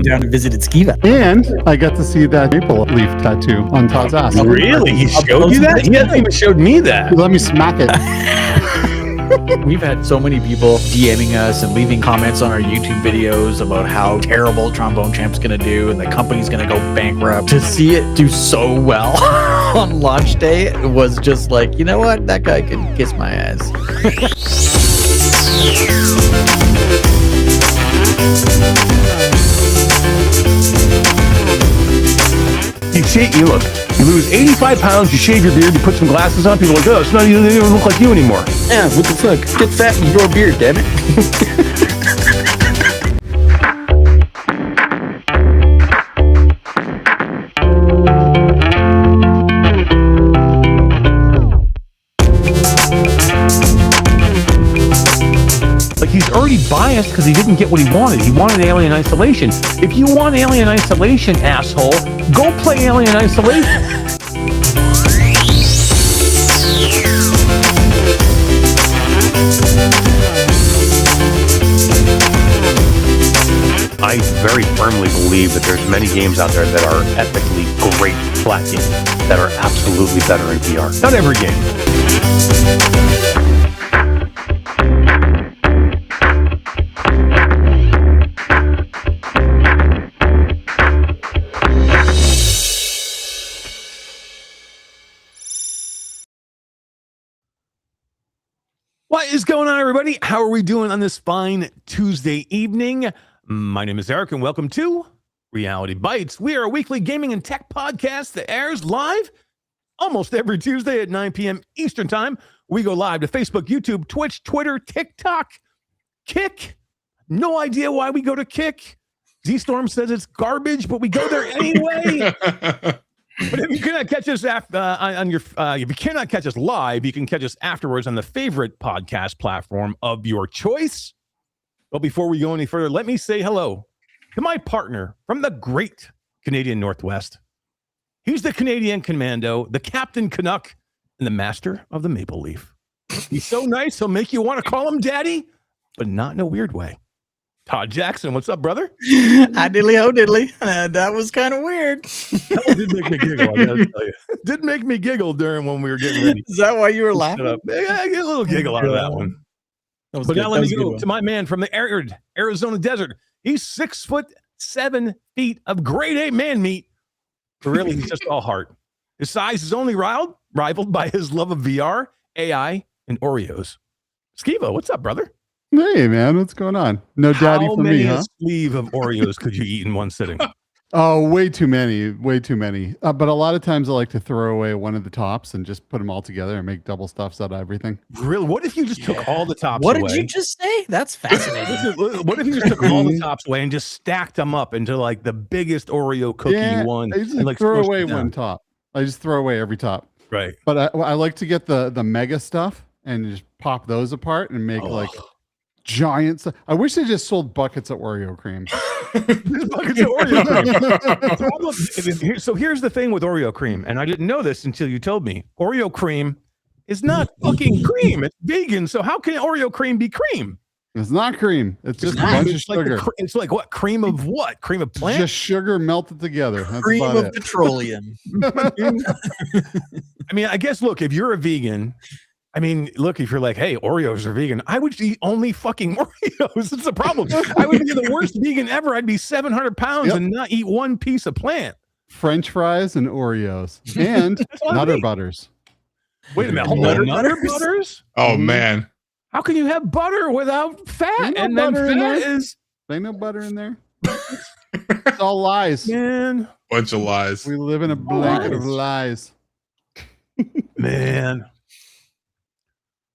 came down and visited Skeeva. And I got to see that maple leaf tattoo on Todd's ass. Oh, really? He showed you that? He hasn't even showed me that. Let me smack it. We've had so many people DMing us and leaving comments on our YouTube videos about how terrible Trombone Champ's gonna do and the company's gonna go bankrupt. To see it do so well on launch day was just like, you know what? That guy can kiss my ass. You look, you lose 85 pounds, you shave your beard, you put some glasses on, people are like, oh, it's not even, they don't look like you anymore. Yeah, what the fuck? Get fat and grow a beard, damn it. Like, he's already biased because he didn't get what he wanted. He wanted Alien Isolation. If you want Alien Isolation, asshole, go play Alien Isolation. I very firmly believe that there's many games out there that are ethically great flat games that are absolutely better in VR. Not every game. What is going on, everybody? How are we doing on this fine Tuesday evening? My name is Eric, and welcome to Reality Bytes. We are a weekly gaming and tech podcast that airs live almost every Tuesday at 9 p.m. Eastern Time. We go live to Facebook, YouTube, Twitch, Twitter, TikTok, Kick. No idea why we go to Kick. ZStorm says it's garbage, but we go there anyway. But if you cannot catch us if you cannot catch us live, you can catch us afterwards on the favorite podcast platform of your choice. But before we go any further, let me say hello to my partner from the great Canadian Northwest. He's the Canadian Commando, the Captain Canuck, and the master of the Maple Leaf. He's so nice, he'll make you want to call him Daddy, but not in a weird way. Todd Jackson, what's up, brother? Hi, diddly ho, diddly. That was kind of weird. That did make me giggle, I gotta tell you. Did make me giggle during when we were getting ready. Is that why you were laughing? Yeah, I get a little giggle out of that one. But good. Now let me go to my man from the arid Arizona desert. He's 6'7" of grade A man meat. But really, he's just all heart. His size is only rivaled by his love of VR, AI, and Oreos. Skeeva, what's up, brother? Hey, man, what's going on? No daddy for me, huh? How many sleeve of Oreos could you eat in one sitting? Oh, way too many. But a lot of times I like to throw away one of the tops and just put them all together and make double stuffs out of everything. Really? What if you just took all the tops away? What did you just say? That's fascinating. What if you just took all the tops away and just stacked them up into like the biggest Oreo cookie one? I just and, like, throw away one top. I just throw away every top. Right. But I like to get the mega stuff and just pop those apart and make like giant. I wish they just sold buckets of Oreo cream. Buckets of Oreo cream. So here's the thing with Oreo cream, and I didn't know this until you told me. Oreo cream is not fucking cream. It's vegan. So how can Oreo cream be cream? It's not cream. It's just a bunch of sugar. It's like what? Cream of what? Cream of plant? Just sugar melted together. That's cream of petroleum. I mean, I guess, look, if you're a vegan, I mean, look, if you're like, hey, Oreos are vegan, I would eat only fucking Oreos. That's the problem. I would be the worst vegan ever. I'd be 700 pounds and not eat one piece of plant. French fries and Oreos and Nutter Butters. Wait a minute. Nutter Butters? Oh, man. How can you have butter without fat? And then fat is... Ain't no butter in there. It's all lies. Man. Bunch of lies. We live in a blanket of lies. Man.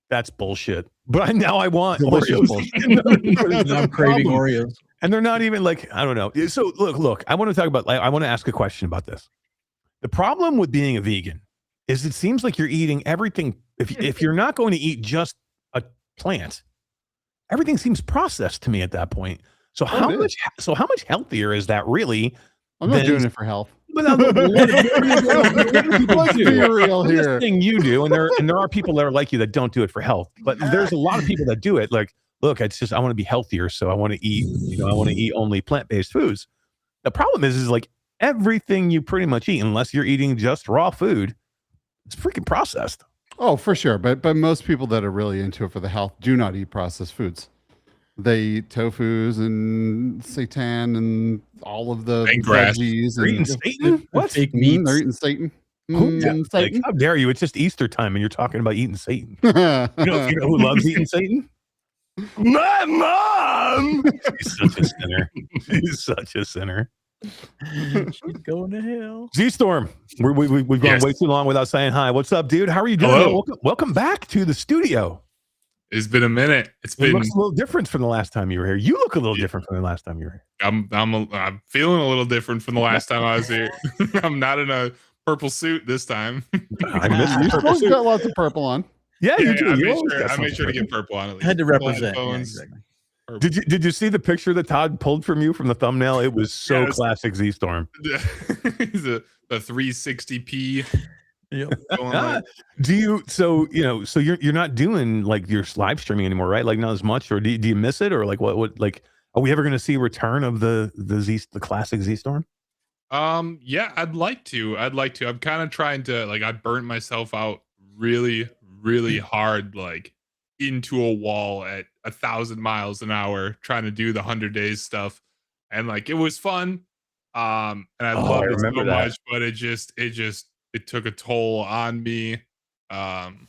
That's bullshit. But now I want Delicious Oreos. I'm craving Oreos. And they're not even like, I don't know. So look, I want to talk about, I want to ask a question about this. The problem with being a vegan is it seems like you're eating everything. If you're not going to eat just a plant, everything seems processed to me at that point. So how much healthier is that really? I'm not doing it for health. Let's be real here. This thing you do, and there are people that are like you that don't do it for health, but there's a lot of people that do it. Like, look, it's just I want to be healthier, so I want to eat. I want to eat only plant-based foods. The problem is like everything you pretty much eat, unless you're eating just raw food, it's freaking processed. Oh, for sure. But most people that are really into it for the health do not eat processed foods. They eat tofus and seitan and all of the veggies. They're eating Satan? What? Fake meats. They're eating Satan. Satan? Like, how dare you? It's just Easter time and you're talking about eating Satan. You know who loves eating Satan? My mom! She's such a sinner. She's such a sinner. She's going to hell. ZStorm, we've gone way too long without saying hi. What's up, dude? How are you doing? Welcome back to the studio. It's been a minute. It looks a little different from the last time you were here. You look a little different from the last time you were here. I'm feeling a little different from the last time I was here. I'm not in a purple suit this time. I missed the purple suit. Got lots of purple on. Yeah, you do. I made sure to get purple on. At least. Had to represent. Yeah, exactly. Did you see the picture that Todd pulled from you from the thumbnail? It was so classic ZStorm. the 360p. Yep. So you're not doing like your live streaming anymore, right? Like not as much, or do you miss it, or like what like are we ever going to see a return of the classic ZStorm? Yeah, I'd like to. I'm kind of trying to, like, I burnt myself out really hard, like into a wall at 1,000 miles an hour trying to do the 100 days stuff, and like it was fun, and I loved it so much, but it took a toll on me, and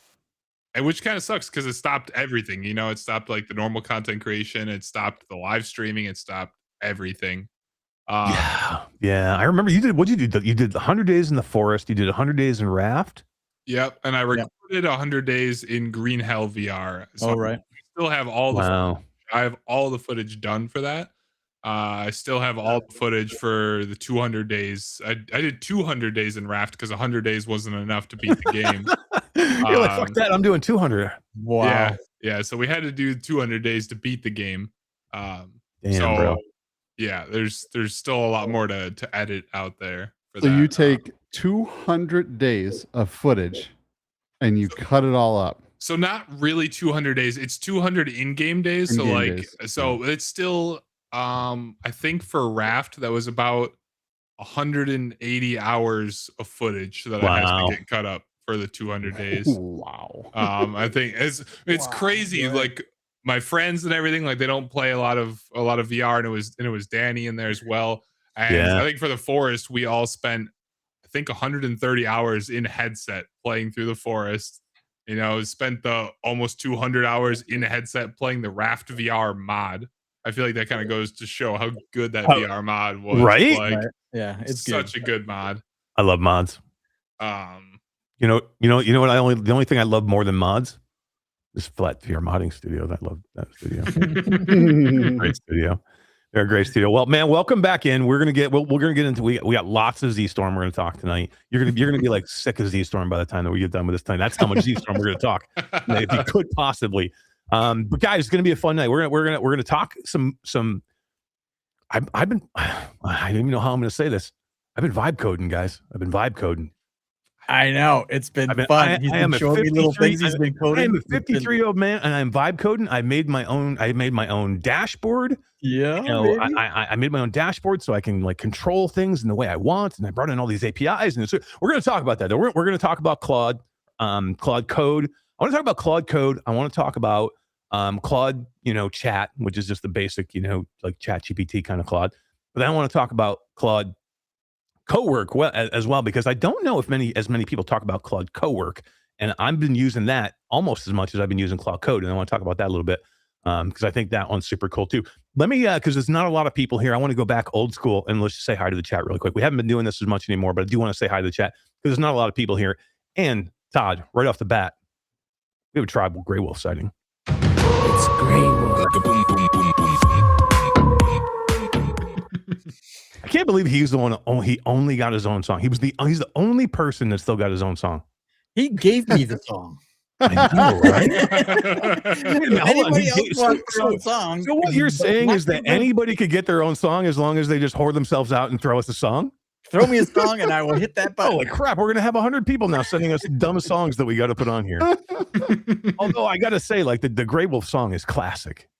which kind of sucks because it stopped everything. It stopped like the normal content creation, it stopped the live streaming, it stopped everything. Yeah, I remember you did. What did you do? You did 100 days in the forest. You did 100 days in Raft. Yep, and I recorded 100 days in Green Hell VR. So right. I still have all the footage. I have all the footage done for that. I still have all the footage for the 200 days. I did 200 days in Raft because 100 days wasn't enough to beat the game. You're like, fuck that, I'm doing 200. Wow. Yeah. So we had to do 200 days to beat the game. Damn, bro. Yeah, there's still a lot more to edit out there. So you take 200 days of footage and you cut it all up. So not really 200 days. It's 200 in-game days. So it's still, I think for Raft, that was about 180 hours of footage that I had to get cut up for the 200 days. Wow. I think it's crazy. Man. Like my friends and everything, like they don't play a lot of VR, and it was Danny in there as well. And I think for the forest, we all spent, I think, 130 hours in headset playing through the forest. Spent the almost 200 hours in a headset playing the Raft VR mod. I feel like that kind of goes to show how good that VR mod was. Right? Like, yeah, it's such a good mod. I love mods. You know what? The only thing I love more than mods is Flat VR modding studio. I love that studio. Great studio. They're a great studio. Well, man, welcome back in. We're gonna get into we got lots of ZStorm we're gonna talk tonight. You're gonna be like sick of ZStorm by the time that we get done with this time. That's how much ZStorm we're gonna talk. If you could possibly. But guys, it's gonna be a fun night. We're gonna talk some I don't even know how I'm gonna say this. I've been vibe coding, guys. I've been vibe coding. I know, it's been fun. He's been showing me little things he's been coding. I'm a 53-year-old man, and I'm vibe coding. I made my own dashboard. Yeah, I made my own dashboard so I can like control things in the way I want. And I brought in all these APIs, and so we're going to talk about that. We're going to talk about Claude Code. I want to talk about Claude Code. I want to talk about Claude, chat, which is just the basic, like Chat GPT kind of Claude. But then I want to talk about Claude Cowork as well, because I don't know if as many people talk about Claude Cowork, and I've been using that almost as much as I've been using Claude Code, and I want to talk about that a little bit because I think that one's super cool too. Let me, because there's not a lot of people here, I want to go back old school and let's just say hi to the chat really quick. We haven't been doing this as much anymore, but I do want to say hi to the chat because there's not a lot of people here. And Todd, right off the bat, we have a tribal Grey Wolf sighting. It's Grey Wolf. I can't believe he's the one. He only got his own song. He's the only person that still got his own song. He gave me the song. I know, right? Anybody else wants their own song? So what you're saying is that anybody could get their own song as long as they just whore themselves out and throw us a song? Throw me a song and I will hit that button. Holy crap! We're gonna have 100 people now sending us dumb songs that we got to put on here. Although I got to say, like the Grey Wolf song is classic.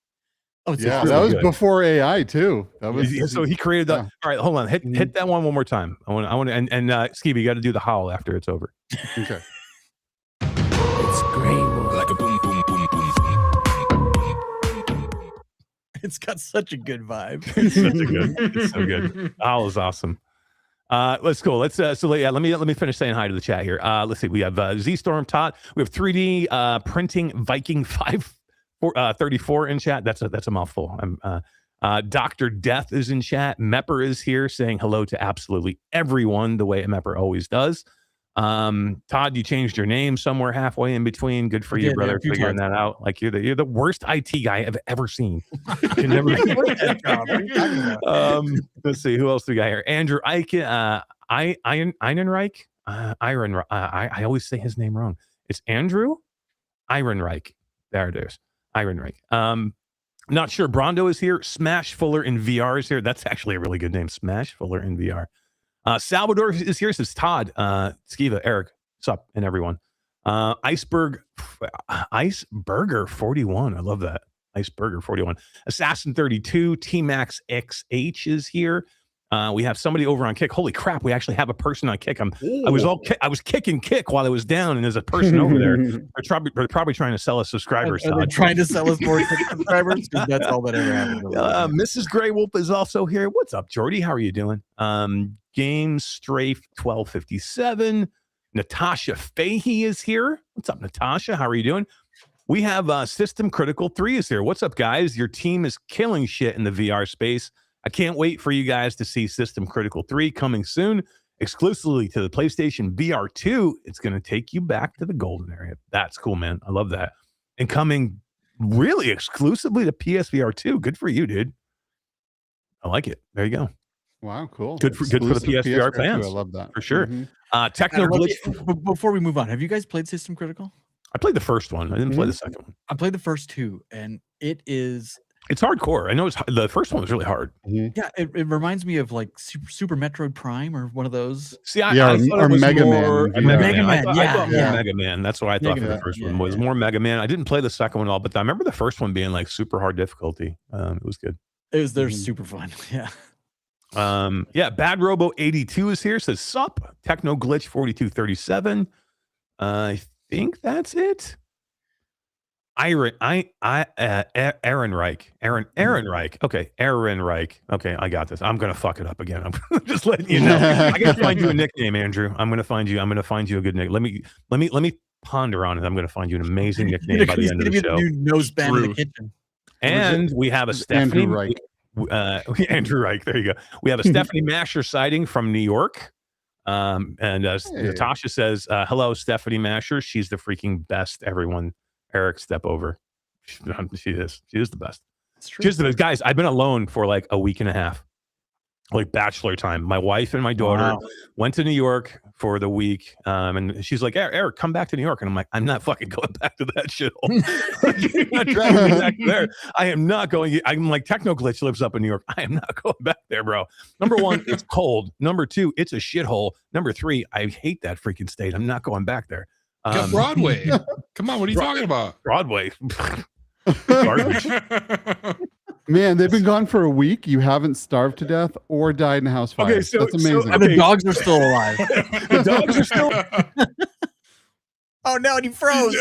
Oh, it's Yeah, really that was good. before AI too. That was So he created that. yeah. All right, hold on. Hit that one more time. I want to, and Skeeva, you got to do the howl after it's over. Okay. It's Grey Wolf. Like a boom, boom, boom, boom, boom. It's got such a good vibe. It's so good. Howl is awesome. Let's go. Let's let me finish saying hi to the chat here. Let's see. We have ZStorm Todd. We have 3D printing Viking 534 in chat. That's a mouthful. Dr. Death is in chat. Mepper is here saying hello to absolutely everyone the way a Mepper always does. Todd, you changed your name somewhere halfway in between. Good for you, brother, figuring that out. Like you're the worst IT guy I've ever seen. You can never let's see who else do we got here. Andrew Eichen, Einenreich. I always say his name wrong. It's Andrew Ehrenreich. There it is. Ehrenreich. Not sure. Brondo is here. Smash Fuller in VR is here. That's actually a really good name. Smash Fuller in VR. Salvador is here. Says Todd, Skeeva, Eric, what's up, and everyone. Iceberger 41. I love that. Iceberger 41. Assassin 32. T-Max XH is here. We have somebody over on Kick. Holy crap, we actually have a person on Kick. I was kicking Kick while I was down, and there's a person over there. They're probably trying to sell us subscribers. They're trying to sell us more subscribers because that's all that ever happened. Mrs. Grey Wolf is also here. What's up, Jordy? How are you doing? Game Strafe 1257. Natasha Fahey is here. What's up, Natasha? How are you doing? We have System Critical 3 is here. What's up, guys? Your team is killing shit in the VR space. I can't wait for you guys to see System Critical 3 coming soon, exclusively to the PlayStation VR 2. It's going to take you back to the golden area. That's cool, man. I love that. And coming really exclusively to PSVR 2. Good for you, dude. I like it. There you go. Wow, cool. Good for the PSVR fans. I love that for sure. Techno Glitch. Before we move on, have you guys played System Critical? I played the first one. I didn't play the second one. I played the first two, and it's hardcore. I know the first one was really hard. Yeah, it reminds me of like Super Metroid Prime or one of those. See, I thought it was Mega more Man. Mega Man. Yeah, I thought more Mega Man. That's what I thought for the first one. Was more Mega Man. I didn't play the second one at all, but I remember the first one being like super hard difficulty. It was good. They're super fun. Yeah. Bad Robo 82 is here. Says sup. Techno Glitch 4237. I think that's it. Aaron Reich. Okay, Aaron Reich. Okay, I got this. I'm gonna fuck it up again. I'm just letting you know. I gotta find you a nickname, Andrew. I'm gonna find you a good nick. Let me ponder on it. I'm gonna find you an amazing nickname by the end of the show. New nose band in the kitchen. And we have a Stephanie Andrew Reich. Andrew Reich. There you go. We have a Stephanie Masher sighting from New York. Natasha says, hello, Stephanie Masher. She's the freaking best, everyone. Eric, step over. She is the best. She's the best. Guys, I've been alone for like a week and a half, like bachelor time. My wife and my daughter went to New York for the week, and she's like, Eric, come back to New York. And I'm like, I'm not fucking going back to that shithole. You're not dragging me back there. I am not going. I'm like, Techno Glitch lives up in New York. I am not going back there, bro. Number one, it's cold. Number two, it's a shithole. Number three, I hate that freaking state. I'm not going back there. Got Broadway. Come on, what are you talking about? Broadway. Garbage. Man, they've been gone for a week. You haven't starved to death or died in a house fire. Okay, so that's amazing. And the dogs are still alive. The dogs are still. Oh no, and he froze.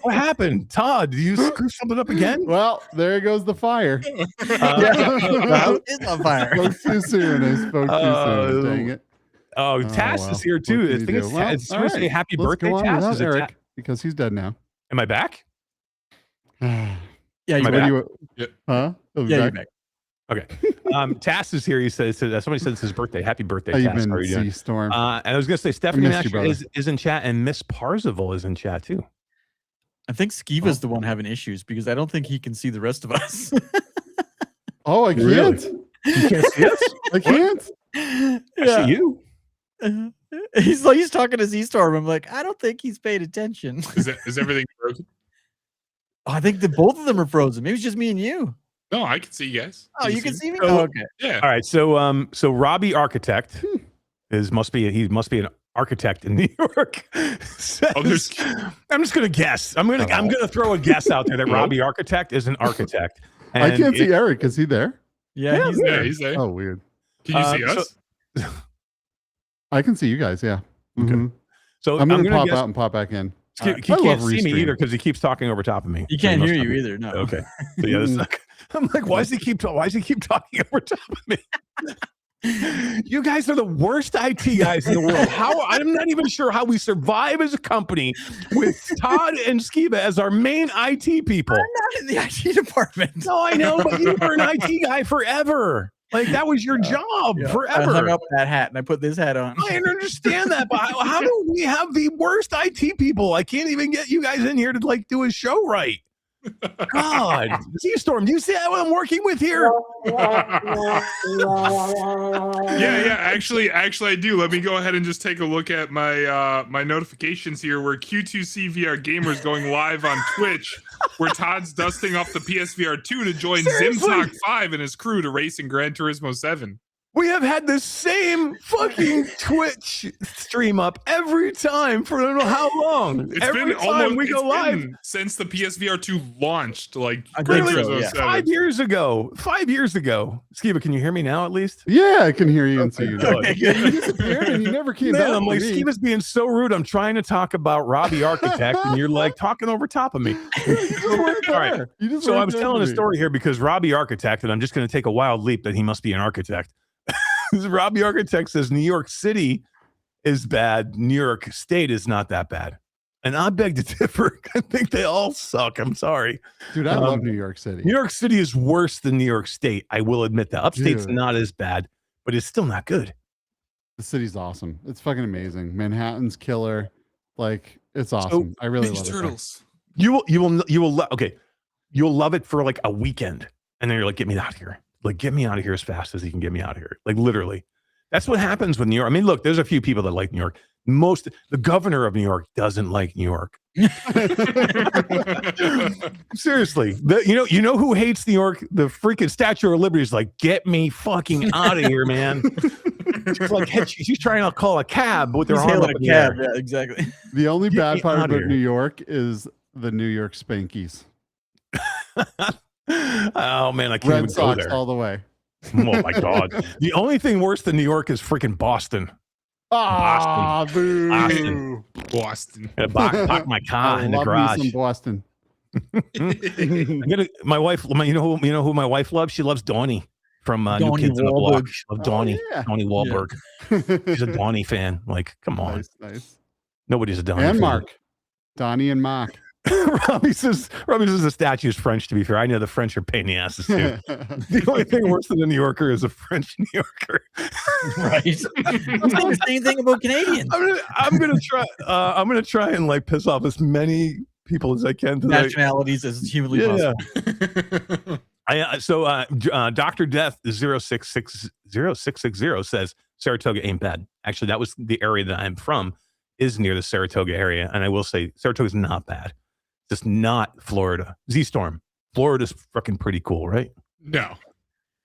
What happened, Todd? Did you screw something up again? Well, there goes the fire. It's on fire. Spoke too soon. I spoke too soon. Dang it. Oh, Tass is here too. I think it's supposed to say happy birthday, Tass. Is it Eric? Because he's dead now. Am I back? Yeah, Am I back? Huh? You're back. Okay. Tass is here. He says somebody said it's his birthday. Happy birthday, Tass. How are you doing? ZStorm. And I was gonna say Stephanie Masher you, is in chat, and Miss Parzival is in chat too. I think Skeeva's the one having issues because I don't think he can see the rest of us. Oh, I can't. Really? You can't see us? I can't. I see you. He's talking to ZStorm. I'm like, I don't think he's paying attention. Is everything broken? I think that both of them are frozen. Maybe it's just me and you. No, I can see you guys. Oh, you can see me? Oh, okay. Yeah. All right. So Robbie Architect must be an architect in New York, says, I'm just gonna guess. I'm gonna throw a guess out there that Robbie Architect is an architect. And I can't see Eric. Is he there? Yeah, he's there. Oh, weird. Can you see us? I can see you guys. Yeah. Okay. Mhm. So I'm gonna pop guess, out and pop back in. He I can't love see me Restream. either because he keeps talking over top of me. You So can't must hear not you be- either. No. Okay. So yeah, I'm like, why does he keep talking over top of me? You guys are the worst IT guys in the world. I'm not even sure how we survive as a company with Todd and Skeeva as our main IT people. I'm not in the IT department. No, I know, but you were an IT guy forever. Like that was your job I forever. hung up that hat and I put this hat on. I understand that, but how do we have the worst IT people? I can't even get you guys in here to like do a show right. God, ZStorm, do you see what I'm working with here? Yeah. Actually, I do. Let me go ahead and just take a look at my my notifications here. Where Q2C VR Gamers going live on Twitch, where Todd's dusting off the PSVR 2 to join Seriously? Zimtalk 5 and his crew to race in Gran Turismo 7. We have had the same fucking Twitch stream up every time for I don't know how long. It's every been time we it's go live. been since the PSVR 2 launched, like Gran Gran Turismo Turismo yeah. 7. 5 years ago. 5 years ago. Skeeva, can you hear me now at least? Yeah, I can hear you and see you. now. Okay, You good. disappeared and you never came Man, back. I'm to like, me. Skeeva's being so rude. I'm trying to talk about Robbie Architect, and you're like talking over top of me. You just weren't All right. there. You just So I weren't was there telling for a me. story here because Robbie Architect, and I'm just going to take a wild leap that he must be an architect. Robbie Architect says New York City is bad. New York State is not that bad. And I beg to differ. I think they all suck. I'm sorry. Dude, I love New York City. New York City is worse than New York State. I will admit that. Upstate's Dude. not as bad, but it's still not good. The city's awesome. It's fucking amazing. Manhattan's killer. Like, it's awesome. I really Ninja love it. Turtles. You'll okay. You'll love it for like a weekend. And then you're like, get me out of here. Like, get me out of here as fast as you can get me out of here. Like, literally. That's what happens with New York. I mean, look, there's a few people that like New York. The governor of New York doesn't like New York. Seriously. You know who hates New York? The freaking Statue of Liberty is like, get me fucking out of here, man. She's like, she's trying to call a cab with her He's arm hailing up a in the cab. air. Yeah, exactly. The only Get bad me part outta about here. New York is the New York Spankies. Oh man, I can't Red even go Sox there. all the way. Oh my god. The only thing worse than New York is freaking Boston. Ah, boo. Boston. Boston. I'm gonna park my car I in the love me garage. some Boston. My wife, you know who my wife loves? She loves Donnie from New Donnie Kids on the Block. Wahlberg. She loves Donnie. yeah. Donnie Wahlberg. She's a Donnie fan. Like, come on. Nice. Nobody's a Donnie And fan. Mark. Donnie and Mark. Robbie says the statue is French, to be fair. I know the French are pain in the asses too. The only thing worse than a New Yorker is a French New Yorker. Right. I'm saying the same thing about Canadians. I'm gonna try and like piss off as many people as I can tonight. Nationalities as humanly possible. Dr. Death 0660 says Saratoga ain't bad. Actually, that was the area that I'm from, is near the Saratoga area. And I will say Saratoga's not bad. Just not Florida. ZStorm. Florida's fucking pretty cool, right? No.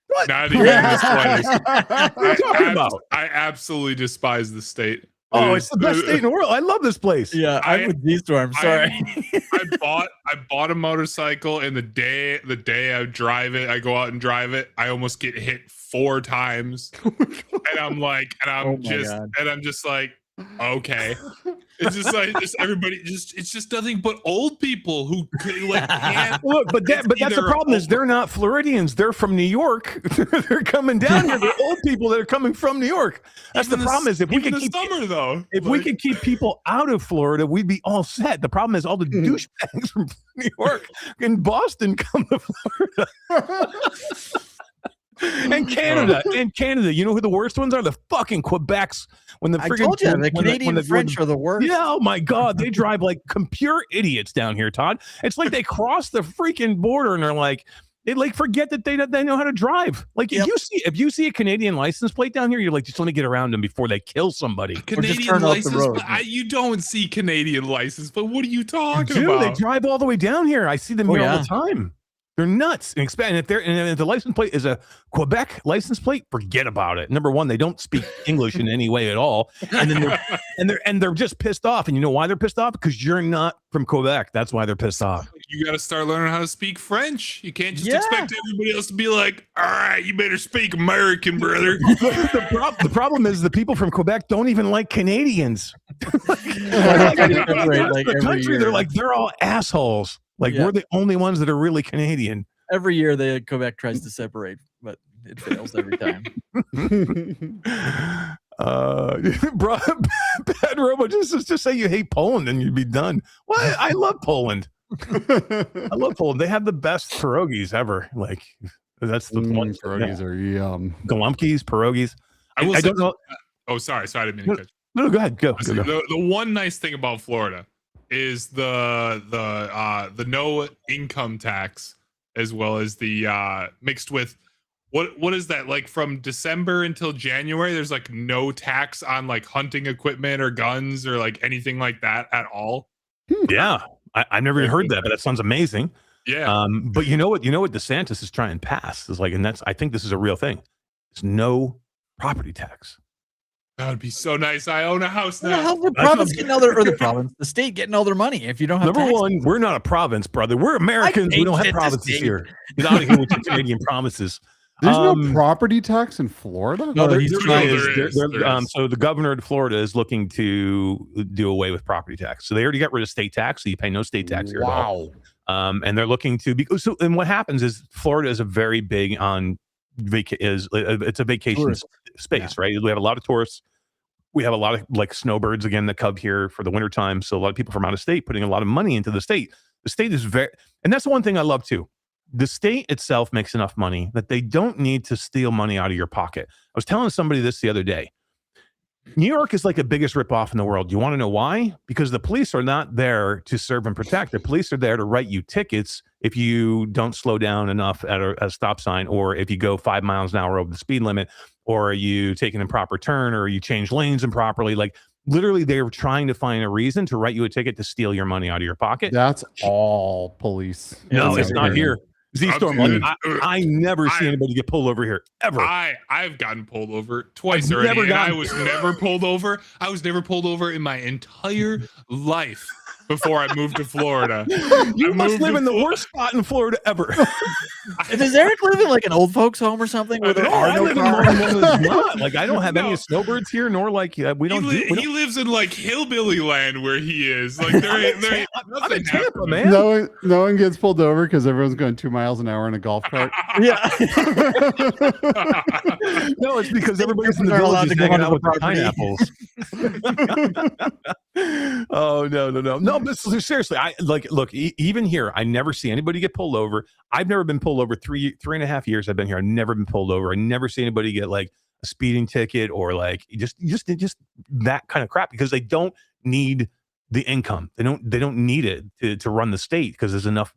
What? Not even in the slightest. What are you talking about? I absolutely despise the state. Oh, it's the best state in the world. I love this place. Yeah, I'm with ZStorm. Sorry. I bought a motorcycle, and the day I drive it, I go out and drive it, I almost get hit 4 times. And I'm just like, okay. It's just like everybody it's just nothing but old people who like can't. Look, but that's the either problem is they're not Floridians. They're from New York. They're coming down here. They're old people that are coming from New York. That's the problem is if we could keep summer though. we could keep people out of Florida, we'd be all set. The problem is all the douchebags from New York and Boston come to Florida. And Canada. You know who the worst ones are? The fucking Quebecs. When the I friggin' told you, the when Canadian when French are the worst. Yeah, oh my God. They drive like pure idiots down here, Todd. It's like they cross the freaking border and they're like, they like forget that they know how to drive. Like if you see a Canadian license plate down here, you're like, just let me get around them before they kill somebody. Canadian turn off the license, road. you don't see Canadian license, but what are you talking Dude, about? they drive all the way down here. I see them here all yeah. the time. They're nuts and expand. And if the license plate is a Quebec license plate, forget about it. Number one, they don't speak English in any way at all, and then they're just pissed off. And you know why they're pissed off? Because you're not from Quebec. That's why they're pissed off. You got to start learning how to speak French. You can't just expect everybody else to be like, "All right, you better speak American, brother." The problem is the people from Quebec don't even like Canadians. The country, they're all assholes. We're the only ones that are really Canadian. Every year, Quebec tries to separate, but it fails every time. Bad Robo, just say you hate Poland and you'd be done. Well, I love Poland. I love Poland. They have the best pierogies ever. That's the one. Pierogies are yum. Golumpkis, pierogies. I don't know. Oh, sorry, I didn't mean to cut you. No, go ahead. Go. The one nice thing about Florida is the no income tax, as well as the mixed with what is that, like from December until January, there's like no tax on like hunting equipment or guns or like anything like that at all. Yeah, I've never even heard that, but that sounds amazing. Yeah. But you know what DeSantis is trying to pass is and I think this is a real thing. It's no property tax. That would be so nice. I own a house now. How the province getting all their, or the province, the state getting all their money if you don't have Number taxes? one, we're not a province, brother. We're Americans. We don't have provinces here. Get out of here with your Canadian promises. There's no property tax in Florida? No, there is. There So the governor of Florida is looking to do away with property tax. So they already got rid of state tax, so you pay no state tax here. Wow. And they're looking to and what happens is Florida is a very big on it's a vacation space, right? We have a lot of tourists. We have a lot of like snowbirds again that come here for the wintertime. So a lot of people from out of state putting a lot of money into the state. The state is and that's the one thing I love too. The state itself makes enough money that they don't need to steal money out of your pocket. I was telling somebody this the other day. New York is like the biggest ripoff in the world. You want to know why? Because the police are not there to serve and protect. The police are there to write you tickets if you don't slow down enough at a stop sign, or if you go 5 miles an hour over the speed limit, or you take an improper turn, or you change lanes improperly. Like literally, they're trying to find a reason to write you a ticket to steal your money out of your pocket. That's all police. No, it's not here. ZStorm, I never see anybody get pulled over here ever. I've gotten pulled over twice already, and I was never pulled over. I was never pulled over in my entire life before I moved to Florida. You must live in the worst spot in Florida ever. Does Eric live in like an old folks home or something? Where there are no cars? Like I don't have any snowbirds here, nor like we don't. He lives in like hillbilly land where he is. Like there I'm in Tampa, man. No one gets pulled over because everyone's going 2 miles an hour in a golf cart. Yeah. No, it's because everybody's in the village is hanging out with the pineapples. Oh no, but seriously, look, even here, I never see anybody get pulled over. I've never been pulled over 3.5 years I've been here. I've never been pulled over. I never see anybody get like a speeding ticket or like just that kind of crap, because they don't need the income. They don't need it to run the state, because there's enough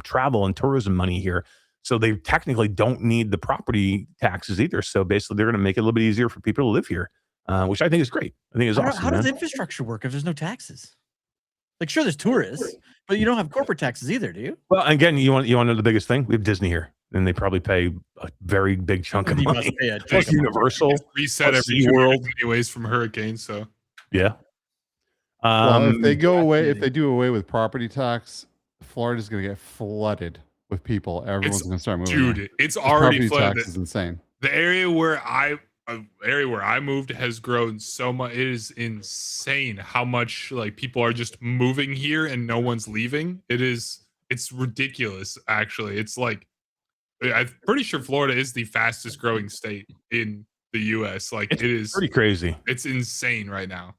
travel and tourism money here. So they technically don't need the property taxes either. So basically, they're going to make it a little bit easier for people to live here, which I think is great. I think is awesome. How does infrastructure work if there's no taxes? Like, sure, there's tourists, but you don't have corporate taxes either, do you? Well, again, you want to know the biggest thing? We have Disney here, and they probably pay a very big chunk of money. Plus Universal, reset every world anyways from hurricanes. So yeah. Well, if they do away with property tax, Florida's going to get flooded with people. Everyone's going to start moving. Dude, there. It's already flooded. Tax is insane. The area where I moved has grown so much. It is insane how much like people are just moving here and no one's leaving. It's ridiculous. Actually, it's like I'm pretty sure Florida is the fastest growing state in the U.S. Like it is pretty crazy. It's insane right now.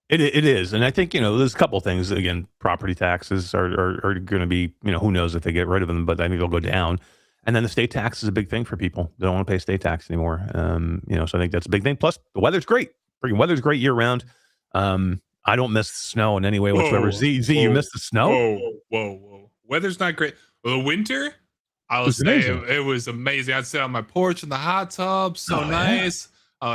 It is, and I think there's a couple things. Again, property taxes are going to be who knows if they get rid of them, but I think they'll go down. And then the state tax is a big thing for people. They don't want to pay state tax anymore. So I think that's a big thing. Plus, the weather's great. Freaking weather's great year round. I don't miss the snow in any way whatsoever. Z, you miss the snow? Whoa. Weather's not great. Well, the winter, I'll say it was amazing. I'd sit on my porch in the hot tub. So nice.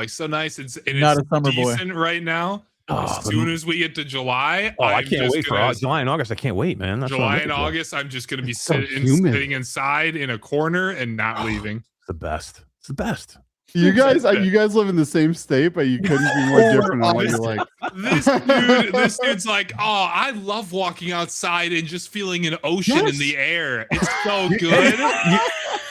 So nice. It's not a summer decent boy right now. As soon as we get to July, I can't wait for July and August. I can't wait, man. That's July and August, I'm just going to be so sitting inside in a corner and not leaving. It's the best. It's the best. You guys live in the same state, but you couldn't be more different on what you like. This dude's like, oh, I love walking outside and just feeling an ocean in the air. It's so good.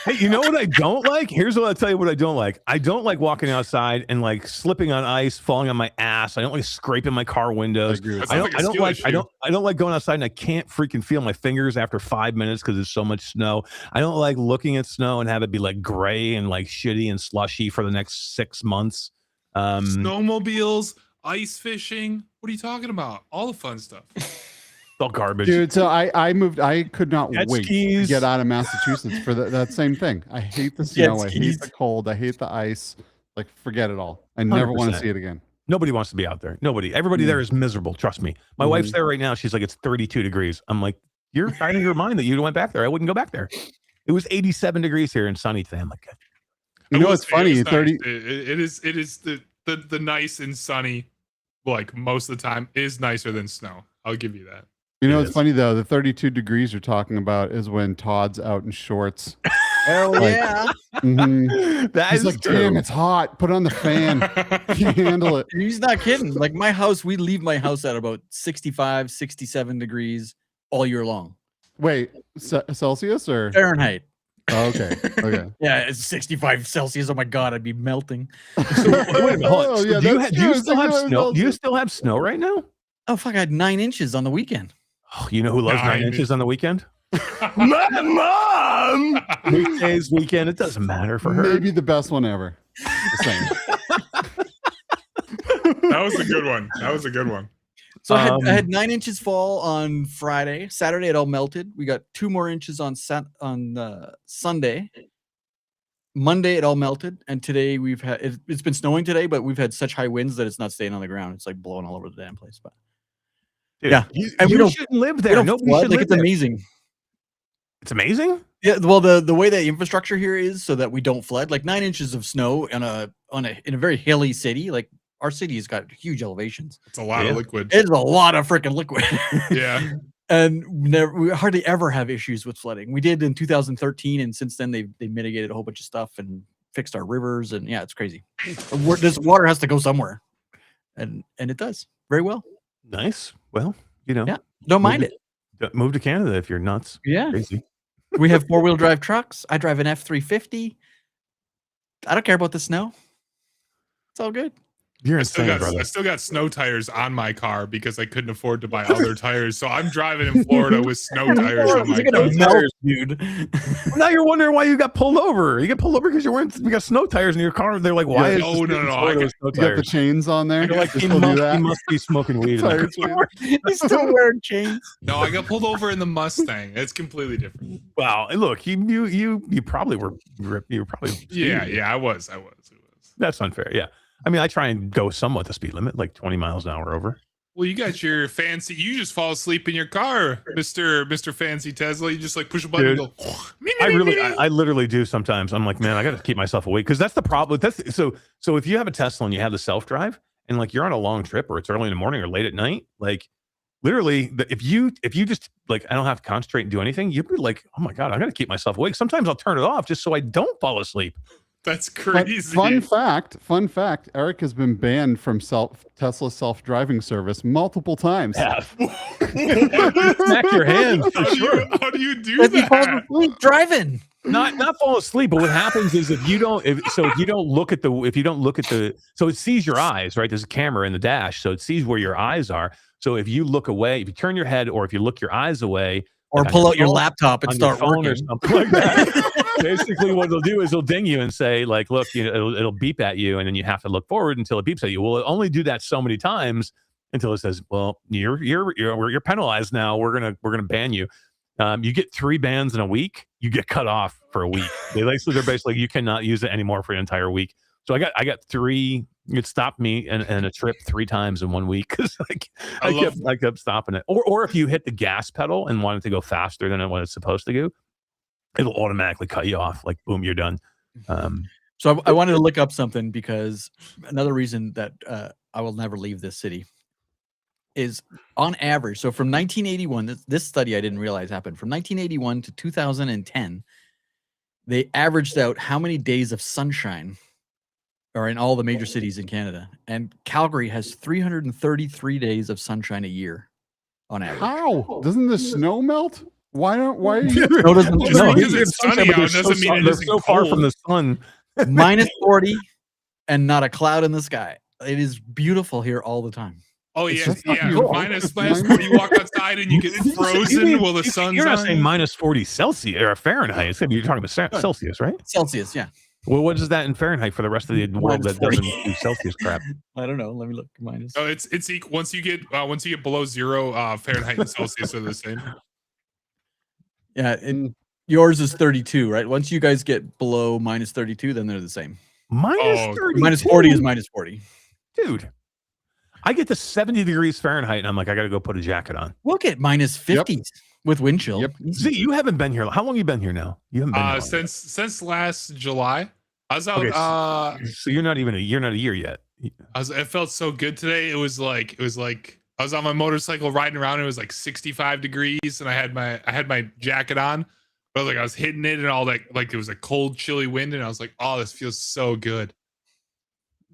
Hey, you know what I don't like? Here's what I'll tell you what I don't like. I don't like walking outside and like slipping on ice, falling on my ass. I don't like scraping my car windows. I don't like going outside and I can't freaking feel my fingers after 5 minutes because there's so much snow. I don't like looking at snow and have it be like gray and like shitty and slushy for the next 6 months. Snowmobiles, ice fishing. What are you talking about? All the fun stuff. All garbage, dude. So I moved. I could not wait skis. to get out of Massachusetts for that same thing. I hate the snow. I hate the cold. I hate the ice. Like, forget it all. I never 100%. Want to see it again. Nobody wants to be out there. Nobody. Everybody there is miserable. Trust me. My wife's there right now. She's like, it's 32 degrees. I'm like, you're out of your mind that you went back there. I wouldn't go back there. It was 87 degrees here and sunny today. I'm like, you know what's funny? 30. It is the nice and sunny, like most of the time, is nicer than snow. I'll give you that. You know, it's funny though. The 32 degrees you're talking about is when Todd's out in shorts. Hell yeah! He's like, damn, it's hot. Put on the fan. Can't handle it. He's not kidding. Like my house, we leave my house at about 65, 67 degrees all year long. Wait, Celsius or Fahrenheit? Oh, okay. Okay. Yeah, it's 65 Celsius. Oh my god, I'd be melting. So, wait a minute, hold on. So do you still have snow? Do you still have snow right now? Oh fuck! I had 9 inches on the weekend. Oh, you know who loves 9 inches on the weekend? My mom. Weekdays, weekend, it doesn't matter for her. Maybe the best one ever. That was a good one. That was a good one. So I had 9 inches fall on Friday. Saturday it all melted. We got 2 more inches on Sunday. Monday it all melted, and today we've had it's been snowing today, but we've had such high winds that it's not staying on the ground. It's like blowing all over the damn place. But dude, yeah, and we shouldn't live there. Nobody should live there. It's amazing. It's amazing. Yeah, well, the way the infrastructure here is so that we don't flood. Like 9 inches of snow in a very hilly city. Like our city has got huge elevations. It's a lot of liquid. It's a lot of freaking liquid. Yeah. And we hardly ever have issues with flooding. We did in 2013, and since then they mitigated a whole bunch of stuff and fixed our rivers. And yeah, it's crazy. This water has to go somewhere, and it does very well. Nice. Well, you know, yeah, don't mind it. Move to Canada if you're nuts. Yeah, crazy. We have 4-wheel drive trucks. I drive an F-350. I don't care about the snow. It's all good. You're I insane, still got snow tires on my car because I couldn't afford to buy other tires. So I'm driving in Florida with snow tires on my car. Dude. Now you're wondering why you got pulled over. You got pulled over because we got snow tires in your car. They're like, why? No. You got the chains on there. You're like, he must be smoking weed. He's still wearing chains. No, I got pulled over in the Mustang. It's completely different. Wow. Look, you probably were. You were probably. Yeah. I was. That's unfair. Yeah. I mean, I try and go somewhat the speed limit, like 20 miles an hour over. Well, you got your fancy. You just fall asleep in your car, Mr. Fancy Tesla. You just like push a button. Dude, and go. I literally do sometimes. I'm like, man, I got to keep myself awake because that's the problem. So if you have a Tesla and you have the self drive and like you're on a long trip or it's early in the morning or late at night, like literally, if you just like I don't have to concentrate and do anything, you'd be like, oh my god, I got to keep myself awake. Sometimes I'll turn it off just so I don't fall asleep. That's crazy. Fun fact, Eric has been banned from Tesla self-driving service multiple times. Yeah. Smack your hands for sure. How do you do that? Driving. Not fall asleep, but what happens is if you don't look at the so it sees your eyes, right? There's a camera in the dash, so it sees where your eyes are. So if you look away, if you turn your head or if you look your eyes away, or pull out your laptop and start working or something like that. Basically, what it'll do is it'll ding you and say, like, look, you know, it'll beep at you, and then you have to look forward until it beeps at you. Well, it only do that so many times until it says, well, you're penalized now. We're gonna ban you. You get 3 bans in a week. You get cut off for a week. They're basically you cannot use it anymore for an entire week. So I got 3. It stopped me in a trip 3 times in 1 week because I kept stopping it. Or if you hit the gas pedal and want it to go faster than what it's supposed to go, it'll automatically cut you off. Like boom, you're done. So I wanted to look up something because another reason that I will never leave this city. is on average. So from 1981, this study I didn't realize happened from 1981 to 2010. They averaged out how many days of sunshine are in all the major cities in Canada, and Calgary has 333 days of sunshine a year on average. How doesn't the snow melt? Why don't? Why are you? Snow doesn't Just no, because it's sunny out doesn't mean it they're isn't so far from cold. the sun. minus 40 and not a cloud in the sky. It is beautiful here all the time. Oh It's yeah, just not yeah. cool. Minus 40. You walk outside and you get frozen while the sun's You're not on. saying minus 40 Celsius or Fahrenheit. You're talking about Celsius, right? Celsius, yeah. Well, what is that in Fahrenheit for the rest of the world that Minus 40. doesn't do Celsius crap? I don't know. Let me look. Minus. Oh, it's equal. Once you get below 0, Fahrenheit and Celsius are the same. Yeah, yours is 32, right? Once you guys get below minus 32, then they're the same. Minus 30. Minus 40 is minus 40. Dude, I get to 70 degrees Fahrenheit and I'm like, I got to go put a jacket on. We'll get minus 50s with wind chill. Yep. Z, you haven't been here. How long you been here now? You haven't been here long. Since last July. I was out. Okay, so you're not a year yet. It felt so good today. It was like I was on my motorcycle riding around. And it was like 65 degrees, and I had my jacket on. But I was hitting it and all that. Like it was a cold, chilly wind, and I was like, "Oh, this feels so good."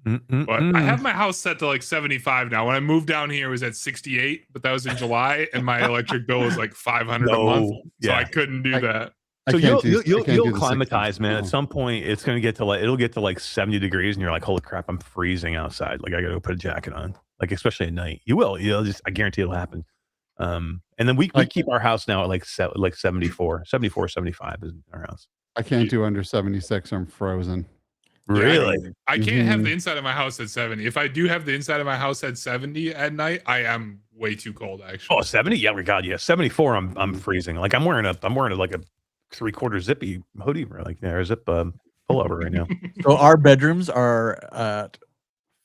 But I have my house set to like 75 now. When I moved down here, it was at 68, but that was in July, and my electric bill was like 500 a month, so I couldn't do that. So you'll do the climatize, 60. man. No. At some point, it's going to get to like 70 degrees, and you're like, "Holy crap, I'm freezing outside!" Like I got to go put a jacket on. Like especially at night, you will. I guarantee it'll happen. And then we keep our house now at like 74, 75 is our house. I can't do under 76. I'm frozen. Really? I can't have the inside of my house at 70. If I do have the inside of my house at 70 at night, I am way too cold actually. Oh, 70? Yeah, my God, yeah. 74, I'm freezing. Like I'm wearing like a 3/4 zippy hoodie, or like a zip pullover right now. So our bedrooms are at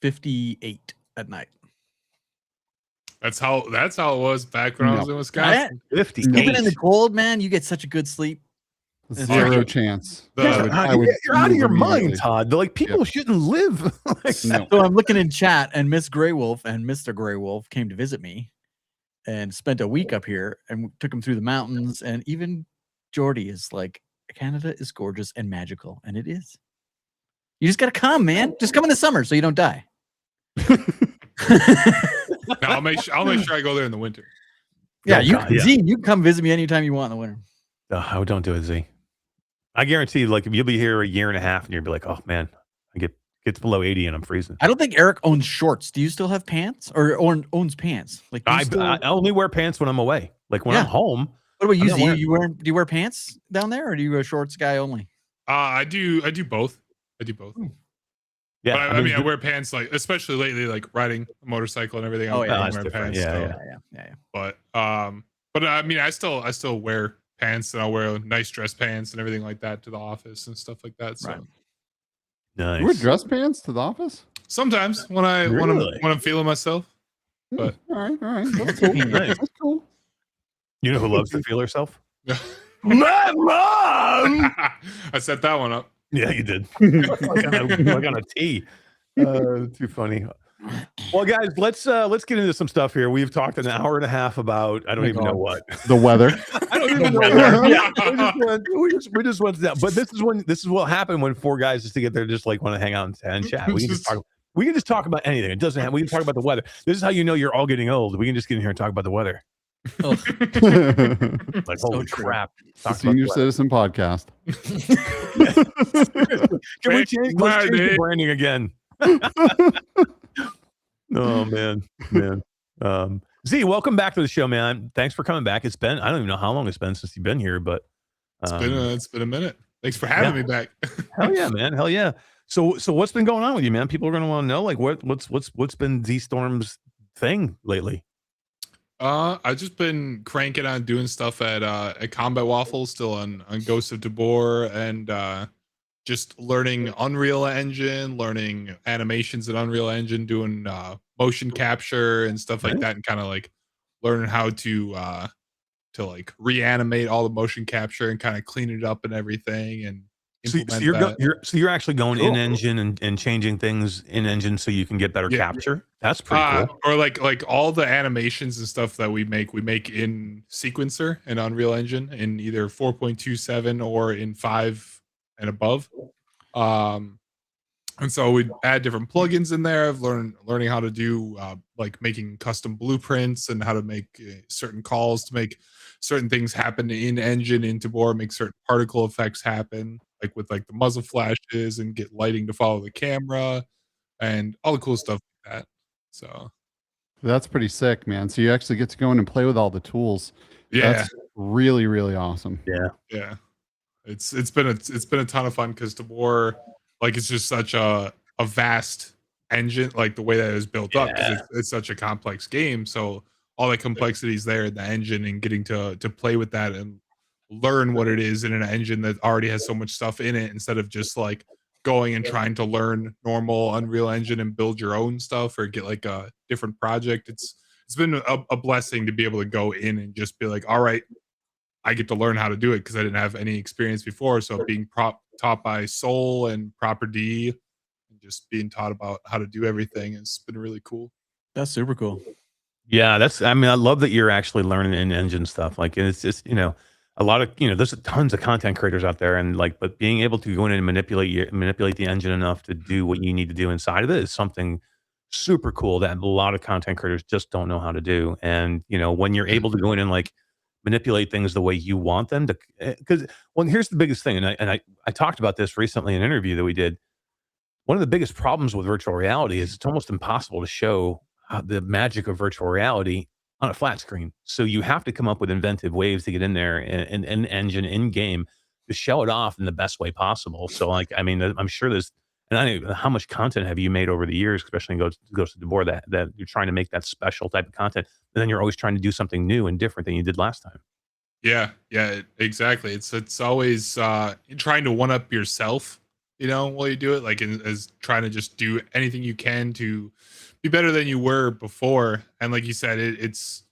58 at night. That's how it was back when I was in Wisconsin. 50. Even in the cold, man, you get such a good sleep. Zero chance. You're out of your mind, Todd. They're like, people shouldn't live. No. So I'm looking in chat, and Miss Grey Wolf and Mr. Grey Wolf came to visit me and spent a week up here, and took them through the mountains. And even Jordy is like, Canada is gorgeous and magical, and it is. You just gotta come, man. Just come in the summer so you don't die. No, I'll make sure I go there in the winter. Yeah, Oh, Z, you can come visit me anytime you want in the winter. Oh, don't do it, Z. I guarantee, like, if you'll be here a year and a half, and you'll be like, oh man, I gets below 80 and I'm freezing. I don't think Eric owns shorts. Do you still have pants, or owns pants? Like I only wear pants when I'm away. Like when I'm home. What about you, I'm Z? not Do you wear pants down there, or do you a shorts guy only? I do both. I do both. Yeah, But I mean, I wear pants, like, especially lately, like riding a motorcycle and everything. Oh, yeah, I that's wear different. pants. Yeah. But I mean, I still wear pants, and I'll wear nice dress pants and everything like that to the office and stuff like that. So Right. Nice. You wear dress pants to the office? sometimes when I'm feeling myself. But All right. That's cool. Nice. That's cool. You know who loves to feel herself? my mom. I set that one up. Yeah, you did. like on a tee. Too funny. Well, guys, let's get into some stuff here. We've talked an hour and a half about I don't even know what. The weather. I don't even know what. Yeah, we just went down. But this is what happened when four guys just to get there just like want to hang out and chat. We can just talk about anything. It doesn't have. We can talk about the weather. This is how you know you're all getting old. We can just get in here and talk about the weather. Oh. Like holy crap! The Senior Citizen Podcast. Can we change the branding again? Oh man. Z, welcome back to the show, man. Thanks for coming back. It's been I don't even know how long it's been since you've been here, but it's been a minute. Thanks for having me back. Hell yeah, man. Hell yeah. So what's been going on with you, man? People are gonna want to know like what's been ZStorm's thing lately. I've just been cranking on doing stuff at Combat Waffle, still on Ghost of Tabor, and just learning Unreal Engine, learning animations in Unreal Engine, doing motion capture and stuff like that, and kind of like learning how to like reanimate all the motion capture and kind of clean it up and everything. And implement you're actually going Cool. in engine and changing things in engine so you can get better capture. That's pretty cool. Or like all the animations and stuff that we make in Sequencer and Unreal Engine in either 4.27 or in 5 and above. And so we add different plugins in there of learning how to do like making custom blueprints and how to make certain calls to make certain things happen in engine into Tabor, make certain particle effects happen, like with like the muzzle flashes and get lighting to follow the camera and all the cool stuff like that. So That's pretty sick, man. So you actually get to go in and play with all the tools. yeah, That's really, really awesome. Yeah. it's been a ton of fun because Tabor, like, it's just such a vast engine, like the way that it was built up, because it's such a complex game. So all the complexities there in the engine and getting to play with that and learn what it is in an engine that already has so much stuff in it, instead of just like going and trying to learn normal Unreal Engine and build your own stuff or get like a different project. It's been a blessing to be able to go in and just be like, all right, I get to learn how to do it because I didn't have any experience before. So being taught by Soul and Proper D and just being taught about how to do everything has been really cool. That's super cool. Yeah, I love that you're actually learning in engine stuff. Like, it's just, a lot of, there's tons of content creators out there, and like, but being able to go in and manipulate the engine enough to do what you need to do inside of it is something super cool that a lot of content creators just don't know how to do. And, when you're able to go in and like manipulate things the way you want them to, because, well, here's the biggest thing. And I talked about this recently in an interview that we did. One of the biggest problems with virtual reality is it's almost impossible to show the magic of virtual reality on a flat screen. So you have to come up with inventive ways to get in there and engine in game to show it off in the best way possible. So like, I'm sure there's, and I don't know how much content have you made over the years, especially goes to the board that you're trying to make that special type of content, and then you're always trying to do something new and different than you did last time. Yeah, exactly. It's always trying to one up yourself, while you do it, like as trying to just do anything you can to be better than you were before. And like you said, it's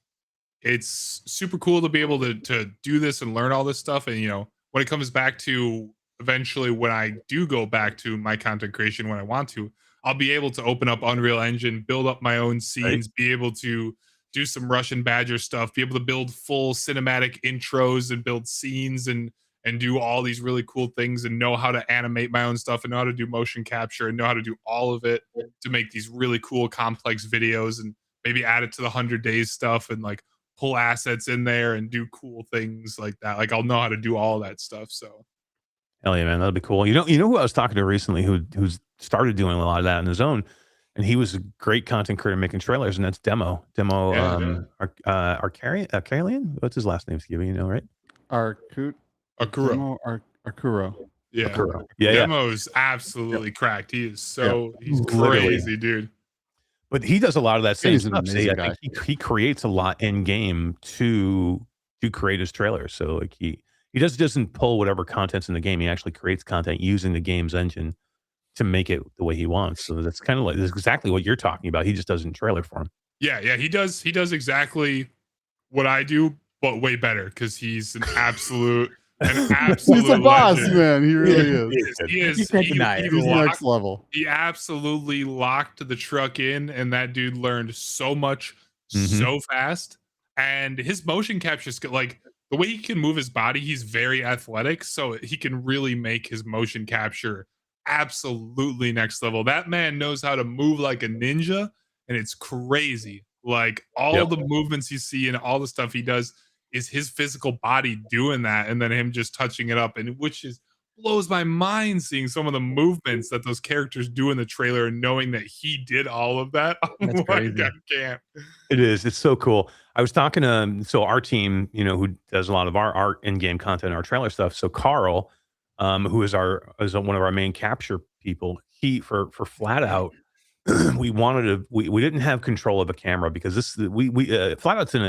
super cool to be able to do this and learn all this stuff. And when it comes back to eventually when I do go back to my content creation when I want to, I'll be able to open up Unreal Engine, build up my own scenes, be able to do some Russian Badger stuff, be able to build full cinematic intros and build scenes and do all these really cool things, and know how to animate my own stuff and know how to do motion capture and know how to do all of it to make these really cool complex videos, and maybe add it to the 100 days stuff and like pull assets in there and do cool things like that. Like, I'll know how to do all that stuff. So hell yeah, man, that'd be cool. You know who I was talking to recently who's started doing a lot of that on his own, and he was a great content creator making trailers, and that's Demo. Arcalian? What's his last name, Skeeva, right? Akuro. Yeah. Akuro. Demo's absolutely cracked. He is he's crazy, dude. But he does a lot of that same He's an stuff. amazing I guy. think he creates a lot in game to create his trailers. So like he doesn't pull whatever content's in the game. He actually creates content using the game's engine to make it the way he wants. So that's kind of like, that's exactly what you're talking about. He just does it in trailer form. Yeah, he does exactly what I do, but way better, because he's an absolute He's a boss, legend. man. He really is. He is. You can't deny it. He's next level. He absolutely locked the truck in, and that dude learned so much so fast. And his motion capture skill, like the way he can move his body, he's very athletic, so he can really make his motion capture absolutely next level. That man knows how to move like a ninja, and it's crazy. Like, all the movements you see and all the stuff he does is his physical body doing that, and then him just touching it up, and which blows my mind, seeing some of the movements that those characters do in the trailer and knowing that he did all of that. That's crazy. I can't. It is. It's so cool. I was talking to our team, who does a lot of our art in-game content, our trailer stuff. So Carl, who is one of our main capture people, he for Flat Out, we didn't have control of a camera, because Flat Out's in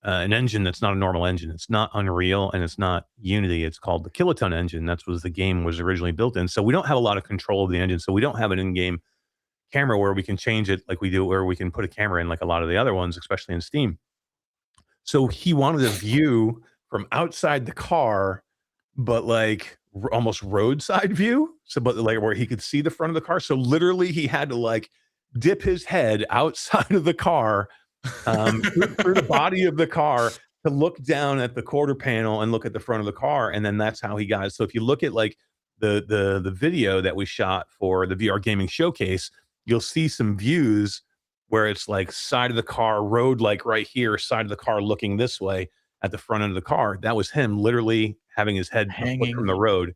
an engine that's not a normal engine. It's not Unreal, and it's not Unity. It's called the Kiloton engine. That's what the game was originally built in. So we don't have a lot of control of the engine. So we don't have an in-game camera where we can change it like we do, where we can put a camera in like a lot of the other ones, especially in Steam. So he wanted a view from outside the car but like almost roadside view. So, but like where he could see the front of the car. So literally he had to like dip his head outside of the car, through the body of the car to look down at the quarter panel and look at the front of the car. And then that's how he got it. So if you look at like the video that we shot for the VR gaming showcase, you'll see some views where it's like side of the car, road like right here, side of the car looking this way at the front end of the car. That was him literally having his head Hanging from the road.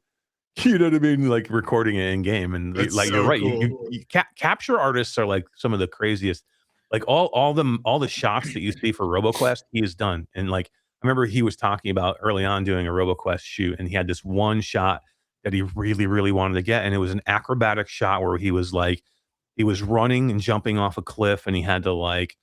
You know what I mean? Like recording it in game. And That's like so you're right. cool. Capture artists are like some of the craziest. Like all the shots that you see for RoboQuest, he has done. And like I remember he was talking about early on doing a RoboQuest shoot, and he had this one shot that he really, really wanted to get. And it was an acrobatic shot where he was running and jumping off a cliff, and he had to like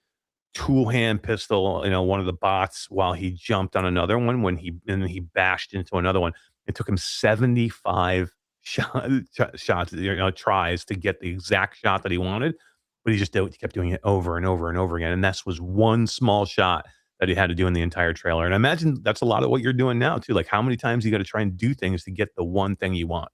tool hand pistol, one of the bots while he jumped on another one and he bashed into another one. It took him 75 shots, tries to get the exact shot that he wanted, but he kept doing it over and over and over again. And this was one small shot that he had to do in the entire trailer. And I imagine that's a lot of what you're doing now too. Like how many times you got to try and do things to get the one thing you want.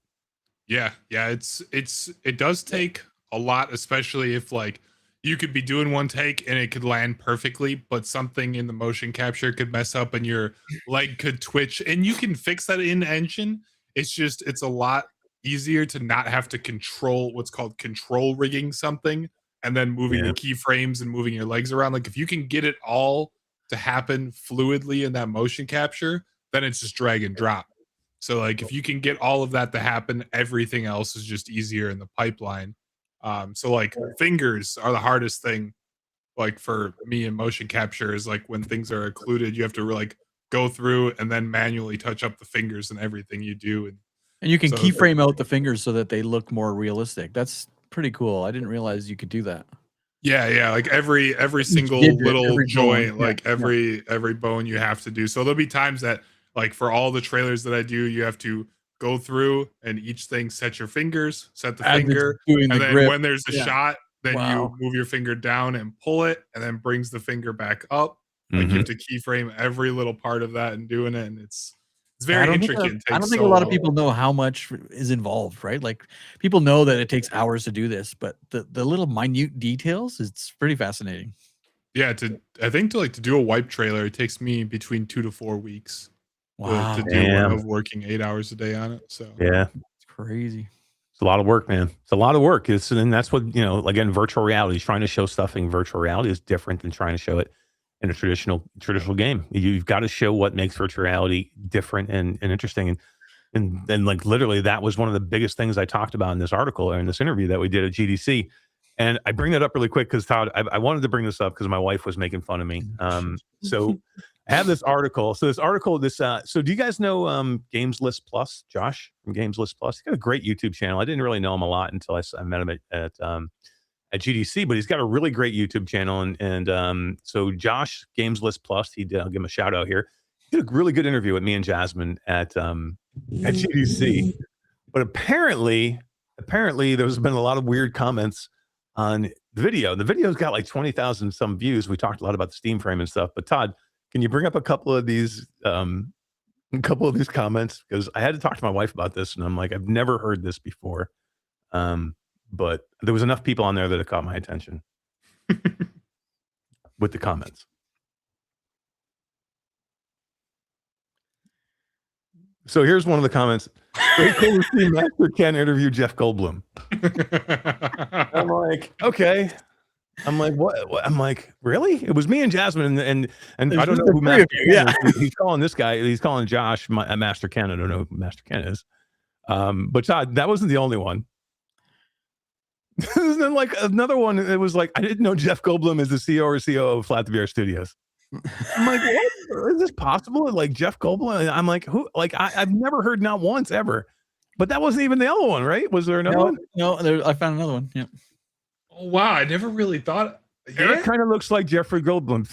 Yeah. It does take a lot, especially if like you could be doing one take and it could land perfectly, but something in the motion capture could mess up and your leg could twitch, and you can fix that in engine. It's a lot easier to not have to control what's called control rigging something and then moving the keyframes and moving your legs around. Like if you can get it all to happen fluidly in that motion capture, then it's just drag and drop. So like if you can get all of that to happen, everything else is just easier in the pipeline. So like fingers are the hardest thing, like for me in motion capture, is like when things are occluded, you have to like go through and then manually touch up the fingers and everything you do. And you can keyframe out the fingers so that they look more realistic. That's pretty cool. I didn't realize you could do that. Yeah. Like every single little joint, like every bone you have to do. So there'll be times that like for all the trailers that I do, you have to go through and each thing set your fingers, set the finger, and then when there's a shot, then you move your finger down and pull it, and then brings the finger back up. Like you have to keyframe every little part of that and doing it, and it's very intricate. I don't think a lot of people know how much is involved, right? Like people know that it takes hours to do this, but the little minute details, it's pretty fascinating. Yeah, I think to do a wipe trailer, it takes me between 2 to 4 weeks. Wow. To do one of working 8 hours a day on it. So yeah, it's crazy. It's a lot of work, man. It's a lot of work. And that's what, again, virtual reality is trying to show stuff in virtual reality is different than trying to show it in a traditional game. You've got to show what makes virtual reality different and interesting. And like literally that was one of the biggest things I talked about in this article or in this interview that we did at GDC. And I bring that up really quick because Todd, I wanted to bring this up because my wife was making fun of me. So I have this article. So do you guys know Games List Plus, Josh from Games List Plus? He's got a great YouTube channel. I didn't really know him a lot until I met him at GDC, but he's got a really great YouTube channel. And so Josh, Games List Plus, I'll give him a shout out here. He did a really good interview with me and Jasmine at GDC. But apparently there's been a lot of weird comments on the video. The video's got like 20,000 some views. We talked a lot about the Steam frame and stuff, but Todd, can you bring up a couple of these comments? Because I had to talk to my wife about this, and I'm like, I've never heard this before. But there was enough people on there that it caught my attention with the comments. So here's one of the comments. Very cool to see Master Ken interview Jeff Goldblum. I'm like, okay. I'm like, what? I'm like, really? It was me and Jasmine, and I don't know who Master Ken is. He's calling this guy. He's calling Josh Master Ken. I don't know who Master Ken is. But Todd, that wasn't the only one. And then like another one, it was like, I didn't know Jeff Goldblum is the CEO or COO of Flat VR Studios. I'm like, what? Is this possible? Like Jeff Goldblum? I'm like, who? Like I've never heard not once ever. But that wasn't even the other one, right? Was there another one? No, I found another one. Yeah. Oh, wow, I never really thought. Yeah? It kind of looks like Jeffrey Goldblum.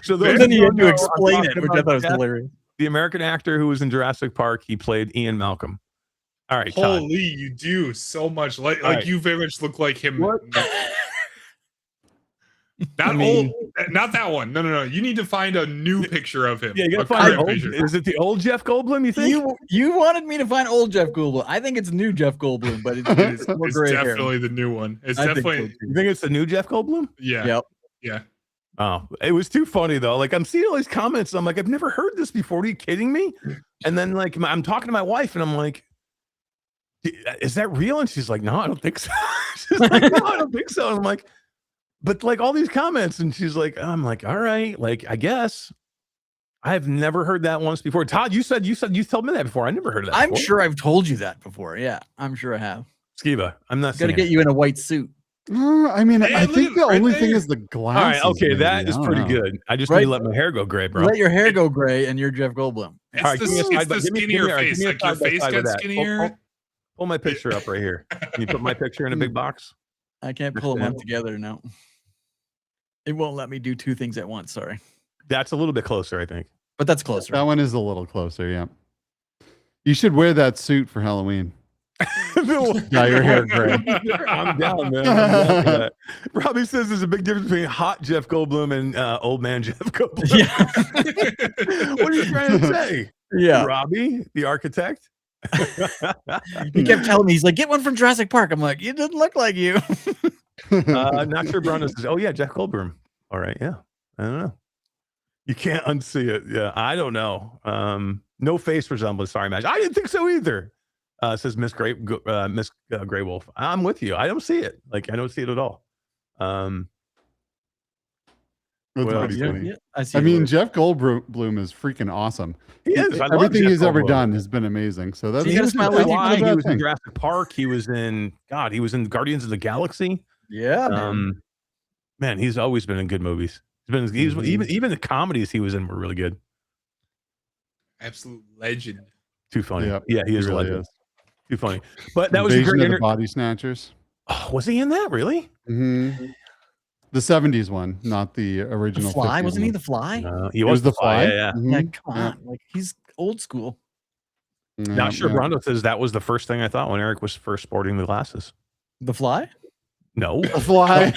So then you had to explain it, which I thought was hilarious. The American actor who was in Jurassic Park, he played Ian Malcolm. All right, holy, Todd. You do so much like right. You very much look like him. What? Not that one. No. You need to find a new picture of him. Yeah, you gotta A find current picture. is it the old Jeff Goldblum, you think? You wanted me to find old Jeff Goldblum. I think it's new Jeff Goldblum, but it's It's gray hair. definitely the new one. It's I think definitely so, You think it's the new Jeff Goldblum? yeah. Yep. Yeah. Oh, it was too funny though. Like I'm seeing all these comments. I'm like, I've never heard this before. Are you kidding me? And then like I'm talking to my wife and I'm like, is that real? And she's like, no, I don't think so. She's like, no, I don't think so. And I'm like, but like all these comments, and she's like, I'm like, all right, like I guess. I've never heard that once before. Todd, you told me that before. I never heard of that. I'm before. sure I've told you that before. Yeah, I'm sure I have. Skeeva, I'm not Got to seeing get it. you in a white suit. I mean, Hey, I look think at the it right only thing there. is the All glasses. right, okay, maybe. that is I don't pretty know. good. I just Right. need to let my hair go gray, bro. Let your hair go gray, and you're Jeff Goldblum. It's All right, give me a the, side it's by- the give me- give me- skinnier all right, give face. me a Like your side by face side with got that. skinnier. Pull my picture up right here. Can you put my picture in a big box? I can't pull them up together now. It won't let me do two things at once. Sorry, That's a little bit closer, I think. but that's closer. That one is a little closer. Yeah. You should wear that suit for Halloween. Dye your hair gray. I'm down, man. I'm down for that. Robbie says there's a big difference between hot Jeff Goldblum and old man Jeff Goldblum. Yeah, What are you trying to say? yeah. Robbie, the architect? He kept telling me, he's like, get one from Jurassic Park. I'm like, it doesn't look like you. Not sure Bruno says, oh yeah, Jeff Goldblum. All right, yeah. I don't know. You can't unsee it. Yeah, I don't know. No face resemblance. Sorry, Madge. I didn't think so either. Says Miss Grey Wolf. I'm with you. I don't see it. Like I don't see it at all. That's Well, pretty Yeah, funny. yeah, I see. I it. mean, Jeff Goldblum is freaking awesome. He is. I love Everything Jeff he's ever Goldblum. done has been amazing. So that's You gotta that's smile not with your a Why? He bad was in thing. Jurassic Park. He was in Guardians of the Galaxy. yeah, man. Man, he's always been in good movies. He's Mhm. even the comedies he was in were really good. Absolute legend. Too funny. Yep, Yeah, he is a really legend. is. Too funny. But that was a Invasion great of the interview. Body Snatchers. Oh, was he in that? Really? Mhm. The 70s one, not the original. The Fly, 50s wasn't he one. the Fly? He It was the Fly. Yeah, yeah. Mhm. Yeah, come Yeah. on, like he's old school. Not sure. Yeah. Brondo says that was the first thing I thought when Eric was first sporting the glasses. The Fly? No. The Fly.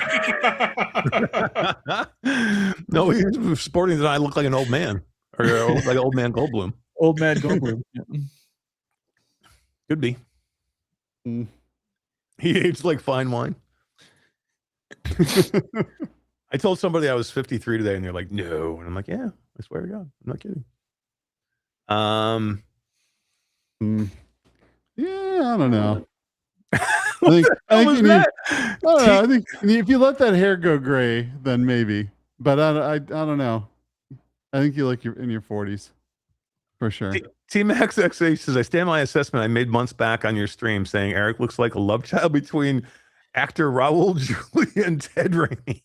No, he was sporting that I look like an old man. Or like old man Goldblum. Old man Goldblum. Yeah. Could be. Mm. He aged like fine wine. I told somebody I was 53 today, and they're like, "No," and I'm like, "Yeah, I swear to God, I'm not kidding." Yeah, I don't know. I think was you need. that? I don't know. I think if you let that hair go gray, then maybe. But I don't know. I think you look in your 40s for sure. Team XXH says, "I stand my assessment I made months back on your stream, saying Eric looks like a love child between actor Raul Julia and Ted Raimi."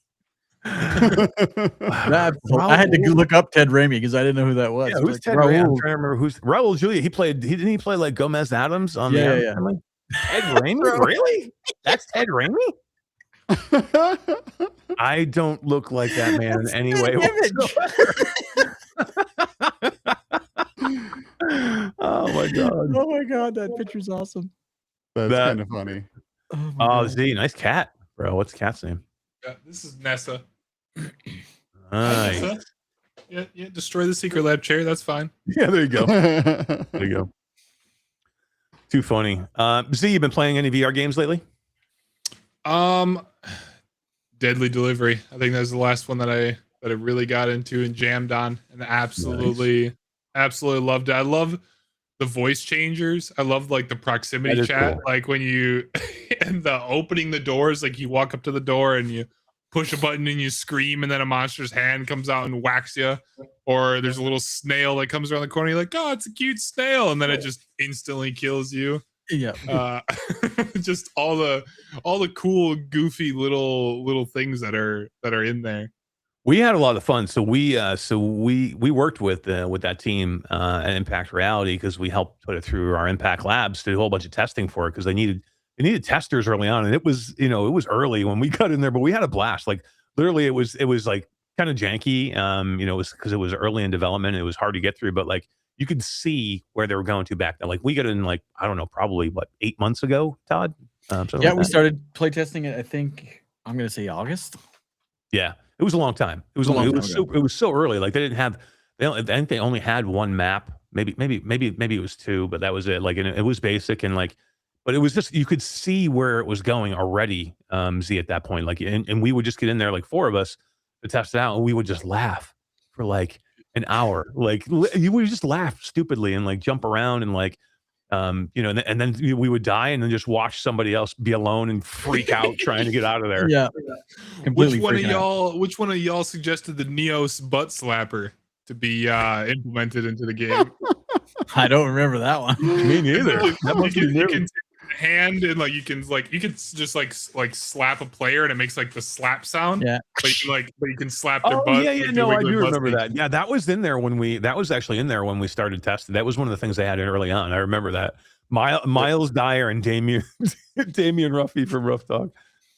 I had to look up Ted Raimi because I didn't know who that was. Yeah, who's Like, Ted Raimi? I'm Raul. trying to remember who's Raul Julia. Didn't he play like Gomez Adams on Yeah, the yeah. Family? Ted Raimi? Really? That's Ted Raimi? I don't look like that man in any way whatsoever. Oh my God. Oh my God, that picture's awesome. That's That- kind of funny. Oh, my Oh, God. Z, nice cat, bro. What's the cat's name? Yeah, this is Nessa. Nice. Nessa. Yeah, destroy the secret lab chair. That's fine. Yeah, there you go. There you go. Too funny. Z, you been playing any VR games lately? Deadly Delivery. I think that was the last one that I really got into and jammed on, and absolutely loved it. I love the voice changers. I love like the proximity That is chat, cool. like when you and the opening the doors, like you walk up to the door and you push a button and you scream, and then a monster's hand comes out and whacks you, or there's a little snail that comes around the corner. You're like, oh, it's a cute snail, and then it just instantly kills you. Yeah. Just all the cool, goofy little things that are in there. We had a lot of fun. So we worked with that team at Impact Reality because we helped put it through our Impact Labs to do a whole bunch of testing for it because they needed testers early on, and it was early when we got in there, but we had a blast. Like literally, it was like kind of janky. It was because it was early in development. And it was hard to get through, but like you could see where they were going to back then. Like we got in like I don't know, probably 8 months ago, Todd. Yeah, we started playtesting it. I think I'm gonna say August. Yeah. It was a long time. It was it was so early. Like they didn't have. I think they only had one map. Maybe it was two, but that was it. Like, and it was basic and like, but it was just you could see where it was going already. Z at that point, like, and we would just get in there, like 4 of us, to test it out, and we would just laugh for like an hour. Like you would just laugh stupidly and like jump around and like. You know, and then we would die and then just watch somebody else be alone and freak out trying to get out of there. Yeah. Which one of y'all suggested the Neos butt slapper to be implemented into the game? I don't remember that one. Me neither. That must be new. You can take a hand and like you can just like slap a player and it makes like the slap sound. Yeah. But you can slap their butt. Yeah, no, I do remember that. Yeah, that was in there that was actually in there when we started testing. That was one of the things they had early on. I remember that. Miles Dyer and Damien Ruffy from Rough Talk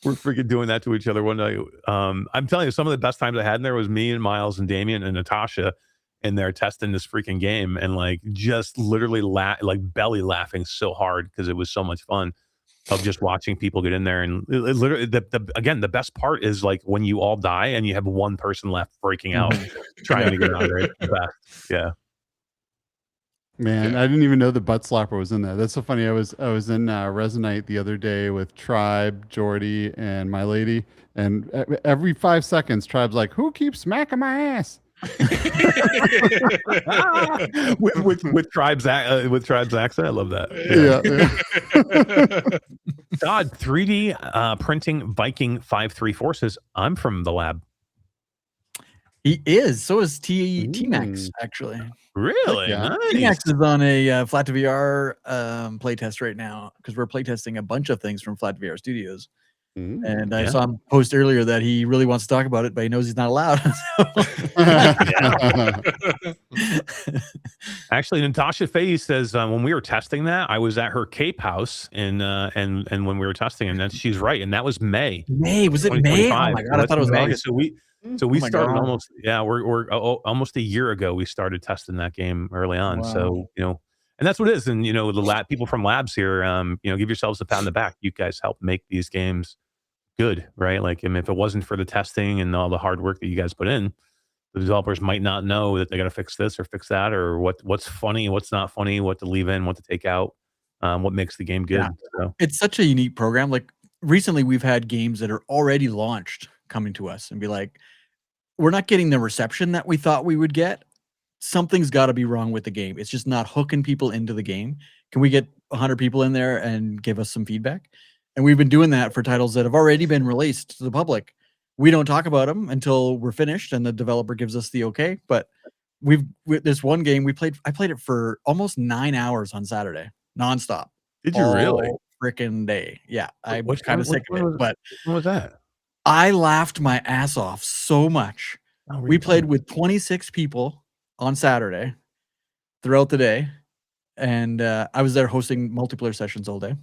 were freaking doing that to each other one night. I'm telling you, some of the best times I had in there was me and Miles and Damien and Natasha in there testing this freaking game and like just literally like belly laughing so hard because it was so much fun of just watching people get in there. And literally again, the best part is like when you all die and you have one person left freaking out trying to get out of there. It's the best. Yeah. Man, I didn't even know the butt slapper was in there. That's so funny. I was in Resonite the other day with Tribe, Jordy, and my lady, and every 5 seconds, Tribe's like, "Who keeps smacking my ass?" with Tribe's accent. I love that. Yeah. Todd, 3D printing Viking 534 says, "I'm from the lab." He is. So is T-Max, actually. Really? Yeah. Nice. T-Max is on a Flat to VR playtest right now because we're playtesting a bunch of things from Flat to VR Studios. And I saw him post earlier that he really wants to talk about it, but he knows he's not allowed. Actually, Natasha Faye says when we were testing that, I was at her Cape house, and when we were testing, and she's right, and that was May. May, was it May? Oh my god, I thought it was May. August. So we started almost we're almost a year ago. We started testing that game early on. Wow. So and that's what it is. And the people from labs here, give yourselves a pat on the back. You guys help make these games good, right? Like, if it wasn't for the testing and all the hard work that you guys put in, the developers might not know that they got to fix this or fix that, or what's funny, what's not funny, what to leave in, what to take out, what makes the game good. Yeah. So. It's such a unique program. Like recently, we've had games that are already launched coming to us and be like, we're not getting the reception that we thought we would get. Something's got to be wrong with the game. It's just not hooking people into the game. Can we get 100 people in there and give us some feedback? And we've been doing that for titles that have already been released to the public. We don't talk about them until we're finished and the developer gives us the okay. But this one game I played it for almost 9 hours on Saturday, nonstop. Did you really? Freaking day. Yeah. I was What- kind of sick of it, but What was that? I laughed my ass off so much. Oh, We played with 26 people on Saturday throughout the day. And I was there hosting multiplayer sessions all day.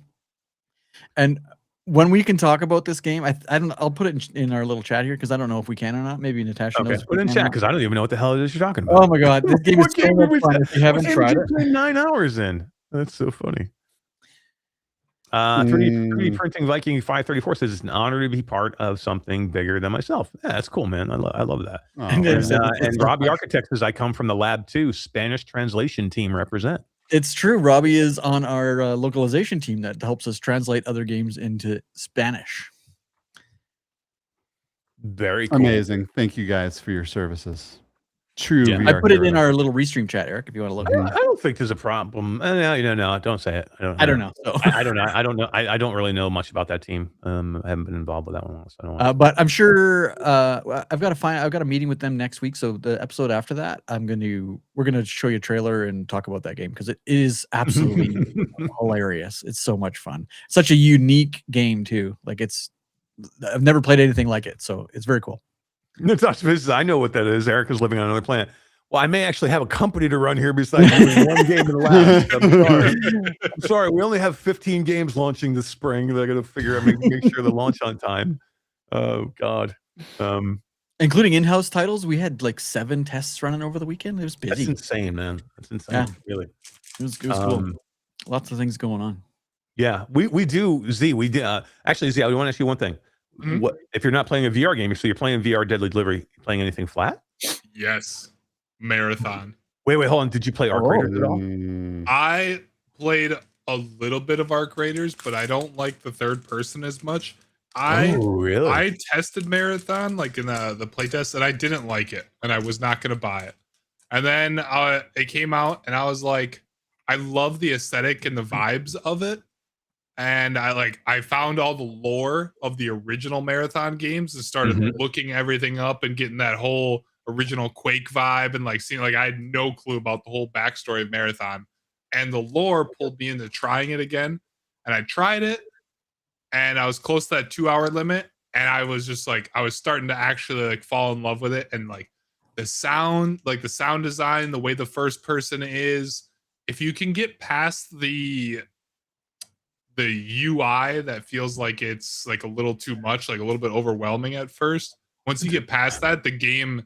And when we can talk about this game, I'll put it in our little chat here because I don't know if we can or not. Maybe Natasha knows. Put it in chat because I don't even know what the hell it is you're talking about. Oh my god, this game is so much fun. If you haven't tried it, 9 hours in. That's so funny. 3D printing Viking 534 says it's an honor to be part of something bigger than myself. Yeah, that's cool, man. I love that. Oh, And Robbie Architect says I come from the lab too. Spanish translation team represent. it's true. Robbie is on our localization team that helps us translate other games into Spanish. Very cool. amazing. Thank you guys for your services. True. Yeah. VR I put it in hero. our little restream chat, Eric, if you want to look. I don't think there's a problem. No, don't say it. I don't know. So. I don't know. I don't know. I don't really know much about that team. I haven't been involved with that one. So I don't want But I'm sure I've got a meeting with them next week. So the episode after that, we're gonna show you a trailer and talk about that game because it is absolutely hilarious. It's so much fun. Such a unique game too. Like I've never played anything like it, so it's very cool. I know what that is. Eric is living on another planet. Well, I may actually have a company to run here besides doing one game in the lab. I'm sorry. We only have 15 games launching this spring. They're going to figure out, make sure they launch on time. Oh, God. Including in-house titles, we had like 7 tests running over the weekend. It was busy. That's insane, man. That's insane. Yeah. Really. It was cool. Lots of things going on. Yeah, we do. Z, we did. Actually, Z, I want to ask you one thing. Mhm. What if you're not playing a VR game? So you're playing VR Deadly Delivery. Playing anything flat? Yes, Marathon. Wait, hold on. Did you play Arc Raiders at all? Mm. I played a little bit of Arc Raiders, but I don't like the third person as much. Really? I tested Marathon like in the playtest, and I didn't like it, and I was not going to buy it. And then it came out, and I was like, I love the aesthetic and the vibes of it. And I found all the lore of the original Marathon games and started looking everything up and getting that whole original Quake vibe and like seeing like I had no clue about the whole backstory of Marathon. And the lore pulled me into trying it again. And I tried it and I was close to that 2-hour limit. And I was just like, I was starting to actually like fall in love with it. And like the sound design, the way the first person is, if you can get past the UI that feels like it's like a little too much, like a little bit overwhelming at first. Once you get past that, the game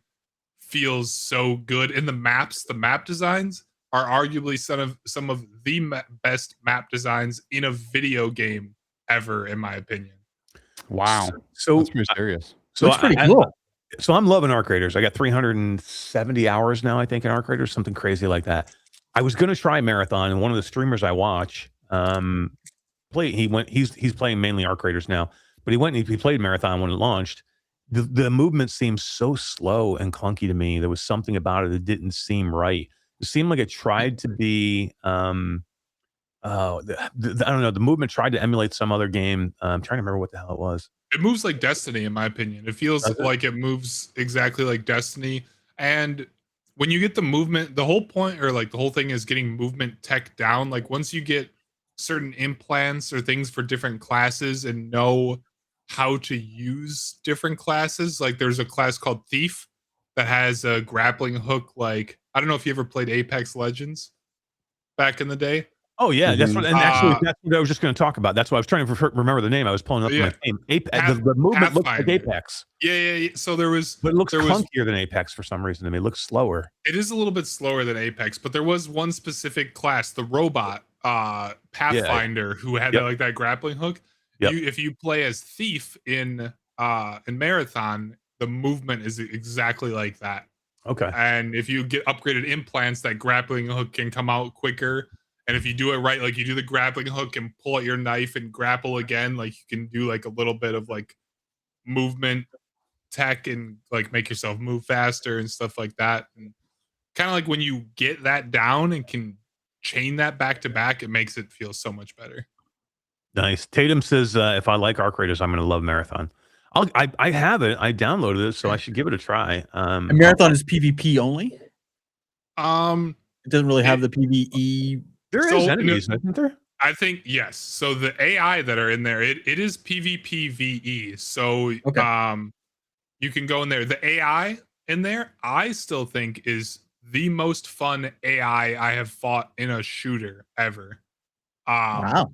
feels so good. And the map designs are arguably some of the best map designs in a video game ever, in my opinion. Wow. So That's pretty serious. So Looks pretty cool. So I'm loving Arc Raiders. I got 370 hours now, I think, in Arc Raiders, something crazy like that. I was going to try Marathon, and one of the streamers I watch, he's playing mainly Arc Raiders now, but he played Marathon when it launched. The movement seems so slow and clunky to me. There was something about it that didn't seem right. It seemed like it tried to be I don't know, the movement tried to emulate some other game. I'm trying to remember what the hell it was. It moves like Destiny, in my opinion. It feels like it moves exactly like Destiny. And when you get the movement, the whole point or like the whole thing is getting movement tech down. Like once you get certain implants or things for different classes and know how to use different classes, like there's a class called Thief that has a grappling hook. Like, I don't know if you ever played Apex Legends back in the day. Oh yeah, that's what. And actually, that's what I was just going to talk about. That's why I was trying to remember the name. I was pulling up my name. The movement looks like Apex. Yeah. So but it looks clunkier than Apex for some reason to me. It looks slower. It is a little bit slower than Apex, but there was one specific class, the robot Pathfinder, who had like that grappling hook. If you play as Thief in Marathon, the movement is exactly like that. Okay. And if you get upgraded implants, that grappling hook can come out quicker. And if you do it right, like you do the grappling hook and pull out your knife and grapple again, like you can do like a little bit of like movement tech and like make yourself move faster and stuff like that. And kind of like when you get that down and can chain that back to back, it makes it feel so much better. Nice. Tatum says, if I like Arc Raiders, I'm going to love Marathon. I have it. I downloaded it, so I should give it a try. And Marathon is PvP only? It doesn't really have the PvE. There is enemies, isn't there? I think yes. So the AI that are in there, it is PvP VE. So you can go in there. The AI in there, I still think is the most fun AI I have fought in a shooter ever. Wow.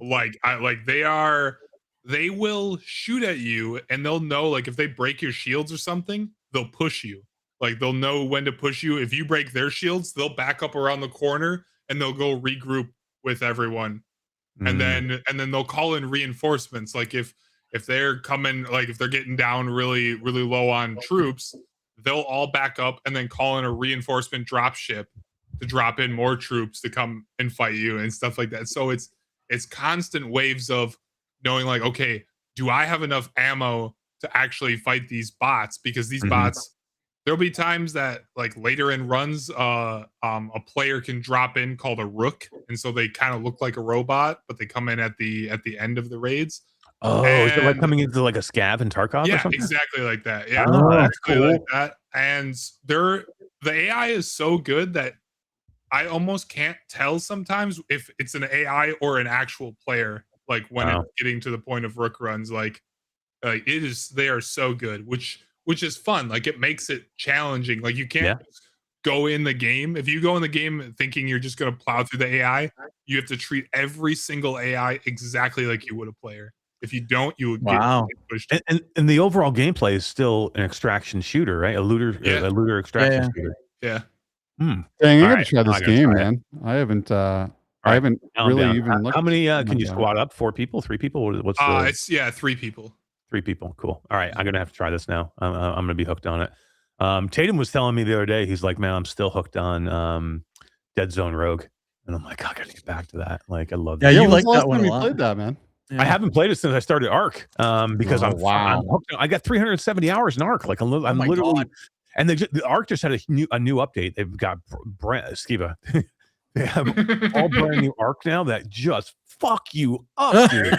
They will shoot at you and they'll know like if they break your shields or something, they'll push you. Like they'll know when to push you. If you break their shields, they'll back up around the corner and they'll go regroup with everyone. And then they'll call in reinforcements. Like if they're coming, like if they're getting down really, really low on troops, they'll all back up and then call in a reinforcement drop ship to drop in more troops to come and fight you and stuff like that. So it's constant waves of knowing like, okay, do I have enough ammo to actually fight these bots? Because these bots, there'll be times that like later in runs, a player can drop in called a rook, and so they kind of look like a robot, but they come in at the end of the raids. Oh, is it like coming into like a scav in Tarkov? Yeah, or something? exactly like that. Yeah, that's cool. Like that. And the AI is so good that I almost can't tell sometimes if it's an AI or an actual player. Like when it's getting to the point of rook runs, like it is, they are so good, which is fun. Like it makes it challenging. Like you can't go in the game. If you go in the game thinking you're just going to plow through the AI, you have to treat every single AI exactly like you would a player. If you don't, you would get pushed. And the overall gameplay is still an extraction shooter, right? A looter extraction shooter. Yeah. Dang, I gotta try this game, man. I haven't really even looked. How many can you squad up? 4 people? 3 people? What's it's 3 people. 3 people. Cool. All right. I'm going to have to try this now. I'm going to be hooked on it. Tatum was telling me the other day, he's like, man, I'm still hooked on Dead Zone Rogue. And I'm like, I got to get back to that. Like, I love that. Yeah, you when's like the last that one time a you lot. played that, man? Yeah. I haven't played it since I started Arc because Oh, I'm wow. hooked. I got 370 hours in Arc. Like, I'm my literally. God. And the Arc just had a new update. They've got Skeeva. They have all brand new Arc now that just fuck you up, dude.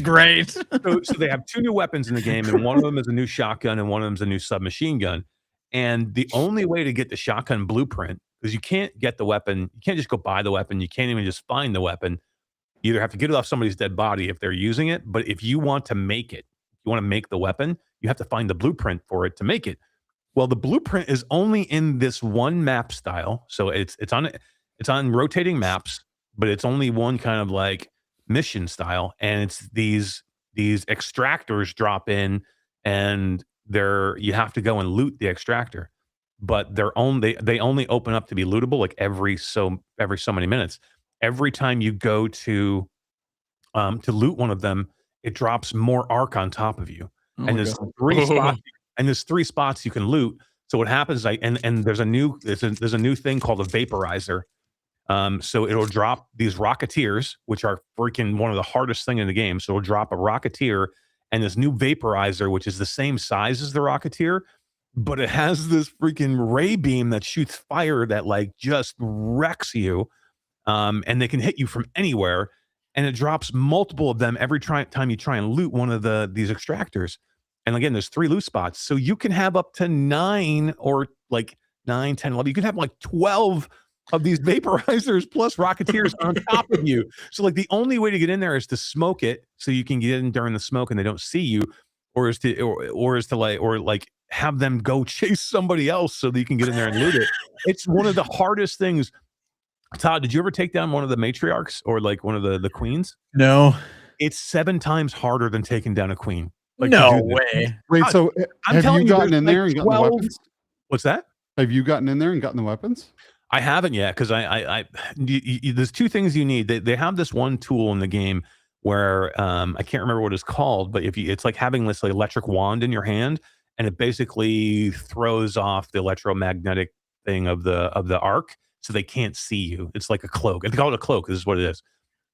Great. So they have 2 new weapons in the game, and one of them is a new shotgun, and one of them is a new submachine gun. And the only way to get the shotgun blueprint, because you can't get the weapon, you can't just go buy the weapon, you can't even just find the weapon. You either have to get it off somebody's dead body if they're using it, but if you want to make it, if you want to make the weapon, you have to find the blueprint for it to make it. Well, the blueprint is only in this one map style, so it's on rotating maps, but it's only one kind of like mission style, and it's these extractors drop in, and you have to go and loot the extractor, but they only open up to be lootable like every so many minutes. Every time you go to loot one of them, it drops more Arc on top of you, and there's 3 spots, and there's 3 spots you can loot. So what happens? And there's a new thing called a vaporizer. So it'll drop these Rocketeers, which are freaking one of the hardest thing in the game. So it'll drop a Rocketeer and this new vaporizer, which is the same size as the Rocketeer, but it has this freaking ray beam that shoots fire that like just wrecks you. And they can hit you from anywhere. And it drops multiple of them every time you try and loot one of these extractors. And again, there's 3 loot spots. So you can have up to 9 or like 9, 10, 11. You can have like 12 of these vaporizers plus Rocketeers on top of you. So like the only way to get in there is to smoke it so you can get in during the smoke and they don't see you, or is to have them go chase somebody else so that you can get in there and loot it. It's one of the hardest things. Todd, did you ever take down one of the matriarchs or like one of the queens? No. It's 7 times harder than taking down a queen. Like, no way. Wait, so have you gotten in there and gotten the 12 weapons? What's that? Have you gotten in there and gotten the weapons? I haven't yet because there's 2 things you need. They have this one tool in the game where I can't remember what it's called, but it's like having this like electric wand in your hand, and it basically throws off the electromagnetic thing of the Arc, so they can't see you. It's like a cloak. They call it a cloak. This is what it is.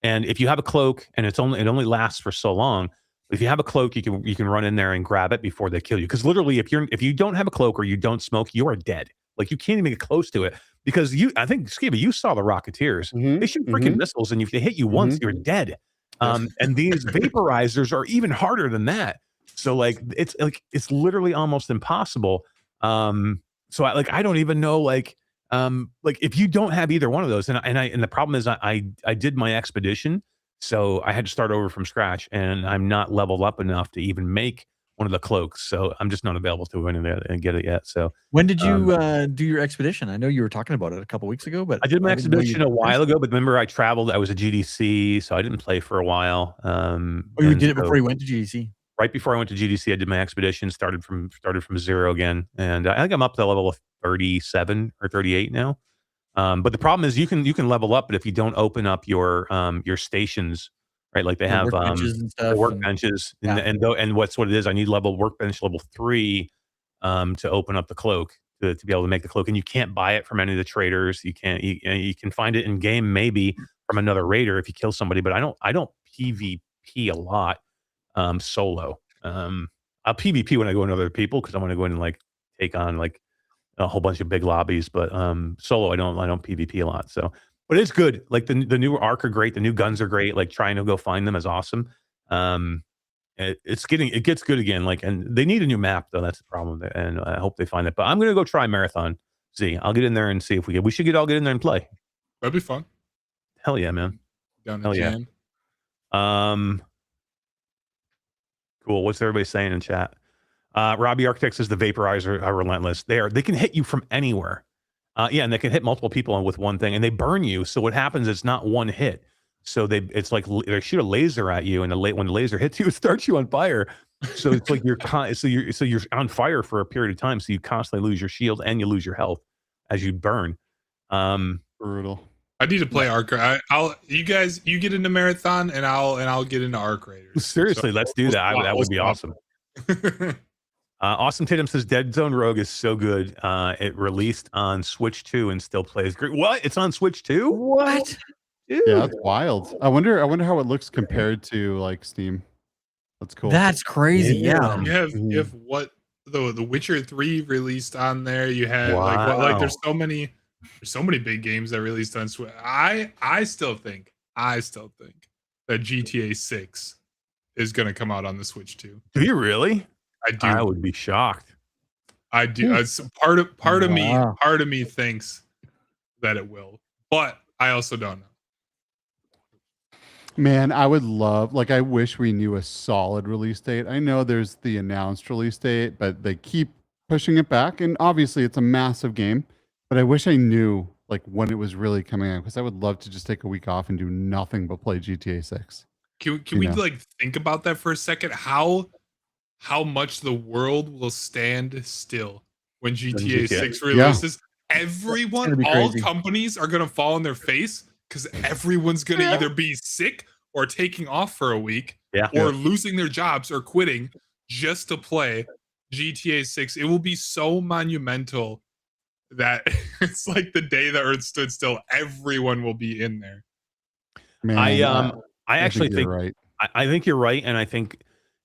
And if you have a cloak, and it only lasts for so long. If you have a cloak, you can run in there and grab it before they kill you. Because literally, if you don't have a cloak or you don't smoke, you are dead. Like you can't even get close to it because I think Skeeva, you saw the Rocketeers. They shoot freaking missiles, and if they hit you once, you're dead. And these vaporizers are even harder than that. So like it's literally almost impossible. So I don't even know like if you don't have either one of those, and the problem is I did my expedition. So I had to start over from scratch, and I'm not leveled up enough to even make one of the cloaks. So I'm just not available to win and get it yet. So when did you do your expedition? I know you were talking about it a couple weeks ago, but I did my expedition a while ago. But remember, I traveled. I was a GDC, so I didn't play for a while. You did it before you went to GDC. Right before I went to GDC, I did my expedition. Started from 0 again, and I think I'm up to level of 37 or 38 now. But the problem is you can level up, but if you don't open up your stations, right? Like they have workbenches and stuff, workbenches, and what it is. I need workbench level 3 to open up the cloak to be able to make the cloak, and you can't buy it from any of the traders. You can't. You can find it in game maybe from another raider if you kill somebody, but I don't PvP a lot solo. I'll PvP when I go into other people because I want to go in and like take on like a whole bunch of big lobbies, but solo I don't PvP a lot. So, but it's good. Like the new Arc are great. The new guns are great. Like trying to go find them is awesome. It gets good again. Like, and they need a new map though. That's the problem. And I hope they find it. But I'm gonna go try Marathon. I'll get in there and see if we should all get in there and play. That'd be fun. Hell yeah, man. Down Hell yeah. Cool. What's everybody saying in chat? Robbie Architect says the vaporizer are relentless. They can hit you from anywhere. And they can hit multiple people with one thing, and they burn you. So what happens? It's not one hit. So it's like they shoot a laser at you, and when the laser hits you, it starts you on fire. So it's like you're on fire for a period of time. So you constantly lose your shield and you lose your health as you burn. Brutal. I need to play Arc. You guys get into Marathon, and I'll get into Arc Raiders. Seriously, let's do that. That would be awesome. Awesome Tatum says Dead Zone Rogue is so good. It released on Switch 2 and still plays great. What? It's on Switch 2? What? Dude. Yeah, that's wild. I wonder how it looks compared to like Steam. That's cool. That's crazy. Yeah. You have what the Witcher 3 released on there. You had Wow. there's so many big games that released on Switch. I still think that GTA 6 is going to come out on the Switch too. Do you really? I do. I would be shocked. I do. Part of me thinks that it will, but I also don't know. Man, I would love, like, I wish we knew a solid release date. I know there's the announced release date, but they keep pushing it back. And obviously, it's a massive game. But I wish I knew, like, when it was really coming out, because I would love to just take a week off and do nothing but play GTA 6. Can we like think about that for a second? How much the world will stand still when GTA 6 releases? Everyone, all companies are gonna fall on their face because everyone's gonna either be sick or taking off for a week, or losing their jobs or quitting just to play GTA 6. It will be so monumental that it's like the day the earth stood still. Everyone will be in there. Man, I actually think you're right. I think you're right, and I think,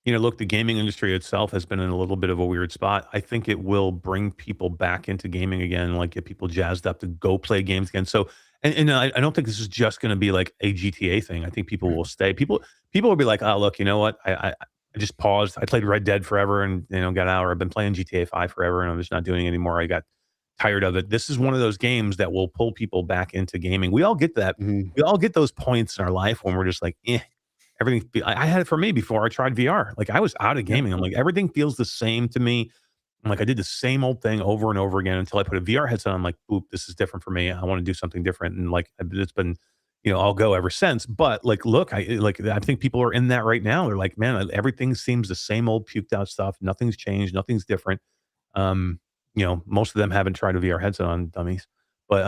look, the gaming industry itself has been in a little bit of a weird spot. I think it will bring people back into gaming again, like get people jazzed up to go play games again. So, and I don't think this is just going to be like a GTA thing. I think people will stay. People will be like, oh, look, you know what? I just paused. I played Red Dead forever and got out. Or I've been playing GTA 5 forever and I'm just not doing it anymore. I got tired of it. This is one of those games that will pull people back into gaming. We all get that. We all get those points in our life when we're just like, everything. I had it for me before I tried VR. Like, I was out of gaming. I'm like, everything feels the same to me. I'm like, I did the same old thing over and over again until I put a VR headset on. I'm like, oop, this is different for me. I want to do something different. And like, it's been, I'll go ever since. But like, look, I think people are in that right now. They're like, man, everything seems the same old puked out stuff. Nothing's changed. Nothing's different. Most of them haven't tried a VR headset on, dummies. But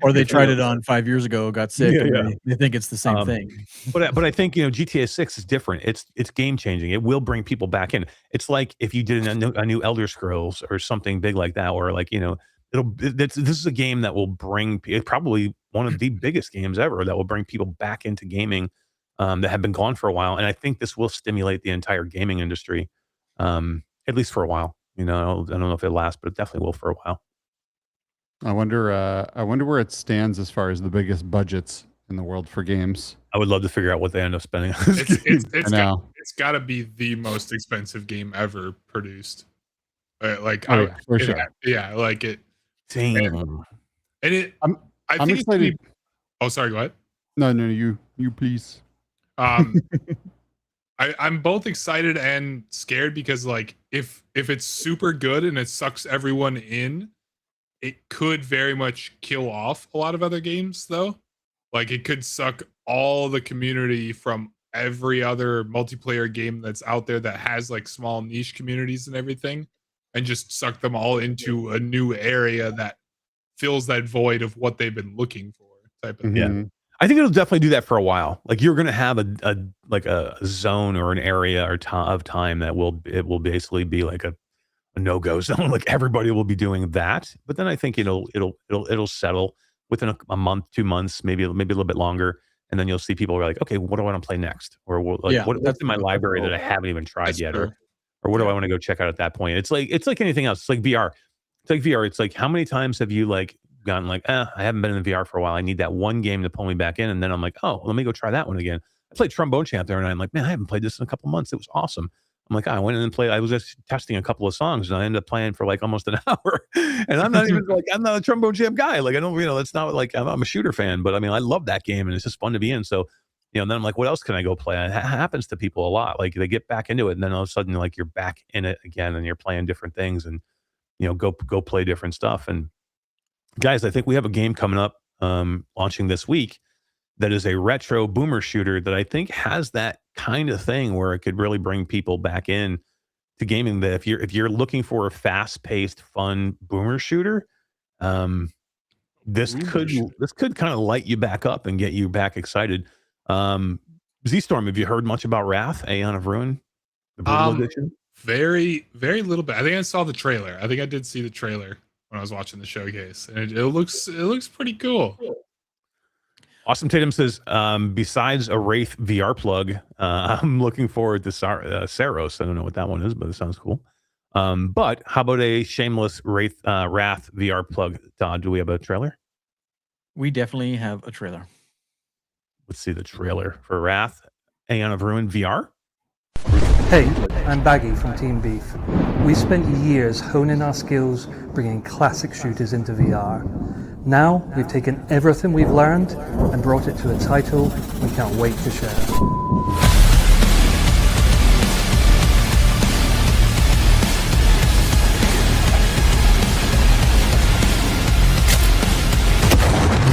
or they tried it on 5 years ago, got sick, and they think it's the same thing. But I think GTA 6 is different. It's game changing. It will bring people back in. It's like if you did a new Elder Scrolls or something big like that, or like this is a game that will bring probably one of the biggest games ever that will bring people back into gaming that have been gone for a while. And I think this will stimulate the entire gaming industry, at least for a while. I don't know if it lasts, but it definitely will for a while. I wonder where it stands as far as the biggest budgets in the world for games. I would love to figure out what they end up spending. It's got to be the most expensive game ever produced. For sure. Yeah, like it. Damn. And it. I'm excited. Oh, sorry. Go ahead. No, you please. I'm both excited and scared because like if it's super good and it sucks everyone in, it could very much kill off a lot of other games though. Like it could suck all the community from every other multiplayer game that's out there that has like small niche communities and everything, and just suck them all into a new area that fills that void of what they've been looking for type of thing. Yeah. I think it'll definitely do that for a while. Like you're going to have a zone or an area or of time that will basically be like a no-go zone. Like everybody will be doing that. But then I think it'll settle within a month, 2 months, maybe a little bit longer. And then you'll see people are like, okay, what do I want to play next? Or what's in my library that I haven't even tried yet? Or what do I want to go check out at that point? It's like anything else. It's like VR. It's like how many times have you like gotten like, I haven't been in VR for a while. I need that one game to pull me back in. And then I'm like, oh, let me go try that one again. I played Trombone Champ there and I'm like, man, I haven't played this in a couple months. It was awesome. I'm like, I went in and played. I was just testing a couple of songs and I ended up playing for like almost an hour. And I'm not even like, I'm not a Trombone Champ guy. Like I don't, it's not like I'm a shooter fan, but I mean, I love that game and it's just fun to be in. So, then I'm like, what else can I go play? And it happens to people a lot. Like they get back into it and then all of a sudden like you're back in it again and you're playing different things and, go play different stuff. And guys, I think we have a game coming up, launching this week that is a retro boomer shooter that I think has that kind of thing where it could really bring people back in to gaming. That if you're looking for a fast-paced, fun boomer shooter, this could kind of light you back up and get you back excited. ZStorm, have you heard much about Wrath, Aeon of Ruin, the brutal edition? Very, very little bit. I think I saw the trailer. I think I did see the trailer when I was watching the showcase, and it looks pretty cool. Awesome Tatum says, besides a Wraith VR plug, I'm looking forward to Saros. I don't know what that one is, but it sounds cool. But how about a shameless Wrath VR plug? Todd, do we have a trailer? We definitely have a trailer. Let's see the trailer for Wrath Aeon of Ruin VR. Hey, I'm Baggy from Team Beef. We spent years honing our skills, bringing classic shooters into VR. Now, we've taken everything we've learned and brought it to a title we can't wait to share.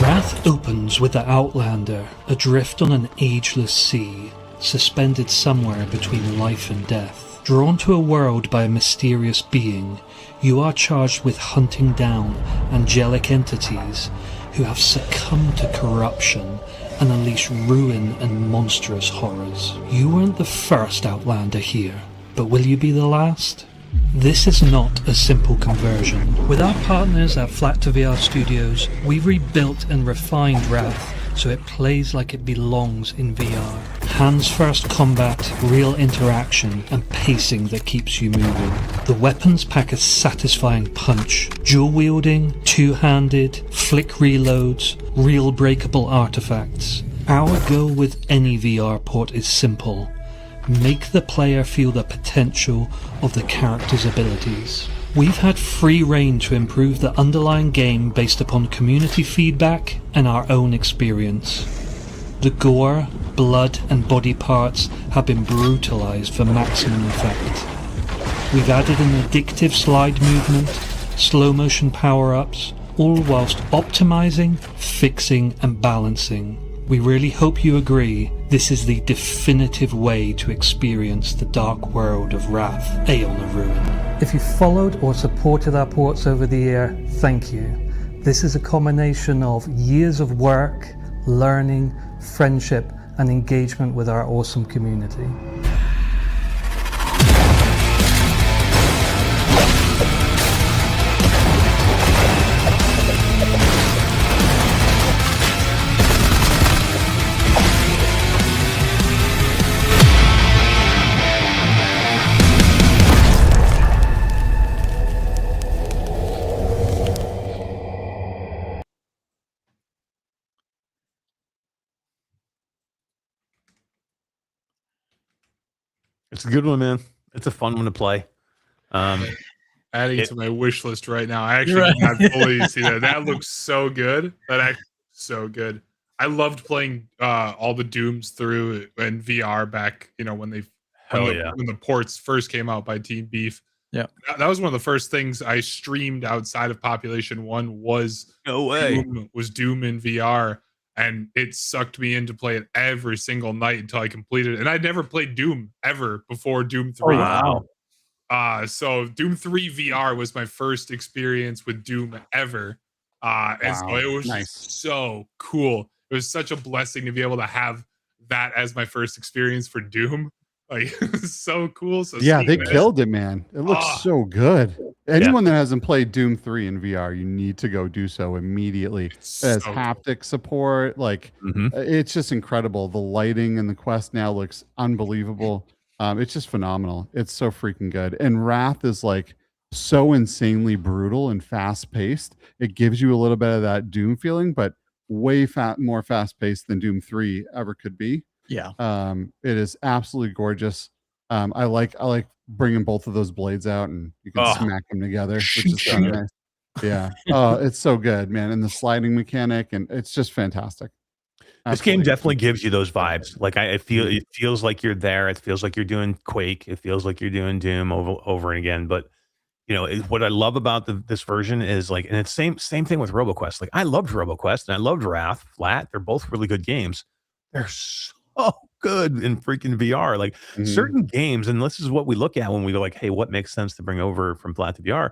Wrath opens with the Outlander, adrift on an ageless sea, suspended somewhere between life and death. Drawn to a world by a mysterious being, you are charged with hunting down angelic entities who have succumbed to corruption and unleash ruin and monstrous horrors. You weren't the first Outlander here, but will you be the last? This is not a simple conversion. With our partners at Flat2VR Studios, we've rebuilt and refined Wrath so it plays like it belongs in VR. Hands-first combat, real interaction, and pacing that keeps you moving. The weapons pack a satisfying punch. Dual-wielding, two-handed, flick reloads, real breakable artifacts. Our goal with any VR port is simple. Make the player feel the potential of the character's abilities. We've had free rein to improve the underlying game based upon community feedback and our own experience. The gore, blood and body parts have been brutalized for maximum effect. We've added an addictive slide movement, slow motion power-ups, all whilst optimizing, fixing and balancing. We really hope you agree this is the definitive way to experience the dark world of Wrath, Aeon of Ruin. If you followed or supported our ports over the year, thank you. This is a combination of years of work, learning, friendship, and engagement with our awesome community. It's a good one, man. It's a fun one to play. Adding it to my wish list right now. I actually did not fully see that. That looks so good. That actually looks so good. I loved playing all the Dooms through in VR back, when the ports first came out by Team Beef. Yeah, that was one of the first things I streamed outside of Population 1 was Doom in VR. And it sucked me in to play it every single night until I completed it. And I'd never played Doom ever before Doom 3. Oh, wow. So Doom 3 VR was my first experience with Doom ever. And so it was so cool. It was such a blessing to be able to have that as my first experience for Doom. Like, it's so cool. So yeah, they killed it, man. It looks so good. Anyone that hasn't played Doom 3 in VR, you need to go do so immediately. It has haptic support. Like, it's just incredible. The lighting in the Quest now looks unbelievable. It's just phenomenal. It's so freaking good. And Wrath is like so insanely brutal and fast paced. It gives you a little bit of that Doom feeling, but way more fast paced than Doom 3 ever could be. Yeah. It is absolutely gorgeous. I like bringing both of those blades out and you can smack them together, which is so nice. Yeah. Oh, it's so good, man. And the sliding mechanic, and it's just fantastic. This game definitely gives you those vibes. Like it feels like you're there. It feels like you're doing Quake. It feels like you're doing Doom over and again. But what I love about this version is like, and it's same thing with RoboQuest. Like I loved RoboQuest and I loved Wrath Flat. They're both really good games. They're so good in freaking VR. Like certain games, and this is what we look at when we go like, hey, what makes sense to bring over from Flat to VR?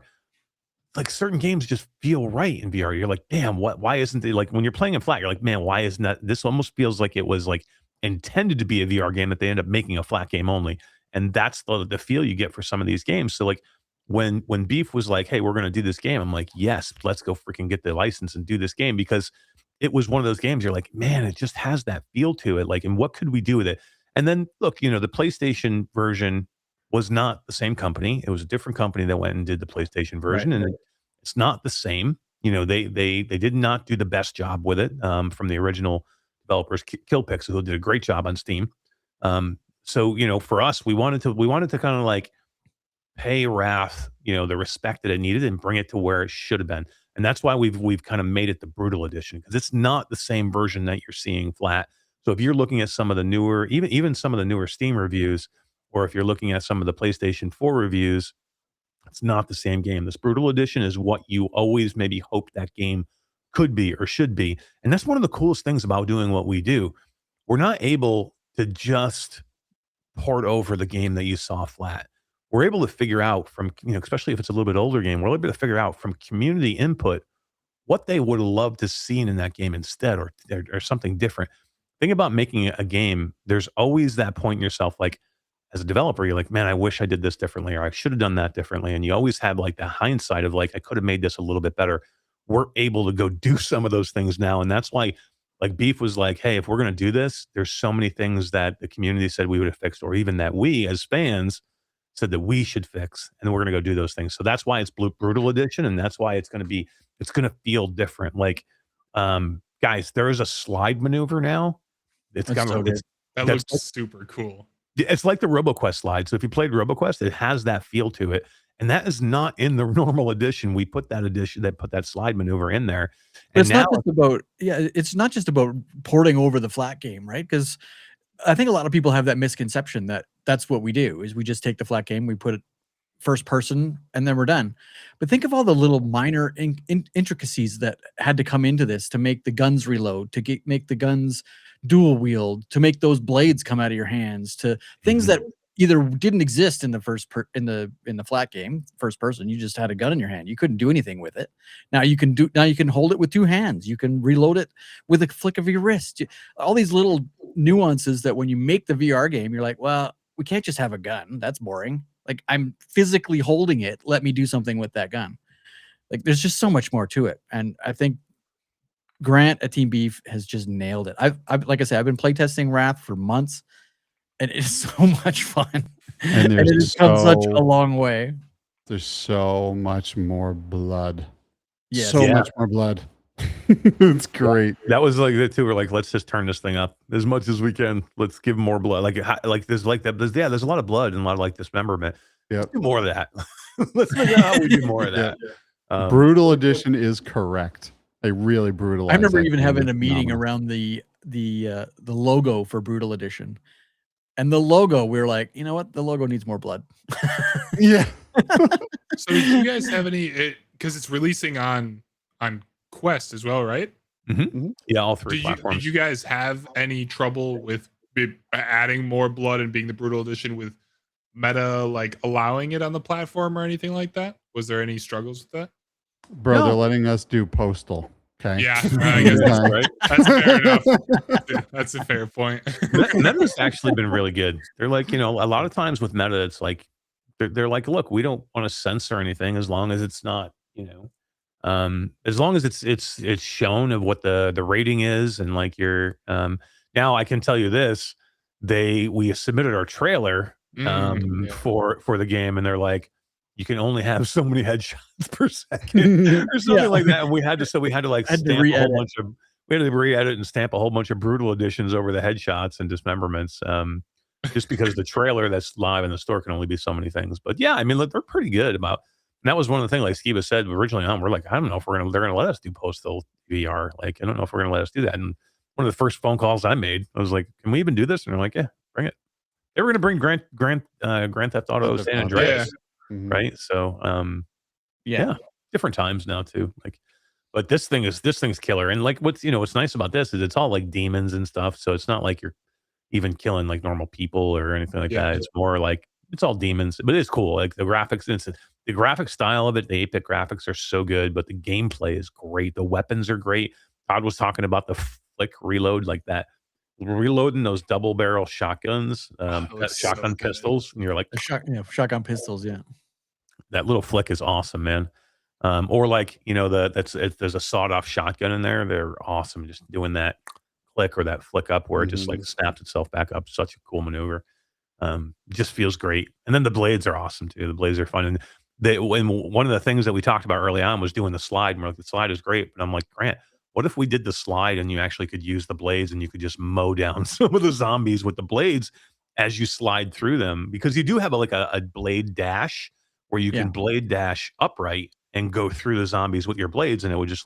Like certain games just feel right in VR. You're like, damn, why isn't it like when you're playing in Flat, you're like, man, why isn't that? This almost feels like it was like intended to be a VR game that they end up making a Flat game only. And that's the feel you get for some of these games. So like when Beef was like, hey, we're going to do this game, I'm like, yes, let's go freaking get the license and do this game, because it was one of those games you're like, man, it just has that feel to it. Like, and what could we do with it? And then look, you know, the PlayStation version was not the same company. It was a different company that went and did the PlayStation version, and it's not the same. You know, they did not do the best job with it from the original developers, Killpixel, who did a great job on Steam. So you know, for us, we wanted to kind of like pay Wrath, you know, the respect that it needed and bring it to where it should have been. And that's why we've kind of made it the brutal edition, because it's not the same version that you're seeing flat. So if you're looking at some of the newer, even some of the newer Steam reviews, or if you're looking at some of the PlayStation 4 reviews, it's not the same game. This brutal edition is what you always maybe hoped that game could be or should be. And that's one of the coolest things about doing what we do. We're not able to just port over the game that you saw flat. We're able to figure out from, you know, especially if it's a little bit older game, we're able to figure out from community input what they would have loved to seen in that game instead, or something different. Think about making a game. There's always that point in yourself, like as a developer, you're like, man, I wish I did this differently, or I should have done that differently. And you always have like the hindsight of like, I could have made this a little bit better. We're able to go do some of those things now. And that's why like Beef was like, hey, if we're going to do this, there's so many things that the community said we would have fixed, or even that we as fans said that we should fix, and we're going to go do those things. So that's why it's brutal edition, and that's why it's going to feel different. Like, guys, there is a slide maneuver now. That looks super cool. It's like the RoboQuest slide. So if you played RoboQuest, it has that feel to it, and that is not in the normal edition. We put that slide maneuver in there. And it's not just about it's not just about porting over the flat game, right? Because I think a lot of people have that misconception that that's what we do, is we just take the flat game, we put it first person, and then we're done. But think of all the little minor intricacies that had to come into this to make the guns reload, to make the guns dual wield, to make those blades come out of your hands, to things that either didn't exist in the in the flat game, first person. You just had a gun in your hand. You couldn't do anything with it. Now you can hold it with two hands. You can reload it with a flick of your wrist. All these little nuances that when you make the VR game, you're like, well, we can't just have a gun. That's boring. Like, I'm physically holding it. Let me do something with that gun. Like, there's just so much more to it. And I think Grant at Team Beef has just nailed it. I've like I said, I've been playtesting Wrath for months, and it's so much fun. And it has come such a long way. There's so much more blood. Yeah, so much more blood. It's great. That was like the two were like, let's just turn this thing up as much as we can. Let's give more blood. Like there's like that. There's a lot of blood and a lot of like dismemberment. Yeah, do more of that. Let's figure out how we do more of that. Brutal edition is correct. They really brutalized. I remember even having a meeting around the logo for Brutal Edition, and the logo, we were like, you know what, the logo needs more blood. Yeah. So do you guys have any? Because it's releasing on Quest as well, right? Mm-hmm. Yeah, all three platforms. Did you guys have any trouble with adding more blood and being the Brutal Edition with Meta like allowing it on the platform or anything like that? Was there any struggles with that? Bro, they're letting us do Postal. Okay. Yeah, I guess that's right. That's fair enough. That's a fair point. Meta's actually been really good. They're like, you know, a lot of times with Meta, it's like they're like, look, we don't want to censor anything as long as it's not, you know, as long as it's shown of what the rating is, and like you're now I can tell you this, we submitted our trailer for the game, and they're like, you can only have so many headshots per second or something like that. And we had to like stamp a whole bunch of, we had to re-edit and stamp a whole bunch of brutal editions over the headshots and dismemberments. Just because the trailer that's live in the store can only be so many things. But yeah, I mean, look, they're pretty good about, and that was one of the things like Skeeva said originally on, we're like, I don't know if they're going to let us do Postal VR. Like, I don't know if we're going to let us do that. And one of the first phone calls I made, I was like, can we even do this? And they're like, yeah, bring it. They were going to bring Grand Theft Auto San Andreas. Mm-hmm. Right. So, yeah, different times now too. Like, but this thing's killer. And like, what's nice about this is it's all like demons and stuff. So it's not like you're even killing like normal people or anything like that. It's more like it's all demons, but it's cool. Like the graphics, the graphic style of it, the Apex graphics are so good, but the gameplay is great. The weapons are great. Todd was talking about the flick reload, like that. reloading those double barrel shotguns, Oh, it looks so shotgun good. pistols, and you're like, Shotgun pistols. Yeah. that little flick is awesome, man. Or like, there's a sawed off shotgun in there. They're awesome. Just doing that click or that flick up where it just like snaps itself back up. Such a cool maneuver. Just feels great. And then the blades are awesome too. The blades are fun. And one of the things that we talked about early on was doing the slide. And we're like, the slide is great. But I'm like, Grant, what if we did the slide and you actually could use the blades and you could just mow down some of the zombies with the blades as you slide through them? Because you do have a blade dash where you can blade dash upright and go through the zombies with your blades, and it would just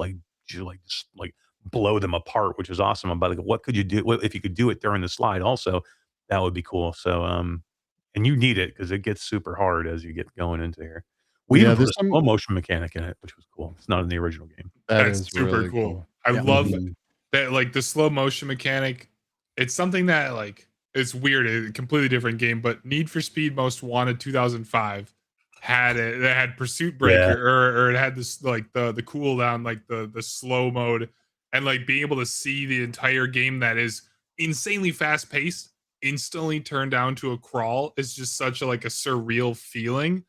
blow them apart, which is awesome. But like, what could you do if you could do it during the slide? Also, that would be cool. So, and you need it because it gets super hard as you get going into here. We even put a slow motion mechanic in it, which was cool. It's not in the original game. That's super really cool. I love that, like the slow motion mechanic. It's something that like it's weird, a completely different game, but Need for Speed Most Wanted 2005 had it. That had Pursuit Breaker, or it had this like the cooldown, like the slow mode, and like being able to see the entire game that is insanely fast paced instantly turn down to a crawl is just such a like a surreal feeling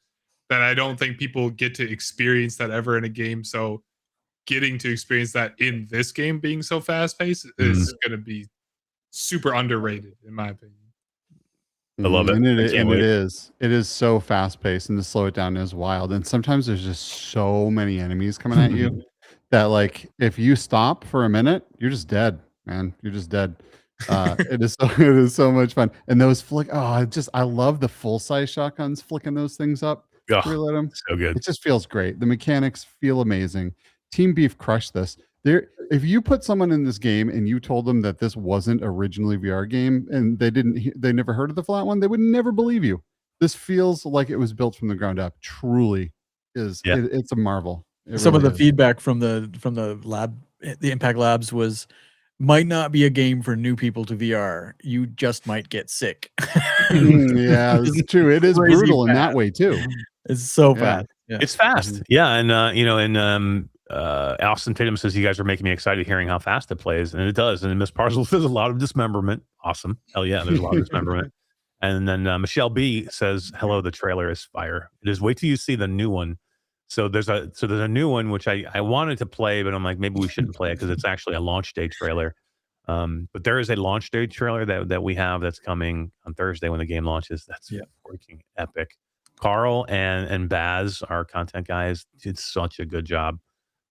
that I don't think people get to experience that ever in a game. So getting to experience that in this game being so fast paced is going to be super underrated in my opinion. I love it. And it is so fast paced, and to slow it down is wild. And sometimes there's just so many enemies coming at you that like if you stop for a minute, you're just dead, man. You're just dead. It is so much fun. And those flick, I love the full size shotguns flicking those things up. Reload them. So good. It just feels great. The mechanics feel amazing. Team Beef crushed this. If you put someone in this game and you told them that this wasn't originally VR game and they never heard of the flat one, they would never believe you. This feels like it was built from the ground up. Truly is. Yeah. It's a marvel. Some of the feedback from the lab, the Impact Labs was, might not be a game for new people to VR. You just might get sick. Yeah, it's true. It is brutal in that way too. It's so fast. Yeah. It's fast. Yeah, and Austin Tatum says you guys are making me excited hearing how fast it plays, and it does. And in Miss Parcels, there's a lot of dismemberment. Awesome. Hell yeah, there's a lot of dismemberment. And then Michelle B says, "Hello, the trailer is fire. It is. Wait till you see the new one." So there's a new one which I wanted to play, but I'm like, maybe we shouldn't play it because it's actually a launch day trailer. But there is a launch day trailer that we have that's coming on Thursday when the game launches. That's freaking epic. Carl and Baz, our content guys, did such a good job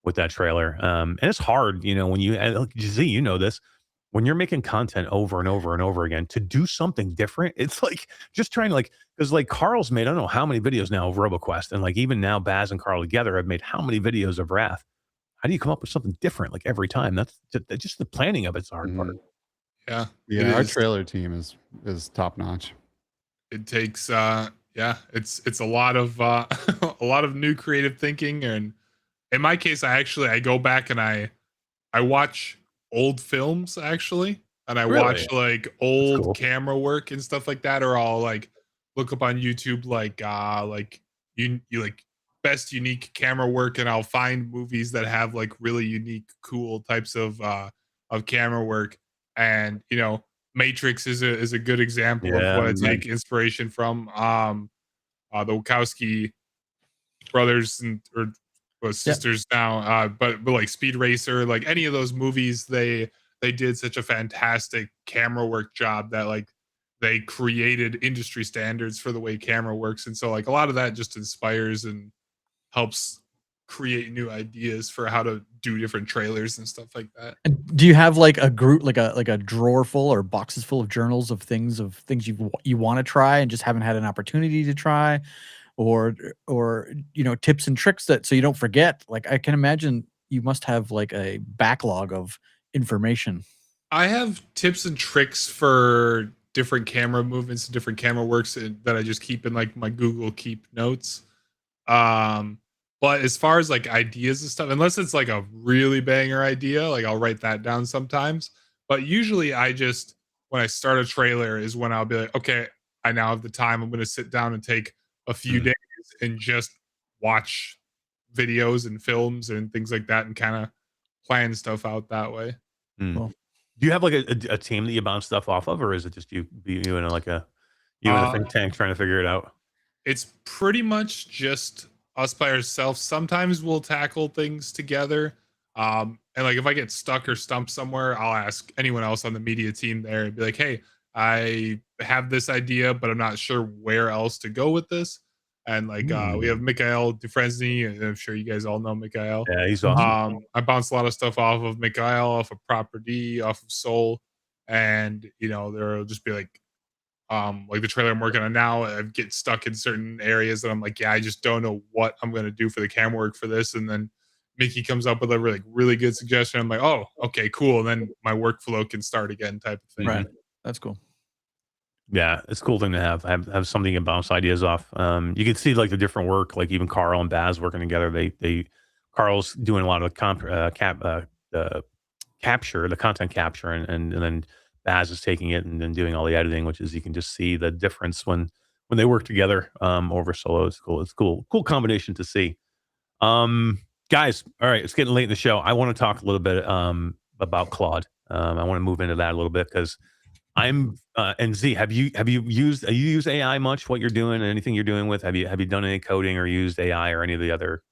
with that trailer. And it's hard, when you know this, when you're making content over and over and over again to do something different. It's like just trying to because Carl's made, I don't know how many videos now of RoboQuest, and like even now Baz and Carl together have made how many videos of Wrath. How do you come up with something different like every time? That's just the planning of it's the hard part. Yeah, our trailer team is top notch. It takes it's a lot of a lot of new creative thinking, and in my case I go back and I watch old films actually, and I watch like old camera work and stuff like that, or I'll like look up on YouTube you best unique camera work, and I'll find movies that have like really unique cool types of camera work. And Matrix is a good example of what I take inspiration from. The Wachowski brothers or sisters now, but like Speed Racer, like any of those movies, they did such a fantastic camera work job that like they created industry standards for the way camera works. And so like a lot of that just inspires and helps create new ideas for how to do different trailers and stuff like that. And do you have like a group, like a drawer full or boxes full of journals of things you want to try and just haven't had an opportunity to try, or tips and tricks so you don't forget? Like I can imagine you must have like a backlog of information. I have tips and tricks for different camera movements and different camera works that I just keep in like my Google Keep notes. But as far as like ideas and stuff, unless it's like a really banger idea, like I'll write that down sometimes. But usually when I start a trailer is when I'll be like, okay, I now have the time. I'm going to sit down and take a few days and just watch videos and films and things like that and kind of plan stuff out that way. Well, Do you have like a team that you bounce stuff off of, or is it just you in like a you in a Uh, think tank trying to figure it out? it's pretty much just us by ourselves. Sometimes we'll tackle things together. And like if I get stuck or stumped somewhere, I'll ask anyone else on the media team there and be like, hey, I have this idea, but I'm not sure where else to go with this. And like we have Mikhail Dufresne, and I'm sure you guys all know Mikhail. Yeah, he's awesome. I bounce a lot of stuff off of Mikhail, off of Proper D, off of Soul, and there'll just be like the trailer I'm working on now, I get stuck in certain areas that I'm like, yeah, I just don't know what I'm gonna do for the cam work for this. And then Mickey comes up with a really good suggestion. I'm like, oh, okay, cool. And then my workflow can start again, type of thing. Right. That's cool. Yeah, it's a cool thing to have something to bounce ideas off. You can see like the different work, like even Carl and Baz working together. They Carl's doing a lot of the capture, the content capture, and then Baz is taking it and then doing all the editing, which is you can just see the difference when they work together over solo. It's cool. It's cool combination to see. Guys, all right, it's getting late in the show. I want to talk a little bit about Claude. I want to move into that a little bit because I'm and Z, have you used AI much? What you're doing, anything you're doing with? Have you done any coding or used AI or any of the other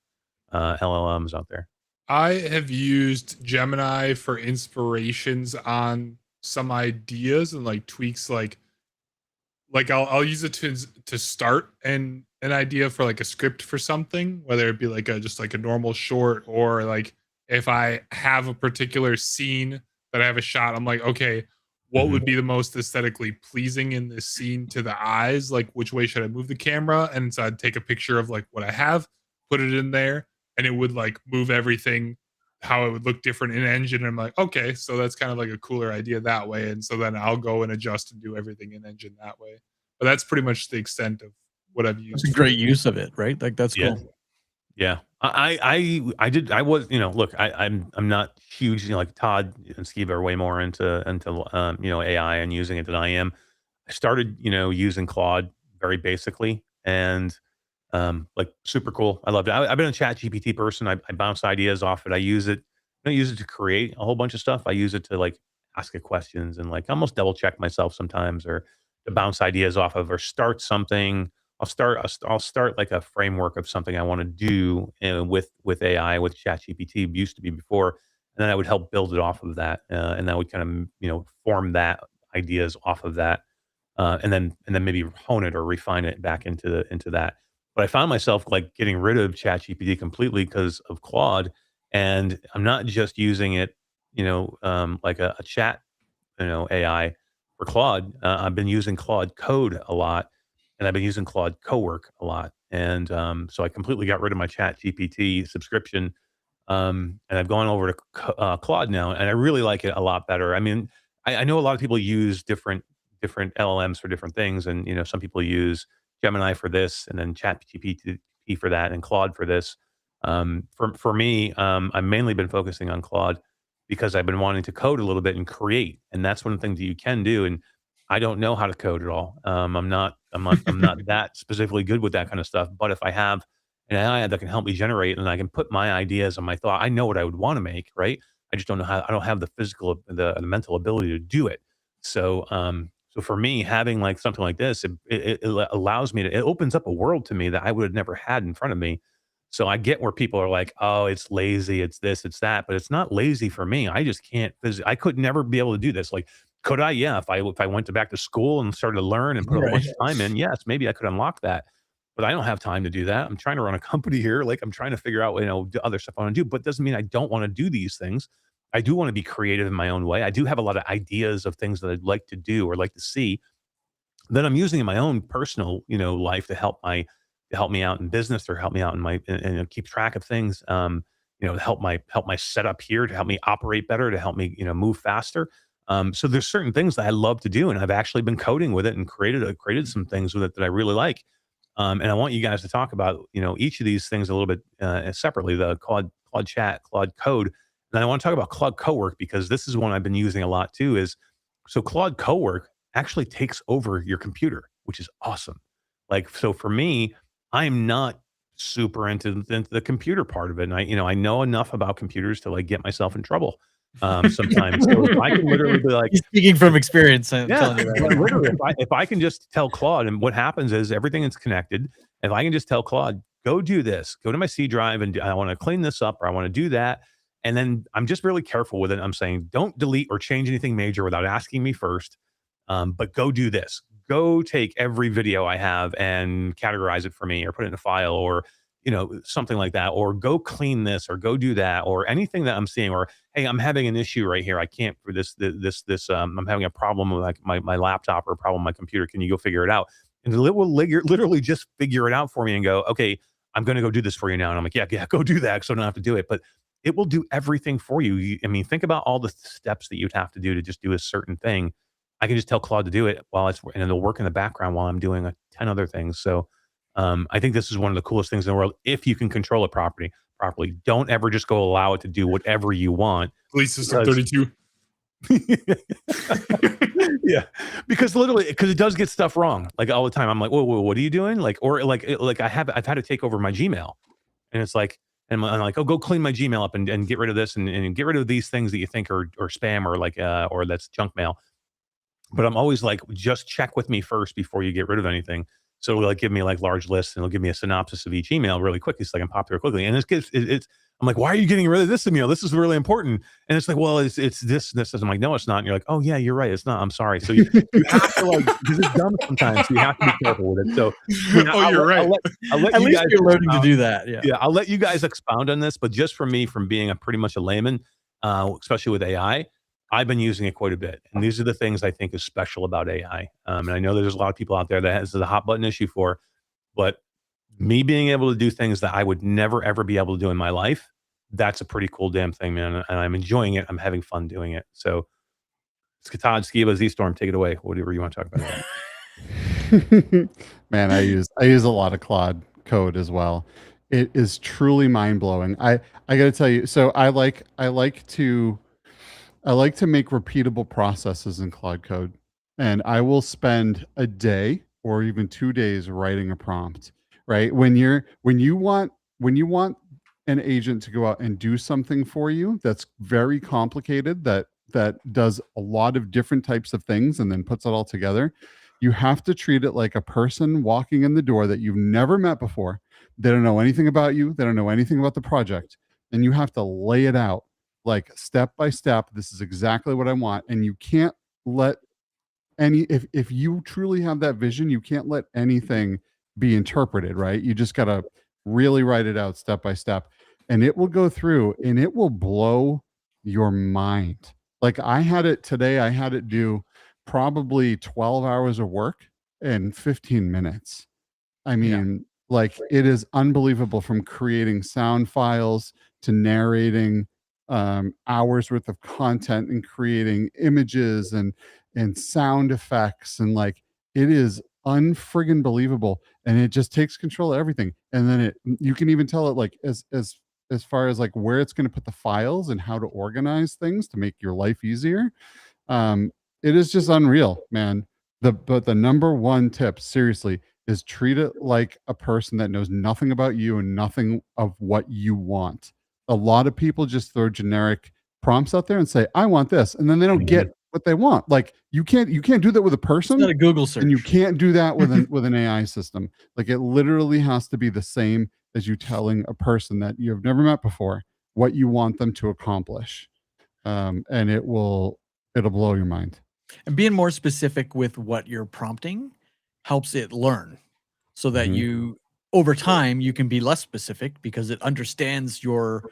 LLMs out there? I have used Gemini for inspirations on some ideas and like tweaks, like I'll use it to start an idea for like a script for something, whether it be like just like a normal short, or like if I have a particular scene that I have a shot, I'm like, okay, what would be the most aesthetically pleasing in this scene to the eyes? Like, which way should I move the camera? And so I'd take a picture of like what I have, put it in there, and it would like move everything how it would look different in engine. And I'm like, okay, so that's kind of like a cooler idea that way. And so then I'll go and adjust and do everything in engine that way. But that's pretty much the extent of what I've used. That's a great use of it, right? Like that's Yeah. cool. Yeah, I was, look, I'm not huge, like Todd and Skeeva are way more into AI and using it than I am. I started, using Claude very basically, and like super cool. I loved it. I've been a Chat GPT person. I bounce ideas off it. I don't use it to create a whole bunch of stuff. I use it to like ask it questions and like almost double check myself sometimes, or to bounce ideas off of, or start something. I'll start like a framework of something I want to do with AI, with ChatGPT. Used to be before, and then I would help build it off of that, and I would kind of form that ideas off of that, and then maybe hone it or refine it back into that. But I found myself like getting rid of ChatGPT completely because of Claude, and I'm not just using it, like a chat, AI for Claude. I've been using Claude Code a lot, and I've been using Claude Cowork a lot. And so I completely got rid of my Chat GPT subscription, and I've gone over to Claude now, and I really like it a lot better. I mean, I know a lot of people use different LLMs for different things, and some people use Gemini for this, and then Chat GPT for that, and Claude for this. For me, I've mainly been focusing on Claude because I've been wanting to code a little bit and create, and that's one of the things that you can do. And I don't know how to code at all. I'm not that specifically good with that kind of stuff. But if I have an AI that can help me generate, and I can put my ideas and my thought, I know what I would want to make, right? I just don't know how. I don't have the physical, the mental ability to do it. So, so for me, having like something like this, it allows me to. It opens up a world to me that I would have never had in front of me. So I get where people are like, "Oh, it's lazy, it's this, it's that," but it's not lazy for me. I just can't. I could never be able to do this. Like, could I? Yeah, if I went to back to school and started to learn and put a bunch of time in, yes, maybe I could unlock that. But I don't have time to do that. I'm trying to run a company here. Like I'm trying to figure out, the other stuff I want to do. But it doesn't mean I don't want to do these things. I do want to be creative in my own way. I do have a lot of ideas of things that I'd like to do or like to see that I'm using in my own personal, life to help me out in business, or help me out in my and keep track of things. To help my setup here, to help me operate better, to help me, move faster. So there's certain things that I love to do, and I've actually been coding with it and created some things with it that I really like. And I want you guys to talk about, each of these things a little bit separately, the Claude Chat, Claude Code. And then I want to talk about Claude Cowork, because this is one I've been using a lot too. So Claude Cowork actually takes over your computer, which is awesome. Like, so for me, I'm not super into the computer part of it. And I know enough about computers to like get myself in trouble. sometimes. So if I can literally be like, He's speaking from experience. I'm yeah, telling you right now. literally, if I can just tell Claude, and what happens is everything is connected. If I can just tell Claude, go do this, go to my C drive, and I want to clean this up, or I want to do that. And then I'm just really careful with it. I'm saying, don't delete or change anything major without asking me first. But go do this. Go take every video I have and categorize it for me, or put it in a file, or something like that, or go clean this, or go do that, or anything that I'm seeing, or hey, I'm having an issue right here. I can't for this. I'm having a problem with my laptop, or a problem with my computer. Can you go figure it out? And it will literally just figure it out for me and go, okay, I'm going to go do this for you now. And I'm like, yeah, go do that, so I don't have to do it. But it will do everything for you. I mean, think about all the steps that you'd have to do to just do a certain thing. I can just tell Claude to do it and it'll work in the background while I'm doing 10 other things. So I think this is one of the coolest things in the world. If you can control it properly, don't ever just go allow it to do whatever you want. Police System 32. Yeah, because it does get stuff wrong like all the time. I'm like, whoa, what are you doing? Like I've had to take over my Gmail, and it's like, and I'm like, oh, go clean my Gmail up and get rid of this and get rid of these things that you think are spam, or that's junk mail. But I'm always like, just check with me first before you get rid of anything. So it'll give me large lists, and it'll give me a synopsis of each email really quickly, so I can pop through quickly. And I'm like, why are you getting rid of this email? This is really important. And it's like, well, it's this and this. I'm like, no, it's not. And you're like, oh yeah, you're right, it's not. I'm sorry. So you have to because it's dumb sometimes. So you have to be careful with it. So you're right. I'll let At you least guys you're learning to do that. yeah, I'll let you guys expound on this. But just for me, from being pretty much a layman, especially with AI, I've been using it quite a bit. And these are the things I think is special about AI. And I know there's a lot of people out there that has a hot button issue for, but me being able to do things that I would never, ever be able to do in my life, that's a pretty cool damn thing, man. And I'm enjoying it. I'm having fun doing it. So Todd, Skeeva, ZStorm, take it away. Whatever you want to talk about. Man, I use a lot of Claude code as well. It is truly mind blowing. I got to tell you. So I like to make repeatable processes in Claude code, and I will spend a day or even 2 days writing a prompt. Right when you want an agent to go out and do something for you that's very complicated, that does a lot of different types of things and then puts it all together, you have to treat it like a person walking in the door that you've never met before. They don't know anything about you. They don't know anything about the project. And you have to lay it out like step by step. This is exactly what I want. And you can't let if you truly have that vision, you can't let anything be interpreted, right? You just got to really write it out step by step. And it will go through and it will blow your mind. Like I had it today, I had it do probably 12 hours of work in 15 minutes. I mean, it is unbelievable, from creating sound files to narrating hours worth of content and creating images and sound effects. And it is unfriggin' believable. And it just takes control of everything. And then you can even tell it as far as where it's going to put the files and how to organize things to make your life easier. It is just unreal, man. But the number one tip, seriously, is treat it like a person that knows nothing about you and nothing of what you want. A lot of people just throw generic prompts out there and say, I want this. And then they don't get what they want. You can't do that with a person. It's not a Google search. And you can't do that with an AI system. It literally has to be the same as you telling a person that you've never met before what you want them to accomplish. And it'll blow your mind. And being more specific with what you're prompting helps it learn, so that you, over time, you can be less specific because it understands your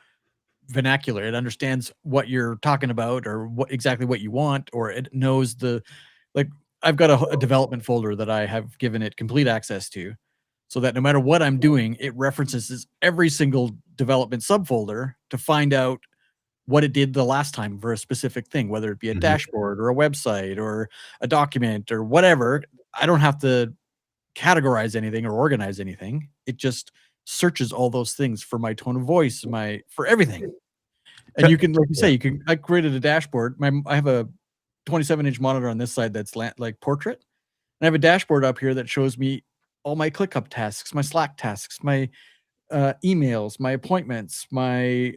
vernacular. It understands what you're talking about, or exactly what you want, or it knows I've got a development folder that I have given it complete access to, so that no matter what I'm doing, it references every single development subfolder to find out what it did the last time for a specific thing, whether it be a dashboard or a website or a document or whatever. I don't have to categorize anything or organize anything. It just searches all those things for my tone of voice, for everything. And you can, like you say, I created a dashboard. I have a 27-inch monitor on this side that's like portrait. And I have a dashboard up here that shows me all my ClickUp tasks, my Slack tasks, my emails, my appointments, my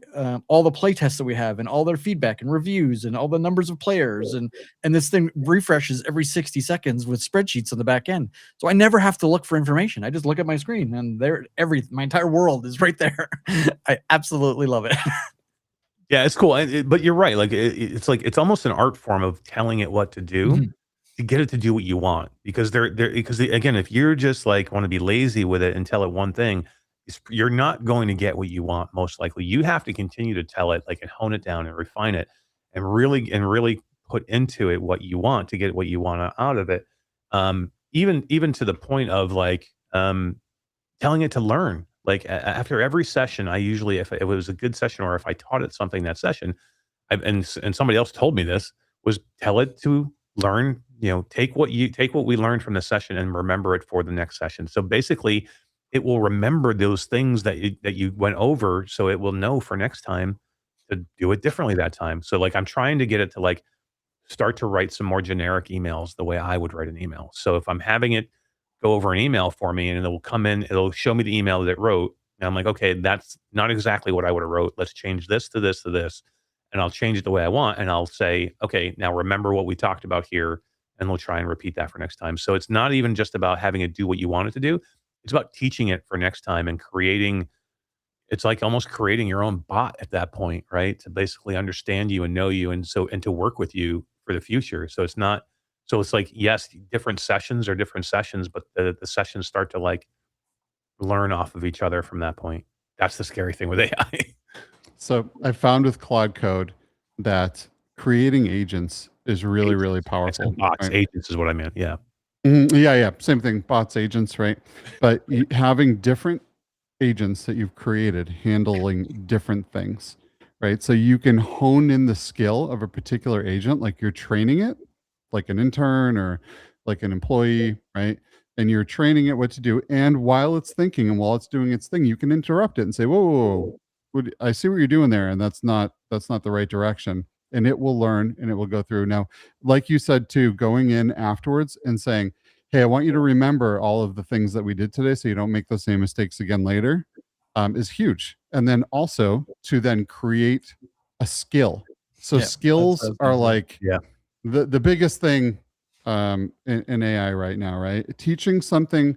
all the play tests that we have, and all their feedback and reviews, and all the numbers of players, and this thing refreshes every 60 seconds with spreadsheets on the back end. So I never have to look for information. I just look at my screen, and there, my entire world is right there. I absolutely love it. Yeah, it's cool. But you're right. Like it's like it's almost an art form of telling it what to do to get it to do what you want. Because again, if you're just like want to be lazy with it and tell it one thing, you're not going to get what you want. Most likely, you have to continue to tell it, like, and hone it down and refine it, and really put into it what you want to get what you want out of it. Even to the point of like telling it to learn. Like after every session, I usually, if it was a good session or if I taught it something that session, and somebody else told me this, was tell it to learn. Take what we learned from the session and remember it for the next session. So basically, it will remember those things that you went over, so it will know for next time to do it differently that time. So like I'm trying to get it to like start to write some more generic emails the way I would write an email. So if I'm having it go over an email for me and it'll come in, it'll show me the email that it wrote. And I'm like, okay, that's not exactly what I would have wrote. Let's change this to this to this. And I'll change it the way I want. And I'll say, okay, now remember what we talked about here. And we'll try and repeat that for next time. So it's not even just about having it do what you want it to do. It's about teaching it for next time and it's like almost creating your own bot at that point, right? To basically understand you and know you and to work with you for the future. So it's like, yes, different sessions are different sessions, but the sessions start to like learn off of each other from that point. That's the scary thing with AI. So I found with Claude Code that creating agents is really, really powerful. Bots, right? Agents is what I meant. Yeah. Yeah. Same thing. Bots, agents, right? But having different agents that you've created handling different things, right? So you can hone in the skill of a particular agent, like you're training it, like an intern or like an employee, right? And you're training it what to do. And while it's thinking and while it's doing its thing, you can interrupt it and say, whoa, I see what you're doing there. And that's not the right direction. And it will learn and it will go through. Now, like you said too, going in afterwards and saying, hey, I want you to remember all of the things that we did today so you don't make those same mistakes again later, is huge. And then also to then create a skill. So skills are like the biggest thing in AI right now, right? Teaching something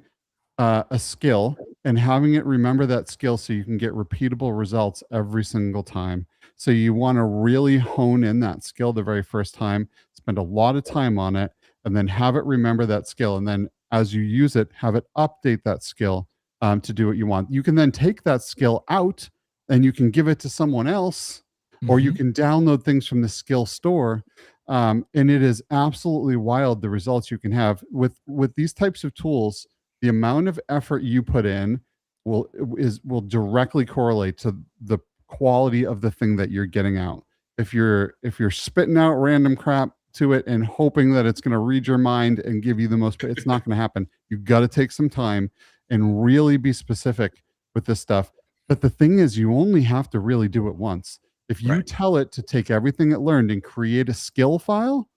a skill and having it remember that skill so you can get repeatable results every single time. So you want to really hone in that skill the very first time, spend a lot of time on it, and then have it remember that skill. And then as you use it, have it update that skill to do what you want. You can then take that skill out and you can give it to someone else, or you can download things from the skill store. And it is absolutely wild the results you can have with these types of tools. The amount of effort you put in will directly correlate to the quality of the thing that you're getting out. If you're spitting out random crap to it and hoping that it's going to read your mind and give you the most, it's not going to happen. You've got to take some time and really be specific with this stuff. But the thing is, you only have to really do it once. If you tell it to take everything it learned and create a skill file,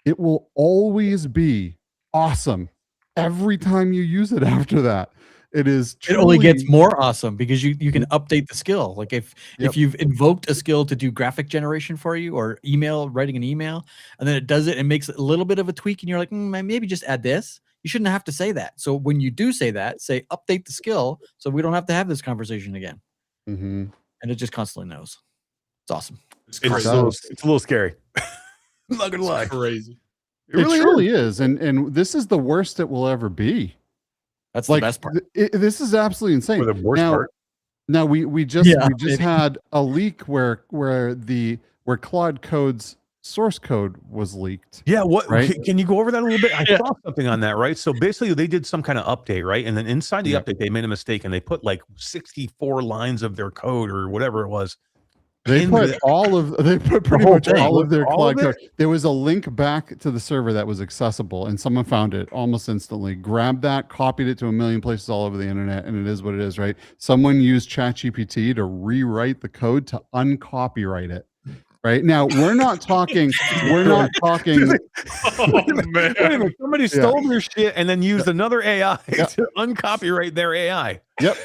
it will always be awesome every time you use it after that. It only gets more awesome because you can update the skill. Like if you've invoked a skill to do graphic generation for you or writing an email, and then it does it and makes a little bit of a tweak, and you're like, maybe just add this. You shouldn't have to say that. So when you do say that, say update the skill so we don't have to have this conversation again. And it just constantly knows. It's awesome. It's a little scary. I'm not gonna lie. Crazy. It really is. And this is the worst it will ever be. That's like the best part. This is absolutely insane. For the worst part. Now we just had a leak where Claude Code's source code was leaked. Yeah, what right? Can you go over that a little bit? I saw something on that, right? So basically they did some kind of update, right? And then inside the update they made a mistake and they put like 64 lines of their code or whatever it was. They put pretty much all of their Claude code. There was a link back to the server that was accessible, and someone found it almost instantly. Grabbed that, copied it to a million places all over the internet, and it is what it is, right? Someone used ChatGPT to rewrite the code to uncopyright it. Right now, we're not talking. Oh man! Somebody stole their shit and then used another AI to uncopyright their AI. Yep.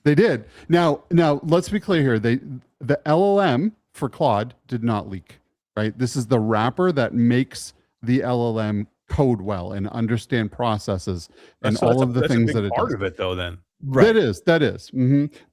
They did. Now let's be clear here. The LLM for Claude did not leak, right? This is the wrapper that makes the LLM code well and understand processes and all of the things that it part does. of it, though. Then Right. That is.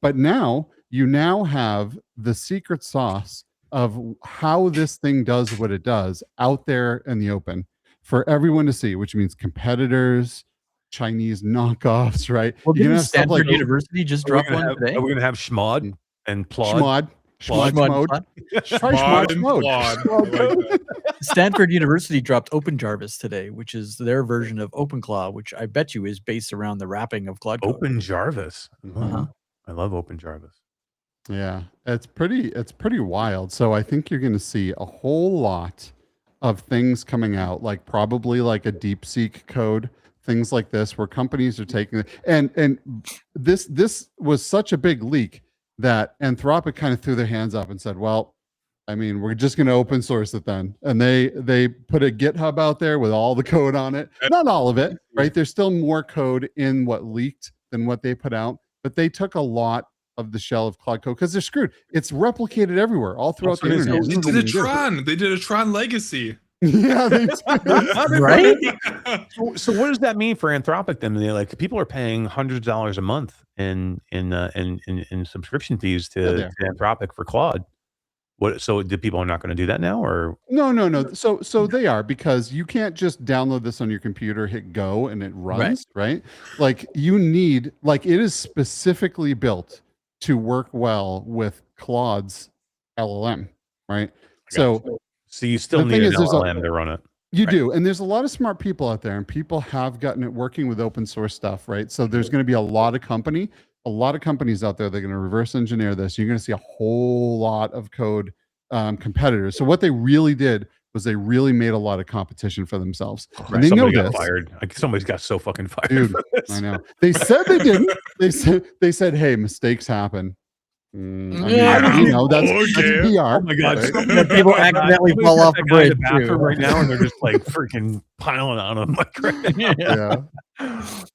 But now you have the secret sauce of how this thing does what it does out there in the open for everyone to see, which means competitors, Chinese knockoffs, right? Well, You're gonna didn't have stuff Stanford like University just drop one today? Are we gonna have Schmod and Plod? Schmod mode. Plod? Try Schmod and mode. Claude. I like that. Stanford University dropped OpenJarvis today, which is their version of OpenClaw, which I bet you is based around the wrapping of Claude Code. Open Jarvis. Uh-huh. I love Open Jarvis. Yeah, it's pretty wild. So I think you're going to see a whole lot of things coming out, like probably like a DeepSeek code, things like this, where companies are taking it. And this was such a big leak that Anthropic kind of threw their hands up and said, well, I mean, we're just going to open source it then. And they put a GitHub out there with all the code on it. Not all of it, right? There's still more code in what leaked than what they put out, but they took a lot of the shell of Claude Code because they're screwed. It's replicated everywhere, all throughout the internet. They did a Tron. They did a Tron Legacy. Yeah, they did. Right? So what does that mean for Anthropic then? They're like, people are paying hundreds of dollars a month in subscription fees to Anthropic for Claude. What? So the people are not going to do that now, or no. So they are, because you can't just download this on your computer, hit go, and it runs, right? Like you need, like it is specifically built to work well with Claude's LLM, right? So you still need an LLM to run it. You do. And there's a lot of smart people out there, and people have gotten it working with open source stuff, right? So there's going to be a lot of companies out there that are going to reverse engineer this. You're going to see a whole lot of code competitors. So what they really did was they really made a lot of competition for themselves. And they know got this. fired. Like, somebody's got so fucking fired. Dude, I know. They said they didn't. They said, hey, mistakes happen. I mean, you know, that's PR. Oh my god! Right? People accidentally fall off the bridge right now, and they're just like freaking piling on them. Like, right now. Yeah.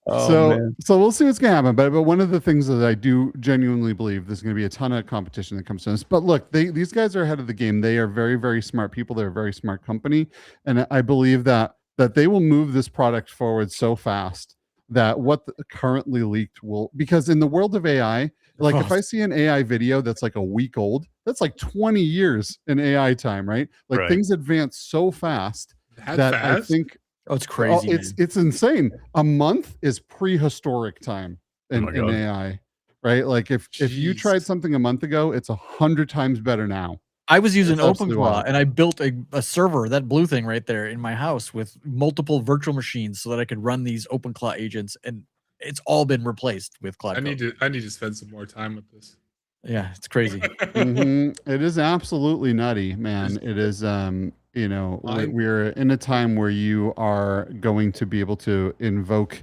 Oh, So we'll see what's gonna happen. But one of the things that I do genuinely believe there's gonna be a ton of competition that comes to this. But look, these guys are ahead of the game. They are very, very smart people. They're a very smart company, and I believe that they will move this product forward so fast that what currently leaked will, because in the world of AI. Like if I see an AI video that's like a week old, that's like 20 years in AI time, right? Like things advance so fast that I think it's crazy. It's insane. A month is prehistoric time in AI, right? Like if you tried something a month ago, it's 100 times better now. I was using OpenClaw and I built a server, that blue thing right there in my house with multiple virtual machines so that I could run these OpenClaw agents, and it's all been replaced with Claude. I need to spend some more time with this. Yeah, it's crazy. It is absolutely nutty, man. It is. You know, we're in a time where you are going to be able to invoke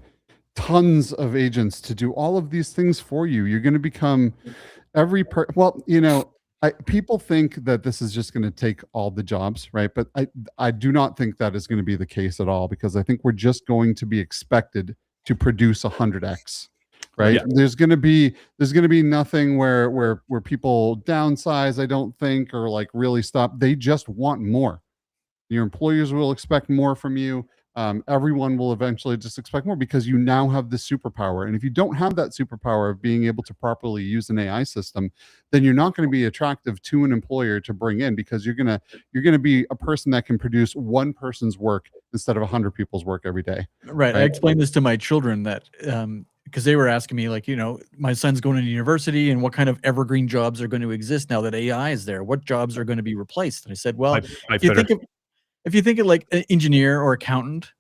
tons of agents to do all of these things for you. You're going to become well, you know, people think that this is just going to take all the jobs, right? But I do not think that is going to be the case at all, because I think we're just going to be expected to produce 100x, right? Yeah. There's going to be nothing where people downsize, I don't think, or like really stop. They just want more. Your employers will expect more from you. Everyone will eventually just expect more, because you now have this superpower. And if you don't have that superpower of being able to properly use an AI system, then you're not going to be attractive to an employer to bring in, because you're going to be a person that can produce one person's work instead of 100 people's work every day. Right. I explained this to my children that because they were asking me, like, you know, my son's going to university and what kind of evergreen jobs are going to exist now that AI is there? What jobs are going to be replaced? And I said, well, if you think of like an engineer or accountant,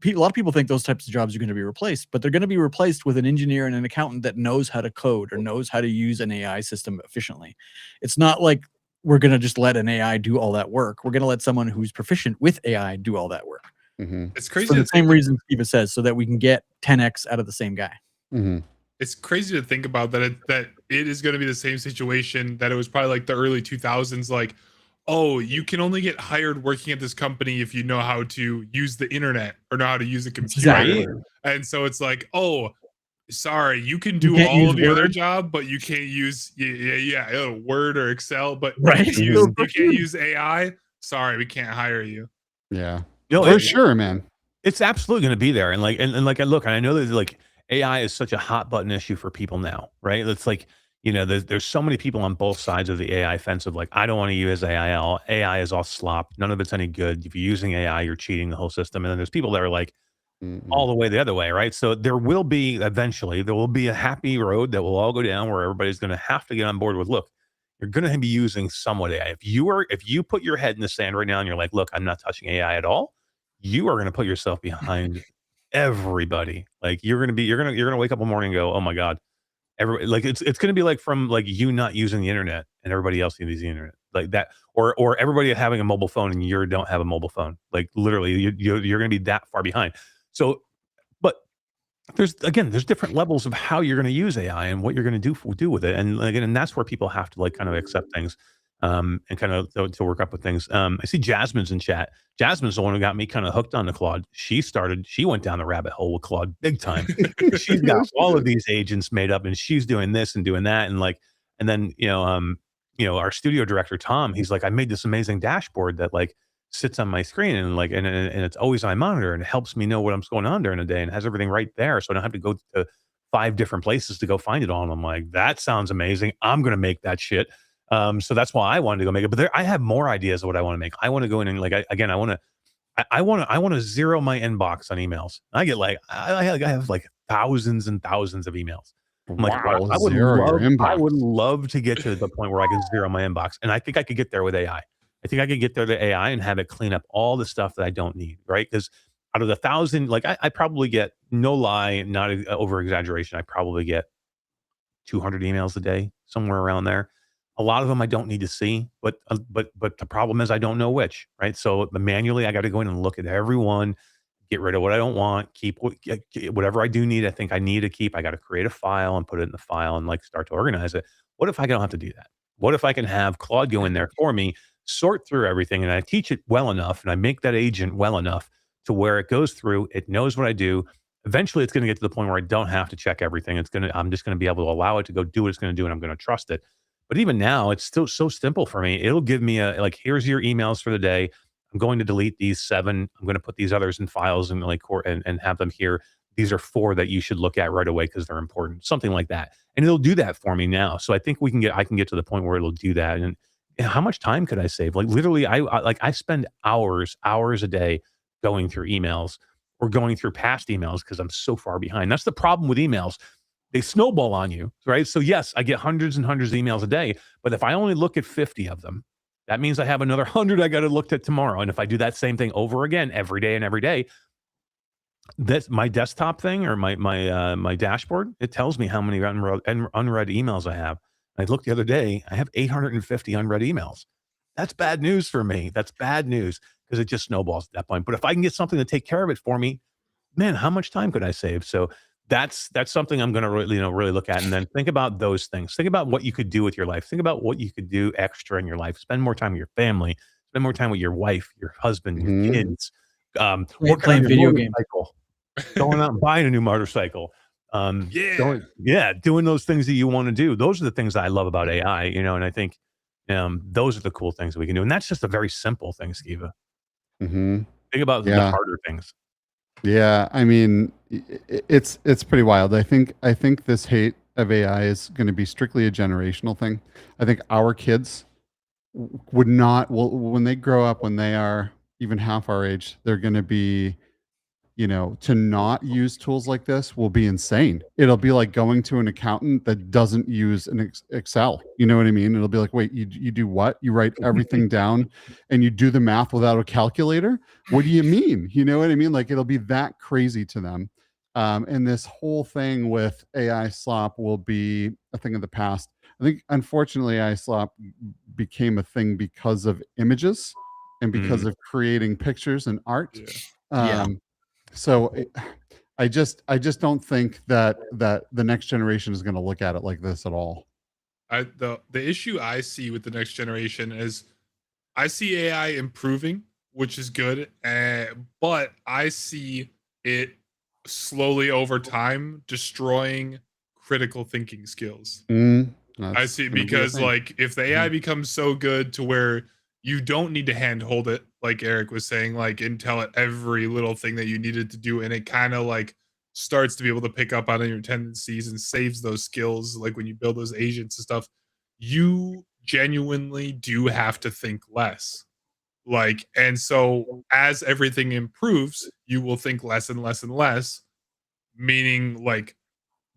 a lot of people think those types of jobs are going to be replaced, but they're going to be replaced with an engineer and an accountant that knows how to code or knows how to use an AI system efficiently. It's not like we're going to just let an AI do all that work. We're going to let someone who's proficient with AI do all that work. It's crazy. For the same reason Skeeva says, so that we can get 10x out of the same guy. It's crazy to think about that it is going to be the same situation that it was probably like the early 2000s, like, oh, you can only get hired working at this company if you know how to use the internet or know how to use a computer. Exactly. And so it's like, oh, sorry, you can You do can't all use of the other Word? job, but you can't use Word or Excel, but Right. you can't use AI. Sorry, we can't hire you. Yeah, No, for sure, man. It's absolutely going to be there. And like, and like, I look, and I know that like AI is such a hot button issue for people now, right? It's like, there's so many people on both sides of the AI fence of like, I don't want to use AI. AI is all slop. None of it's any good. If you're using AI, you're cheating the whole system. And then there's people that are like all the way the other way, right? So there will be eventually, there will be a happy road that will all go down where everybody's going to have to get on board with, look, you're going to be using somewhat AI. If you put your head in the sand right now and you're like, look, I'm not touching AI at all, you are going to put yourself behind everybody. Like you're going to wake up one morning and go, oh my God, like it's going to be like from like you not using the internet and everybody else using the internet like that, or everybody having a mobile phone and you don't have a mobile phone. Like literally, you're going to be that far behind. So, but there's different levels of how you're going to use AI and what you're going to do with it, and again, and that's where people have to like kind of accept things, and kind of to work up with things. I see Jasmine's in chat. Jasmine's the one who got me kind of hooked on the Claude. She went down the rabbit hole with Claude big time. She's got all of these agents made up, and she's doing this and doing that, and like, and then our studio director Tom, he's like, I made this amazing dashboard that like sits on my screen and like and it's always on my monitor and it helps me know what's going on during the day and has everything right there, so I don't have to go to 5 different places to go find it all. And I'm like, that sounds amazing. I'm gonna make that shit. So that's why I wanted to go make it. But I have more ideas of what I want to make. I want to go in and like I want to zero my inbox on emails. I get like I have like thousands and thousands of emails. I'm like, Wow, I would zero your love inbox. to get to the point where I can zero my inbox, and I think I could get there with AI. I think I could get there to AI and have it clean up all the stuff that I don't need, right? Because out of the 1,000, like I probably get, no lie, not over exaggeration, I probably get 200 emails a day, somewhere around there. A lot of them I don't need to see, but the problem is I don't know which, right? So manually, I got to go in and look at everyone, get rid of what I don't want, keep whatever I do need. I think I need to keep. I got to create a file and put it in the file and like start to organize it. What if I don't have to do that? What if I can have Claude go in there for me, sort through everything, and I teach it well enough, and I make that agent well enough to where it goes through, it knows what I do. Eventually, it's going to get to the point where I don't have to check everything. I'm just going to be able to allow it to go do what it's going to do, and I'm going to trust it. But even now, it's still so simple for me. It'll give me here's your emails for the day. I'm going to delete these 7. I'm going to put these others in files and and have them here. These are 4 that you should look at right away because they're important. Something like that, and it'll do that for me now. So I think I can get to the point where it'll do that. And how much time could I save? Like literally, I spend hours a day going through emails or going through past emails because I'm so far behind. That's the problem with emails. They snowball on you, right? So yes, I get hundreds and hundreds of emails a day, but if I only look at 50 of them, that means I have another 100 I got to look at tomorrow. And if I do that same thing over again every day, that's my desktop thing or my dashboard. It tells me how many unread emails I have. I looked the other day, I have 850 unread emails. That's bad news for me. That's bad news because it just snowballs at that point. But if I can get something to take care of it for me, man, how much time could I save? So that's something I'm going to really look at. And then think about those things. Think about what you could do with your life. Think about what you could do extra in your life. Spend more time with your family. Spend more time with your wife, your husband, your kids. Playing video games. Going out and buying a new motorcycle. Doing those things that you want to do. Those are the things that I love about AI, and I think those are the cool things we can do. And that's just a very simple thing, Skeeva. Mm-hmm. Think about the harder things. Yeah, I mean, it's pretty wild. I think this hate of AI is going to be strictly a generational thing. I think our kids would not, when they grow up, when they are even half our age, they're going to be, to not use tools like this will be insane. It'll be like going to an accountant that doesn't use an Excel. You know what I mean? It'll be like, wait, you do what? You write everything down and you do the math without a calculator? What do you mean? You know what I mean? Like it'll be that crazy to them. And this whole thing with AI slop will be a thing of the past. I think, unfortunately, AI slop became a thing because of images and because of creating pictures and art. So I just don't think that the next generation is going to look at it like this at all. The issue I see with the next generation is I see AI improving, which is good, but I see it slowly over time destroying critical thinking skills. I That's see, gonna be a because thing. like if the AI becomes so good to where you don't need to handhold it, like Eric was saying, like and tell it every little thing that you needed to do, and it kind of like starts to be able to pick up on your tendencies and saves those skills, like when you build those agents and stuff, you genuinely do have to think less. Like, and so as everything improves, you will think less and less and less, meaning like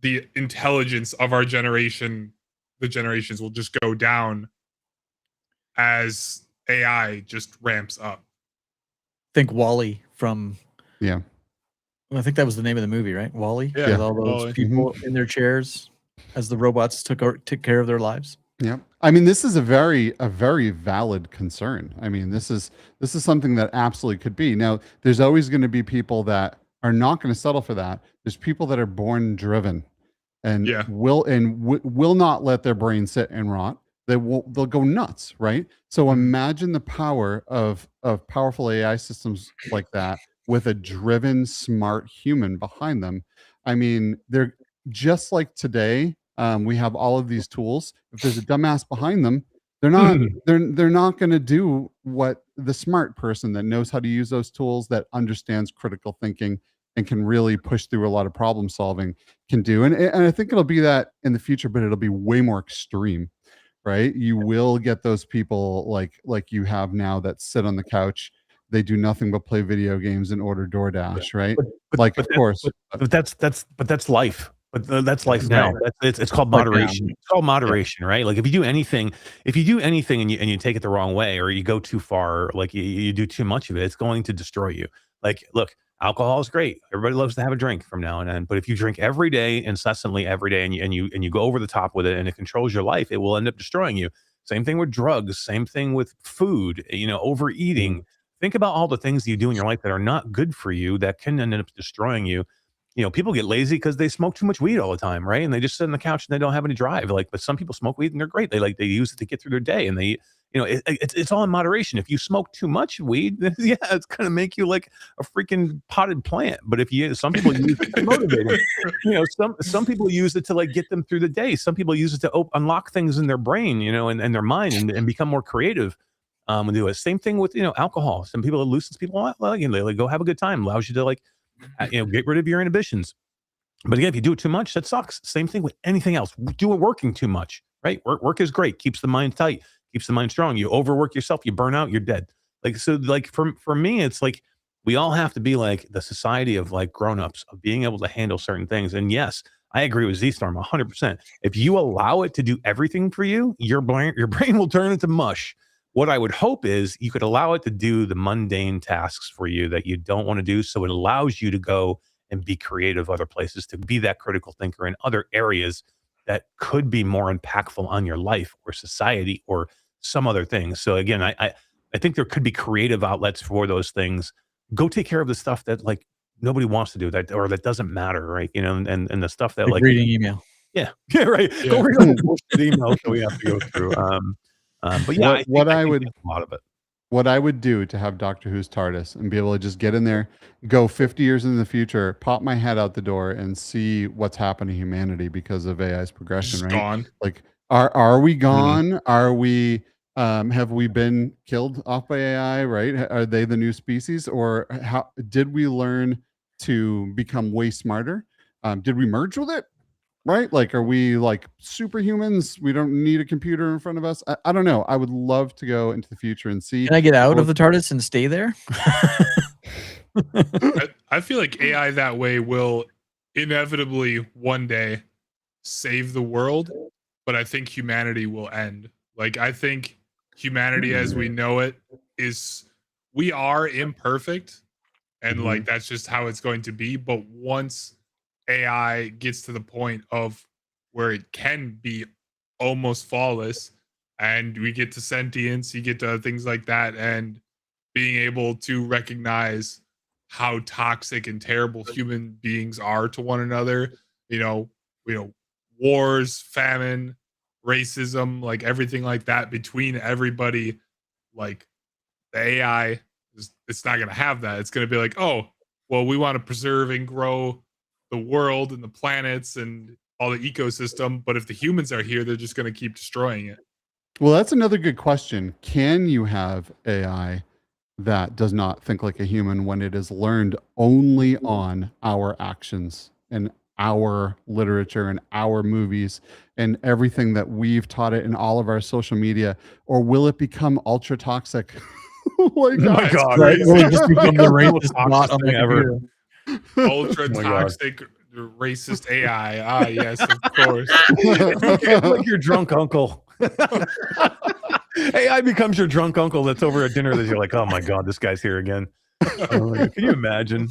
the intelligence of our generation, the generations will just go down as AI just ramps up. Think Wally from. Yeah. I think that was the name of the movie, right? Wally. Yeah, With all those Wall-E. people in their chairs as the robots took care of their lives. Yeah. I mean, this is a very valid concern. I mean, this is something that absolutely could be. Now, there's always going to be people that are not going to settle for that. There's people that are born driven and Yeah. will not let their brain sit and rot. They'll go nuts, right? So imagine the power of powerful AI systems like that with a driven, smart human behind them. I mean, they're just like today. We have all of these tools. If there's a dumbass behind them, they're not going to do what the smart person that knows how to use those tools, that understands critical thinking and can really push through a lot of problem solving can do. And I think it'll be that in the future, but it'll be way more extreme, right? You will get those people like you have now that sit on the couch. They do nothing but play video games and order DoorDash, right? Of course. But that's life. But that's life now. Right. It's called moderation. It's called moderation, right? Like if you do anything and you take it the wrong way, or you go too far, like you do too much of it, it's going to destroy you. Like, look, alcohol is great. Everybody loves to have a drink from now and then. But if you drink every day, incessantly every day, and you go over the top with it, and it controls your life, it will end up destroying you. Same thing with drugs. Same thing with food. Overeating. Think about all the things you do in your life that are not good for you that can end up destroying you. People get lazy because they smoke too much weed all the time, right? And they just sit on the couch and they don't have any drive. But some people smoke weed and they're great. They use it to get through their day, and it's all in moderation. If you smoke too much weed, then yeah, it's gonna make you like a freaking potted plant. But some people use it to motivate them. Some people use it to like get them through the day. Some people use it to unlock things in their brain, and their mind, and become more creative. And do it. Same thing with alcohol. Some people, it loosens people up. Well, they go have a good time. Allows you to like get rid of your inhibitions. But again, if you do it too much, that sucks. Same thing with anything else. Do it working too much, right? Work is great. Keeps the mind tight. Keeps the mind strong. You overwork yourself, you burn out, you're dead. For me, it's like we all have to be like the society of like grown-ups, of being able to handle certain things. And yes, I agree with ZStorm 100%. If you allow it to do everything for you, your brain will turn into mush. What I would hope is you could allow it to do the mundane tasks for you that you don't want to do. So it allows you to go and be creative other places, to be that critical thinker in other areas that could be more impactful on your life or society or some other things. So again, I think there could be creative outlets for those things. Go take care of the stuff that like nobody wants to do, that or that doesn't matter, right? And the stuff that like reading email. Yeah, right. Yeah. Go read all the bullshit emails that we have to go through. But yeah, I think a lot of it. What I would do to have Doctor Who's TARDIS and be able to just get in there, go 50 years in the future, pop my head out the door, and see what's happened to humanity because of AI's progression. Just right? gone. Like, are we gone? Are we? Have we been killed off by AI? Right? Are they the new species, or how did we learn to become way smarter? Did we merge with it? Right? Like, are we like superhumans? We don't need a computer in front of us. I don't know. I would love to go into the future and see. Can I get out of the TARDIS and stay there? I feel like AI that way will inevitably one day save the world, but I think humanity will end. Like, I think humanity as we know it we are imperfect, and like that's just how it's going to be. But once AI gets to the point of where it can be almost flawless, and we get to sentience, you get to things like that, and being able to recognize how toxic and terrible human beings are to one another, wars, famine, racism, like everything like that between everybody, like the AI it's not going to have that. It's going to be like, oh, well, we want to preserve and grow the world and the planets and all the ecosystem, but if the humans are here, they're just going to keep destroying it. Well, that's another good question. Can you have AI that does not think like a human when it is learned only on our actions and our literature and our movies and everything that we've taught it in all of our social media? Or will it become ultra toxic? Like my us? God. Right? Will it just become the Most racist bot toxic on the thing ever. computer? Ultra Oh my God. toxic, racist AI. Ah, yes, of course. It's like your drunk uncle. AI becomes your drunk uncle that's over at dinner that you're like, oh my God, this guy's here again. Can you imagine?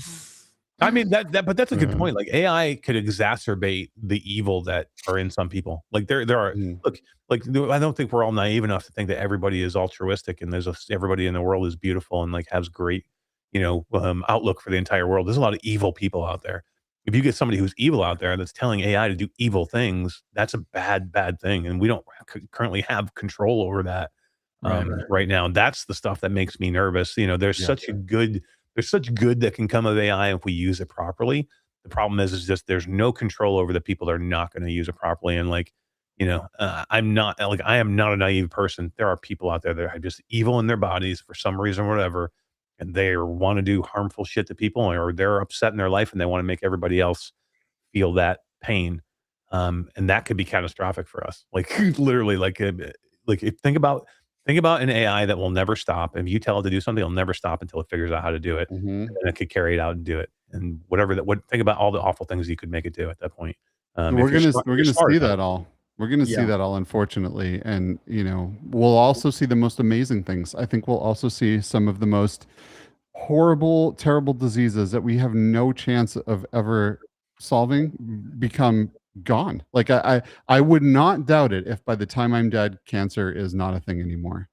I mean, but that's a good point. Like AI could exacerbate the evil that are in some people. Like there are, look, like I don't think we're all naive enough to think that everybody is altruistic and everybody in the world is beautiful and like has great, outlook for the entire world. There's a lot of evil people out there. If you get somebody who's evil out there that's telling AI to do evil things, that's a bad thing. And we don't currently have control over that right now. And that's the stuff that makes me nervous. There's such good that can come of AI if we use it properly. The problem is just there's no control over the people that are not going to use it properly. And I am not a naive person. There are people out there that are just evil in their bodies for some reason, or whatever, and they want to do harmful shit to people, or they're upset in their life and they want to make everybody else feel that pain. And that could be catastrophic for us. Like literally, think about an AI that will never stop. If you tell it to do something, it'll never stop until it figures out how to do it, and it could carry it out and do it. And think about all the awful things you could make it do at that point. We're gonna see that all. We're going to see that all, unfortunately. And, we'll also see the most amazing things. I think we'll also see some of the most horrible, terrible diseases that we have no chance of ever solving become gone. Like I would not doubt it if by the time I'm dead, cancer is not a thing anymore.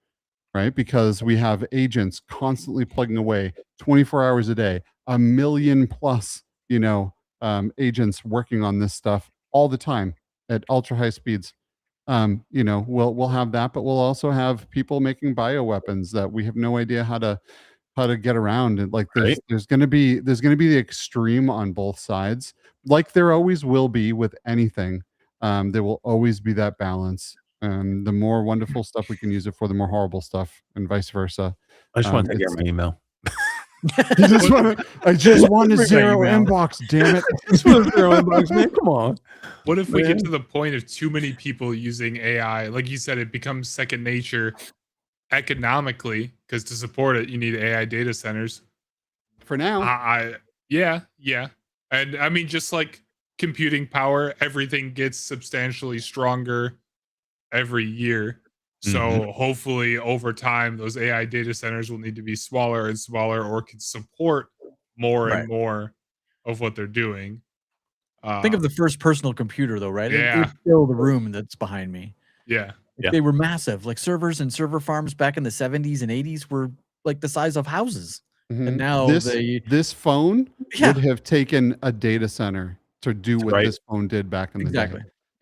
Right? Because we have agents constantly plugging away 24 hours a day, 1 million plus, agents working on this stuff all the time at ultra high speeds. We'll have that, but we'll also have people making bioweapons that we have no idea how to get around. And like there's going to be the extreme on both sides, like there always will be with anything. There will always be that balance. And the more wonderful stuff we can use it for, the more horrible stuff, and vice versa. I just want to take my email. I just want to zero inbox, damn it. Just want to zero inbox, man. Come on. What if we get to the point of too many people using AI? Like you said, it becomes second nature economically, because to support it, you need AI data centers. For now. Yeah. And I mean, just like computing power, everything gets substantially stronger every year. So hopefully over time, those AI data centers will need to be smaller and smaller, or can support more and more of what they're doing. Think of the first personal computer, though, right? Yeah. It would fill the room that's behind me. Yeah. They were massive. Like servers and server farms back in the 70s and 80s were like the size of houses. And now this phone would have taken a data center to do what this phone did back in the day.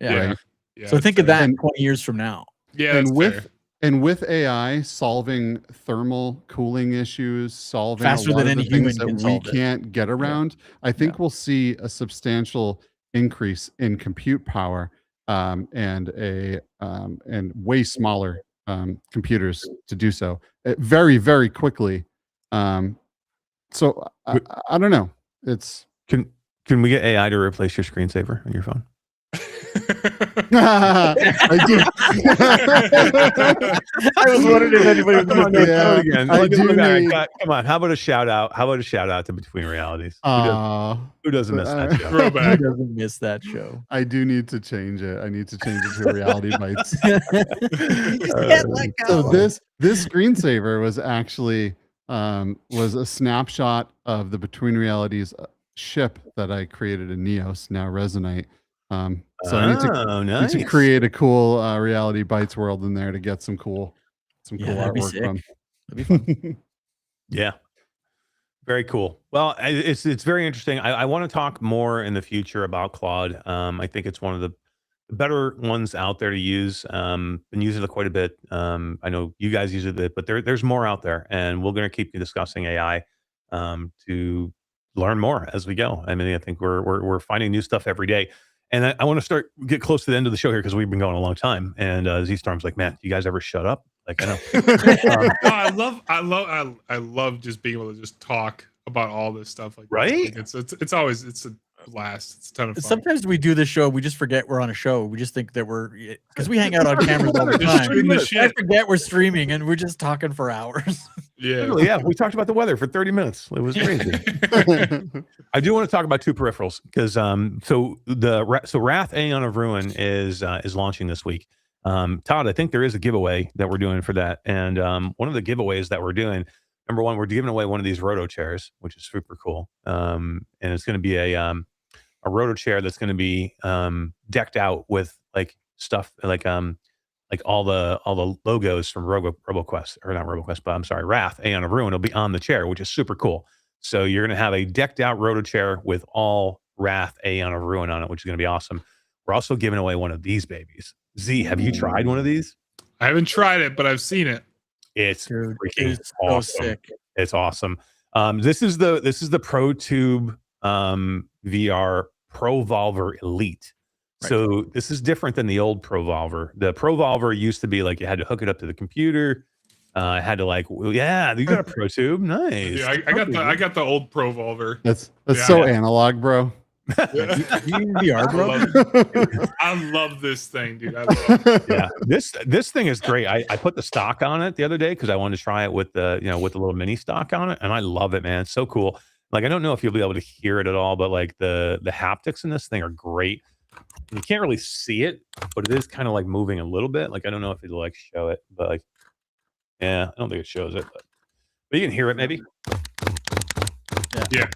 Yeah. Right? Yeah, So think of that 20 years from now. Yeah. And with AI solving thermal cooling issues, solving faster a lot than of any the things human that can we solve it. can't get around, I think we'll see a substantial increase in compute power, and way smaller computers to do so very, very quickly. So I don't know. Can we get AI to replace your screensaver on your phone? I do. I was wondering if anybody was going to do it again. Come on. How about a shout out? To Between Realities? Who doesn't miss that show? Throwback. Who doesn't miss that show? I do need to change it. I need to change it to Reality Bytes. So this screensaver was actually was a snapshot of the Between Realities ship that I created in Neos, now Resonate. So I need to create a cool Reality Bytes world in there to get some cool artwork from. That'd be fun. Yeah. Very cool. Well, it's very interesting. I want to talk more in the future about Claude. I think it's one of the better ones out there to use. Been using it quite a bit. I know you guys use it a bit, but there's more out there, and we're going to keep discussing AI to learn more as we go. I mean, I think we're finding new stuff every day. And I want to get close to the end of the show here because we've been going a long time. And ZStorm's like, man, you guys ever shut up? Like, I know. No, I love just being able to just talk about all this stuff. Like, right? Like it's always a blast. It's a ton of fun. Sometimes we do this show, we just forget we're on a show. We just think that because we hang out on cameras all the time. I forget we're streaming and we're just talking for hours. Yeah, we talked about the weather for 30 minutes. It was crazy. I do want to talk about two peripherals because so Wrath Aeon of Ruin is launching this week. Todd, I think there is a giveaway that we're doing for that, and one of the giveaways that we're doing, number one, we're giving away one of these roto chairs, which is super cool, and it's going to be a roto chair that's going to be decked out with like stuff like all the logos from RoboQuest, or not RoboQuest, but I'm sorry, Wrath Aeon of Ruin will be on the chair, which is super cool. So you're going to have a decked out roto chair with all Wrath Aeon of Ruin on it, which is going to be awesome. We're also giving away one of these babies. Z, have you tried one of these? I haven't tried it, but I've seen it. It's Dude, freaking it's awesome. so sick. It's awesome. This is the ProTube VR ProVolver Elite. Right. So this is different than the old ProVolver. The ProVolver used to be like you had to hook it up to the computer. I had to like, you got a ProTube, nice. Yeah, I got the old ProVolver. That's so analog, bro. You VR, bro. I love this thing, dude. I love it. Yeah, this thing is great. I put the stock on it the other day because I wanted to try it with the with the little mini stock on it, and I love it, man. It's so cool. Like, I don't know if you'll be able to hear it at all, but like the haptics in this thing are great. You can't really see it, but it is kind of like moving a little bit. Like, I don't know if it'll like show it, but like, yeah, I don't think it shows it, but you can hear it maybe. Yeah.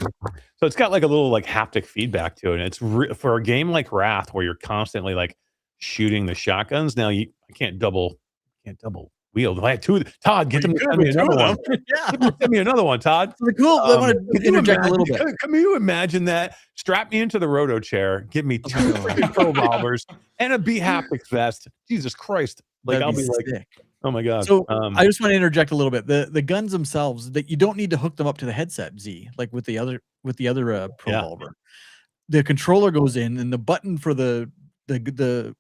So it's got like a little like haptic feedback to it. And it's for a game like Wrath where you're constantly like shooting the shotguns. Now I can't double wield. I had two. Todd, get them to send me another one. Yeah. Send me another one, Todd. Cool. I want to interject a little bit. Can you imagine that? Strap me into the roto chair, give me two freaking ProVolvers and a B haptics vest. Jesus Christ! Like, That'd I'll be be like, sick. oh my god. So I just want to interject a little bit. The guns themselves, that you don't need to hook them up to the headset, Z, like with the other ProVolver. The controller goes in, and the button for the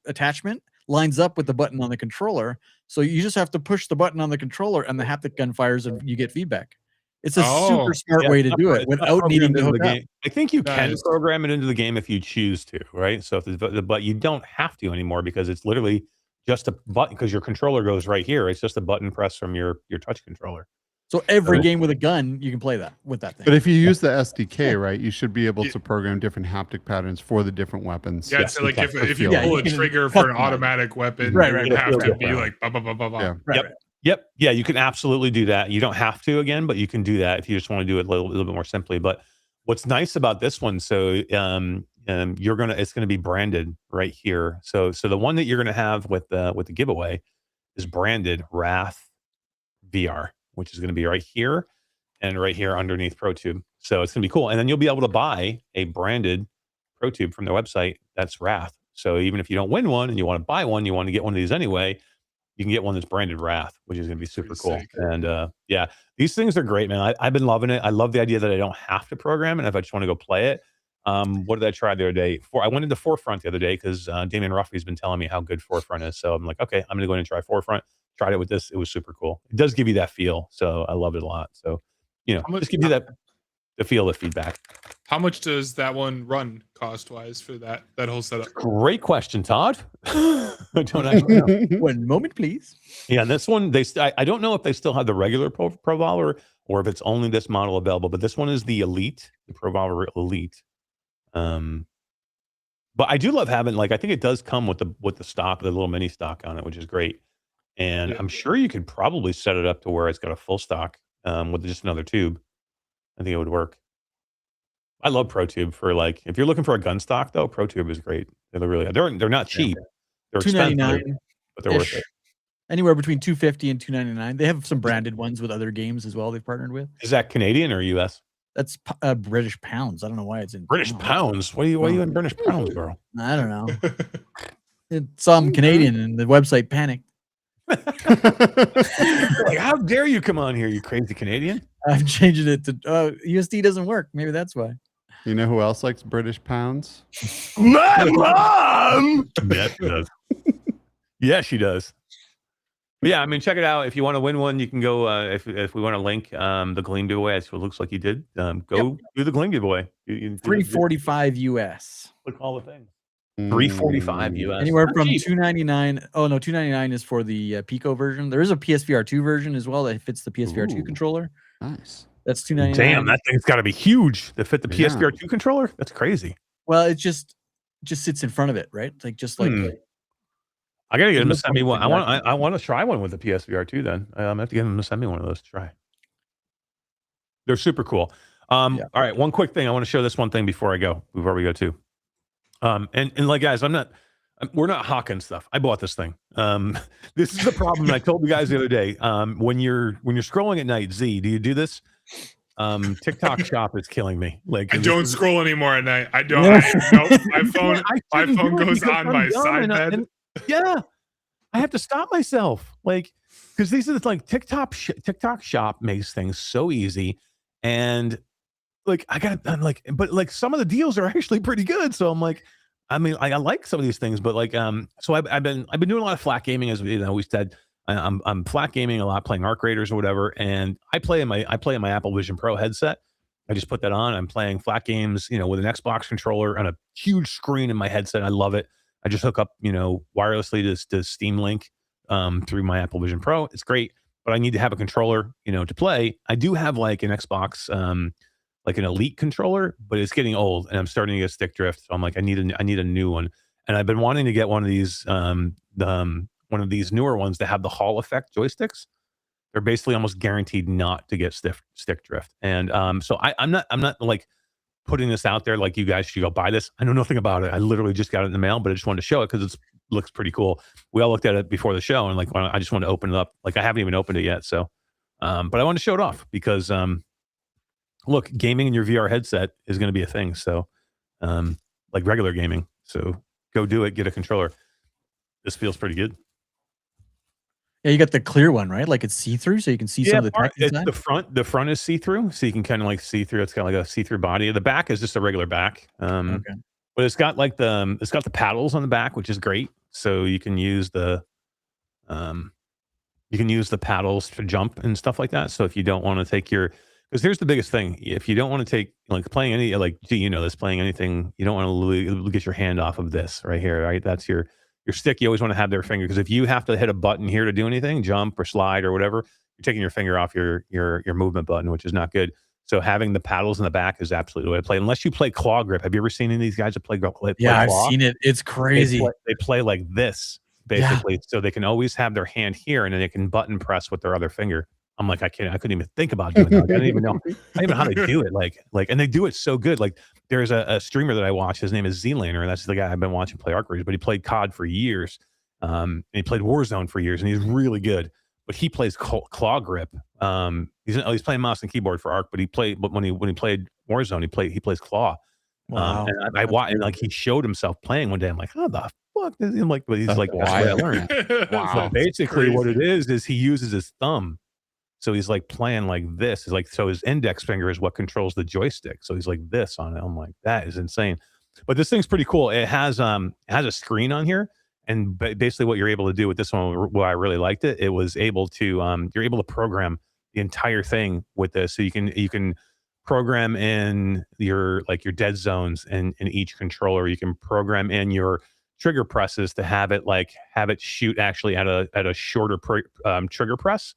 attachment lines up with the button on the controller. So you just have to push the button on the controller, and the haptic gun fires, and you get feedback. It's a super smart way to do it without needing to hook up. I think you can program it into the game if you choose to, right? So if but you don't have to anymore because it's literally just a button, because your controller goes right here. It's just a button press from your touch controller. So every game with a gun, you can play that with that thing. But if you use the SDK, right, you should be able to program different haptic patterns for the different weapons. Yeah, so like if you pull a trigger for an automatic weapon, you have to be like blah, blah, blah, blah, blah. Yeah. Yep. Yeah, you can absolutely do that. You don't have to again, but you can do that if you just want to do it a little bit more simply. But what's nice about this one, so it's gonna be branded right here. So the one that you're gonna have with the giveaway is branded Wrath VR, which is going to be right here and right here underneath ProTube. So it's going to be cool. And then you'll be able to buy a branded ProTube from their website that's Wrath. So even if you don't win one and you want to buy one, you want to get one of these anyway, you can get one that's branded Wrath, which is going to be super cool. Sick. And yeah, these things are great, man. I've been loving it. I love the idea that I don't have to program it if I just want to go play it. What did I try the other day? I went into Forefront the other day because Damien Ruffy's been telling me how good Forefront is. So I'm like, okay, I'm going to go in and try Forefront. Tried it with this. It was super cool. It does give you that feel. So I love it a lot. So, just give you the feel, the feedback. How much does that one run cost wise for that whole setup? Great question, Todd. I don't actually know. One moment, please. Yeah, this one, I don't know if they still have the regular ProVolver or if it's only this model available, but this one is the Elite, the ProVolver Elite. But I do love having, like, I think it does come with the stock, the little mini stock on it, which is great. And I'm sure you could probably set it up to where it's got a full stock with just another tube. I think it would work. I love ProTube for, like, if you're looking for a gun stock though, ProTube is great. They're not cheap. They're expensive, but they're worth it. Anywhere between $250 and $299. They have some branded ones with other games as well. They've partnered with. Is that Canadian or US? That's British pounds. I don't know why it's in British pounds. Why are you in British pounds, bro? I don't know. It's some Canadian, and the website panicked. Like, how dare you come on here, you crazy Canadian? I'm changing it to USD doesn't work. Maybe that's why. You know who else likes British pounds? My mom. Yeah, she does. Yeah, she does. But yeah, I mean, check it out. If you want to win one, you can go. If we want to link the Gleam giveaway, as it looks like you did. Go do the Gleam giveaway. You 345 US. Click all the things. 345 US. Anywhere Not from cheap. 299. Oh no, 299 is for the Pico version. There is a PSVR 2 version as well that fits the PSVR 2 Ooh. controller. Nice. That's 299. Damn, that thing's got to be huge to fit the Yeah. PSVR 2 controller. That's crazy. Well, it just sits in front of it, right? Like just like I gotta get him to Look send me one. like I want to try one with the PSVR 2. Then I'm gonna have to get him to send me one of those to try. They're super cool. All right, one quick thing. I want to show this one thing before we go too. And like guys, we're not hawking stuff. I bought this thing. This is the problem. I told you guys the other day. When you're scrolling at night, Z, do you do this? TikTok shop is killing me. Like I don't scroll anymore at night. I don't. Nope. My phone goes on my side bed. Yeah, I have to stop myself, like, because these are like TikTok shop makes things so easy, and like I'm like, but like some of the deals are actually pretty good. So I'm like, I mean, I like some of these things, but like, so I've been doing a lot of flat gaming, as we said. I'm flat gaming a lot, playing Arc Raiders or whatever, and I play in my Apple Vision Pro headset. I just put that on. I'm playing flat games, with an Xbox controller and a huge screen in my headset. I love it. I just hook up, wirelessly to Steam Link through my Apple Vision Pro. It's great, but I need to have a controller, to play. I do have like an Xbox, like an Elite controller, but it's getting old and I'm starting to get stick drift. So I'm like, I need a new one, and I've been wanting to get one of these, one of these newer ones that have the Hall effect joysticks. They're basically almost guaranteed not to get stick drift, and so I'm not like putting this out there like you guys should go buy this. I know nothing about it. I literally just got it in the mail, but I just wanted to show it because it looks pretty cool. We all looked at it before the show, and like I just want to open it up. Like I haven't even opened it yet, so but I want to show it off because look, gaming in your VR headset is going to be a thing. So like regular gaming. So go do it. Get a controller. This feels pretty good. Yeah, you got the clear one, right? Like it's see-through, so you can see some of the text inside. The front is see-through, so you can kind of like see through. It's kind of like a see-through body. The back is just a regular back. Okay. But it's got like it's got the paddles on the back, which is great. So you can use the paddles to jump and stuff like that. So if you don't want to take because here's the biggest thing: if you don't want to take playing any playing anything, you don't want to get your hand off of this right here, right? That's your stick. You always want to have their finger, because if you have to hit a button here to do anything, jump or slide or whatever, you're taking your finger off your movement button, which is not good. So having the paddles in the back is absolutely the way to play. Unless you play claw grip. Have you ever seen any of these guys that play claw? Yeah, I've seen it. It's crazy. They play like this basically, so they can always have their hand here, and then they can button press with their other finger. I'm like, I couldn't even think about doing that. I didn't even know how to do it. Like, and they do it so good. Like, there's a streamer that I watch. His name is Zlaner, and that's the guy I've been watching play Arc Raiders. But he played COD for years, and he played Warzone for years, and he's really good. But he plays claw grip. He's playing mouse and keyboard for Arc, but when he played Warzone, he plays claw. Wow. And I watched, and like he showed himself playing one day. I'm like, how the fuck? I'm like, but he's like, that's why why I learned. Wow. So basically, what it is he uses his thumb. So he's like playing like this. Is like, so his index finger is what controls the joystick. So he's like this on it. I'm like, that is insane. But this thing's pretty cool. It has a screen on here, and basically what you're able to do with this one, why I really liked it, it was able to you're able to program the entire thing with this. So you can program in your dead zones in each controller. You can program in your trigger presses to have it shoot actually at a shorter trigger press.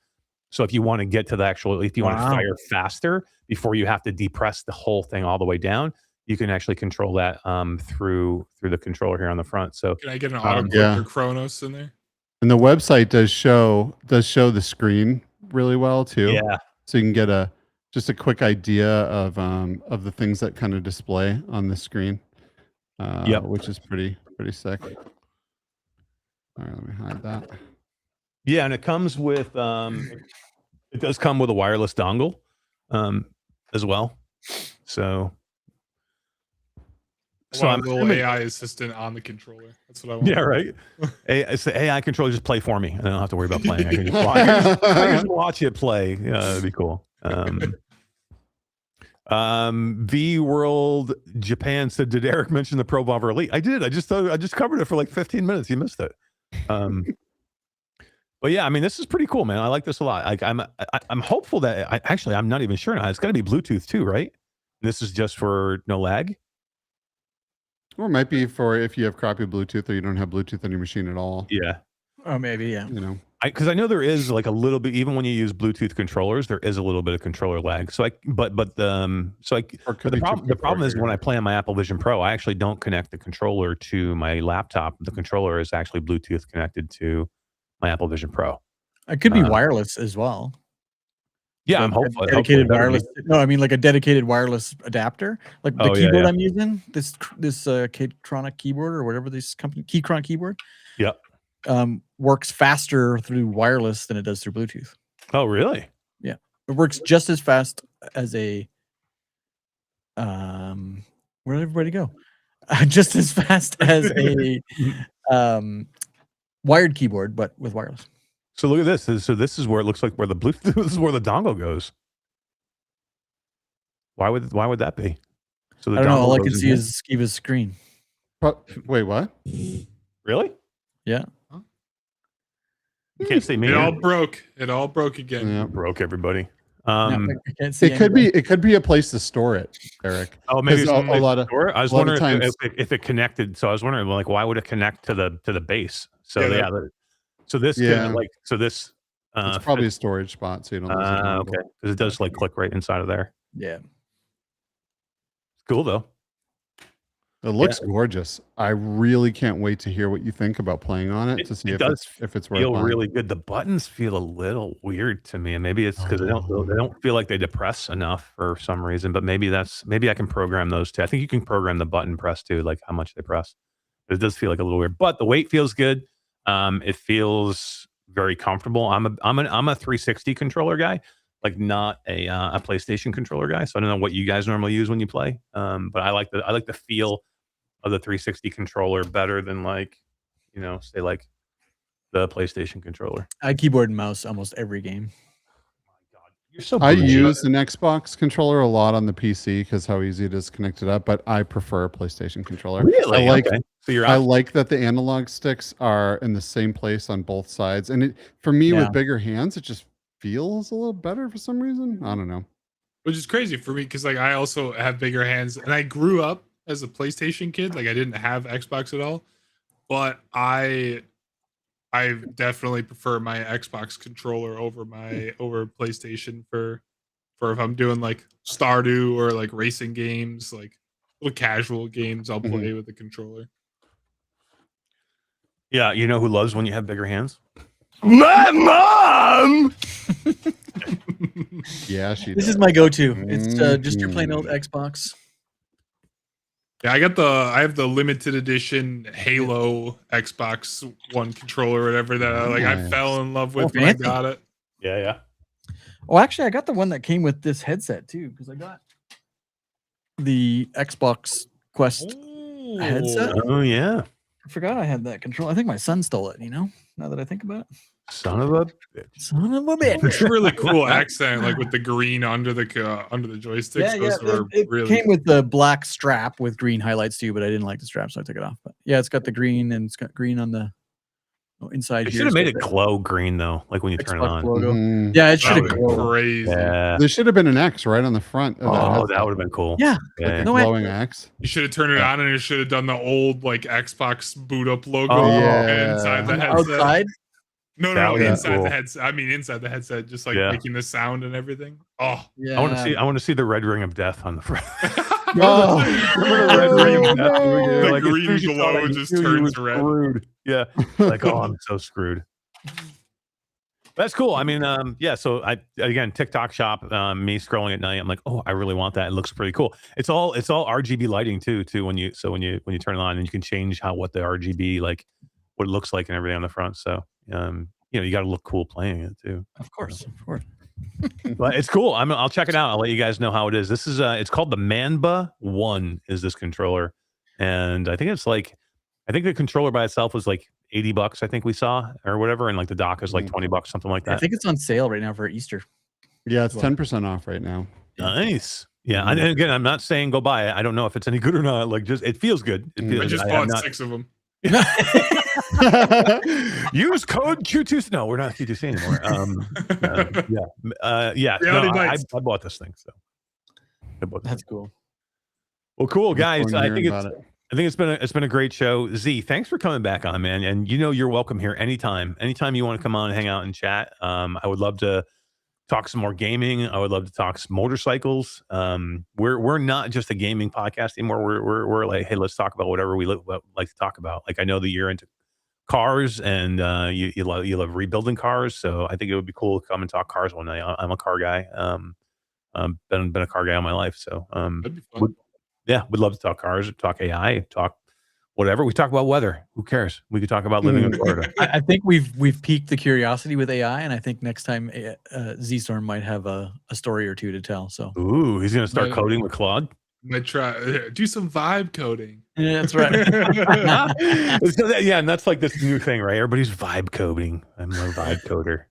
So if you want to get to if you want to fire faster before you have to depress the whole thing all the way down, you can actually control that through the controller here on the front. So can I get an auto clicker Chronos in there? And the website does show the screen really well too. Yeah. So you can get just a quick idea of the things that kind of display on the screen. Which is pretty sick. All right, let me hide that. Yeah, and it comes with it does come with a wireless dongle as well. So I want a little AI assistant on the controller. That's what I want. Yeah, right. It's the AI controller. Just play for me. I don't have to worry about playing. I can just watch it play. Yeah, that'd be cool. V World Japan said, "Did Eric mention the Pro Bomber Elite?" I did. I just covered it for like 15 minutes. You missed it. But yeah, I mean, this is pretty cool, man. I like this a lot. Like, I'm hopeful that I'm not even sure now. It's got to be Bluetooth too, right? This is just for no lag. Or it might be for if you have crappy Bluetooth or you don't have Bluetooth on your machine at all. Yeah. Oh, maybe, yeah. You know, Because I know there is like a little bit, even when you use Bluetooth controllers, there is a little bit of controller lag. So the problem is when I play on my Apple Vision Pro, I actually don't connect the controller to my laptop. The controller is actually Bluetooth connected to my Apple Vision Pro. It could be wireless as well. Yeah, Like I'm hopeful. dedicated wireless. No, I mean like a dedicated wireless adapter, like the keyboard I'm using. This Keytronic keyboard or whatever this company Keychron keyboard. Yep. Works faster through wireless than it does through Bluetooth. Oh, really? Yeah, it works just as fast as a where did everybody go? Just as fast as a wired keyboard, but with wireless. So look at this. So this is where it looks like where the Bluetooth this is where the dongle goes. Why would that be? So the I don't know. All I dongle can goes see in is Skeeva's screen. wait, what? here. Really? Yeah. You can't see me. It all broke. It all broke again. Yeah. Broke everybody. I can't see It could be a place to store it, Eric. Oh, maybe 'Cause a lot of I was a lot of wondering times- if it connected. So I was wondering, like, why would it connect to the base? So Yeah, so this Yeah. could, like, so this it's probably a storage spot, so you don't lose it. okay, because it does like click right inside of there. Yeah. It's cool though. It looks gorgeous. I really can't wait to hear what you think about playing on it to see It if does it's worth feel buying. really good. The buttons feel a little weird to me, and maybe it's because they don't feel like they depress enough for some reason. But maybe I can program those too. I think you can program the button press too, like how much they press. But it does feel like a little weird. But the weight feels good. It feels very comfortable. I'm a 360 controller guy, like not a PlayStation controller guy. So I don't know what you guys normally use when you play. But I like the feel of the 360 controller better than say like the PlayStation controller. I keyboard and mouse almost every game. You're so I bougie. use an Xbox controller a lot on the PC because how easy it is connected up, but I prefer a PlayStation controller. Really? I like Okay. So you're I out. like that the analog sticks are in the same place on both sides. And for me Yeah. with bigger hands, it just feels a little better for some reason. I don't know. Which is crazy for me because like I also have bigger hands and I grew up as a PlayStation kid. Like I didn't have Xbox at all, but I definitely prefer my Xbox controller over PlayStation for if I'm doing like Stardew or like racing games, like little casual games. I'll play with the controller. Yeah, you know who loves when you have bigger hands? My mom. Yeah, she This does. is my go-to. It's just your plain old Xbox. Yeah, I have the limited edition Halo Xbox One controller, or whatever that I Nice. fell in love with Oh, when I fancy. got it. Yeah. Oh, actually, I got the one that came with this headset too, because I got the Xbox Quest headset. Oh yeah. I forgot I had that control. I think my son stole it. Now that I think about it, Son of a bitch. son of a It's bitch. a really cool accent, like with the green under the joysticks. Yeah, Those were it really came with the black strap with green highlights too, but I didn't like the strap, so I took it off. But yeah, it's got the green and it's got green on the inside. They here. should have It's made got it the glow green though, like when you turn it Xbox on. logo. Mhm. Yeah, it should that have was glowed. crazy. Yeah. There should have been an X right on the front of that Oh, headset. that would have been cool. Yeah. Yeah. Like a No, glowing X. You should have turned it on and it should have done the old like Xbox boot up logo Oh, yeah. inside the On the headset. outside. No, That would've been inside cool. the headset. I mean, inside the headset, just like Yeah. making the sound and everything. Oh, Yeah. I want to see the red ring of death on the front. Oh. Remember the red ring of death? no. The Like, as green soon as you saw glow that, you just knew you turns were red. screwed. Yeah. Like, oh, I'm so screwed. That's cool. I mean, yeah. So again, TikTok shop. Me scrolling at night, I'm like, oh, I really want that. It looks pretty cool. It's all RGB lighting too. When you turn it on, and you can change what the RGB what it looks like and everything on the front. So you got to look cool playing it too. Of course. But it's cool. I'll check it out. I'll let you guys know how it is. This is it's called the Manba One. Is this controller? And I think the controller by itself was like $80. I think we saw or whatever, and like the dock is like $20, something like I that. think it's on sale right now for Easter. Yeah, it's 10% off right now. Nice. Yeah, and again, I'm not saying go buy it. I don't know if it's any good or not. Like, just it feels good. It feels I just good. bought have not 6 of them. use code Q2. No, we're not Q2C anymore. Yeah. Reality No, Bites. I bought this thing, so That's cool. well, cool, Look guys. forward to I hearing think about it's. I think it's been a great show. Z, thanks for coming back on, man. And you're welcome here anytime. Anytime you want to come on and hang out and chat. I would love to talk some more gaming. I would love to talk some motorcycles. We're not just a gaming podcast anymore. We're like, hey, let's talk about whatever we like to talk about. Like, I know that you're into cars and you love rebuilding cars. So I think it would be cool to come and talk cars one night. I'm a car guy. Been a car guy all my life. So That'd be fun. we'd love to talk cars, talk AI, talk whatever. We talk about weather. Who cares? We could talk about living in Florida. I think we've piqued the curiosity with AI, and I think next time ZStorm might have a story or two to tell. So, Ooh, he's gonna start Yeah. coding with Claude. Might try do some vibe coding. yeah, that's right. Yeah, and that's like this new thing, right? Everybody's vibe coding. I'm a vibe coder.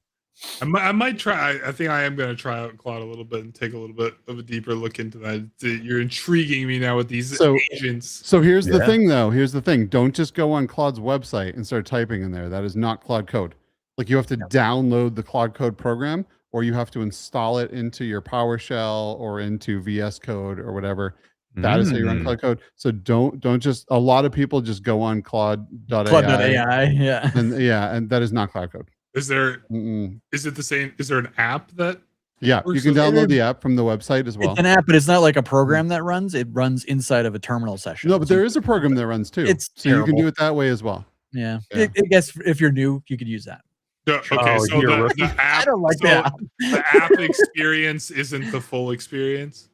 I might try. I think I am going to try out Claude a little bit and take a little bit of a deeper look into that. You're intriguing me now with these agents. So here's the Yeah. thing, though. Here's the thing. Don't just go on Claude's website and start typing in there. That is not Claude Code. Like, you have to download the Claude Code program, or you have to install it into your PowerShell or into VS Code or whatever. That is how you run Claude Code. So don't just. A lot of people just go on Claude.ai. Claude.ai, yeah. And that is not Claude Code. Is there? Mm-mm. Is it the same? Is there an app that? Yeah, you can download the app from the website as well. It's an app, but it's not like a program that runs. It runs inside of a terminal session. No, but there is a program that runs too. It's so you can terrible. do it that way as well. Yeah. Yeah. I guess if you're new, you could use that. Okay, Oh, so you're the app. I don't like so that. The app experience isn't the full experience.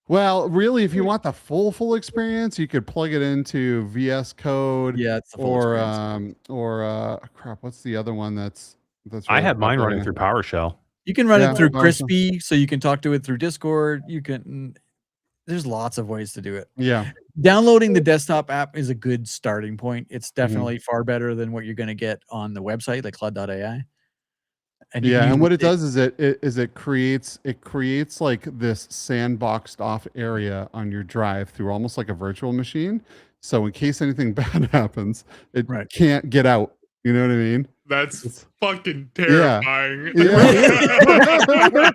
Well, really, if you want the full experience, you could plug it into VS Code. Yeah, it's the full or crap. What's the other one that's I have mine popular running now? through PowerShell. You can run Yeah, it through awesome. Crispy, so you can talk to it through Discord. You can. There's lots of ways to do it. Yeah, Downloading the desktop app is a good starting point. It's Mm-hmm. definitely far better than what you're going to get on the website, like Claude.ai. And you yeah. can And use what it does is it creates like this sandboxed off area on your drive through almost like a virtual machine. So in case anything bad happens, it Right. can't get out. You know what I mean? That's fucking terrifying.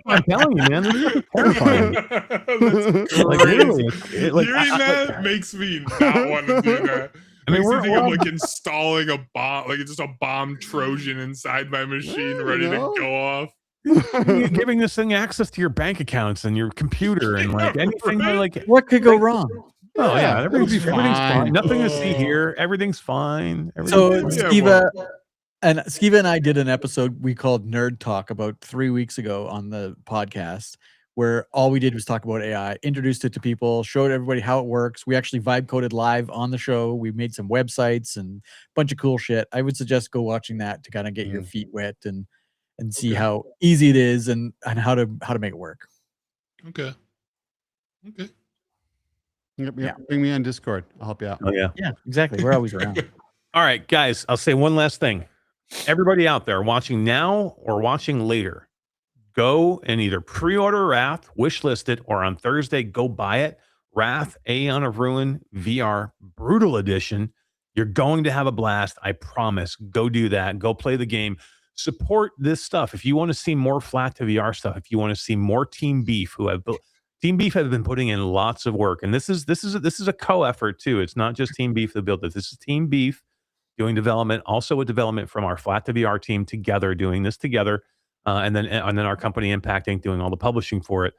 I'm telling you, man, this is terrifying. That's Like, crazy. literally, like, Hearing that makes me not want to do that. I mean, Makes me we're think I'm all- like installing a bomb, like it's just a bomb Trojan inside my machine, ready No. to go off. giving this thing access to your bank accounts and your computer and like anything that, like, What could go wrong? oh yeah, it'll everything's be fine. fine. Nothing to see here. Everything's fine. So Everything's fine. Skeeva and I did an episode we called Nerd Talk about 3 weeks ago on the podcast, where all we did was talk about AI, introduced it to people, showed everybody how it works. We actually vibe coded live on the show. We made some websites and a bunch of cool shit. I would suggest go watching that to kind of get your feet wet and see how easy it is and how to make it work. Okay. Yep. Yeah. Bring me on Discord. I'll help you out. Oh yeah. Yeah, exactly. We're always around. All right, guys, I'll say one last thing. Everybody out there watching now or watching later, go and either pre-order Wrath, wishlist it, or on Thursday, go buy it. Wrath, Aeon of Ruin VR, Brutal Edition. You're going to have a blast. I promise. Go do that. Go play the game. Support this stuff. If you want to see more flat to VR stuff, if you want to see more Team Beef, Team Beef have been putting in lots of work, and this is a co-effort too. It's not just Team Beef that built it. This is Team Beef doing development, also with development from our Flat to VR team together, doing this together, and then our company Impact Inc. doing all the publishing for it.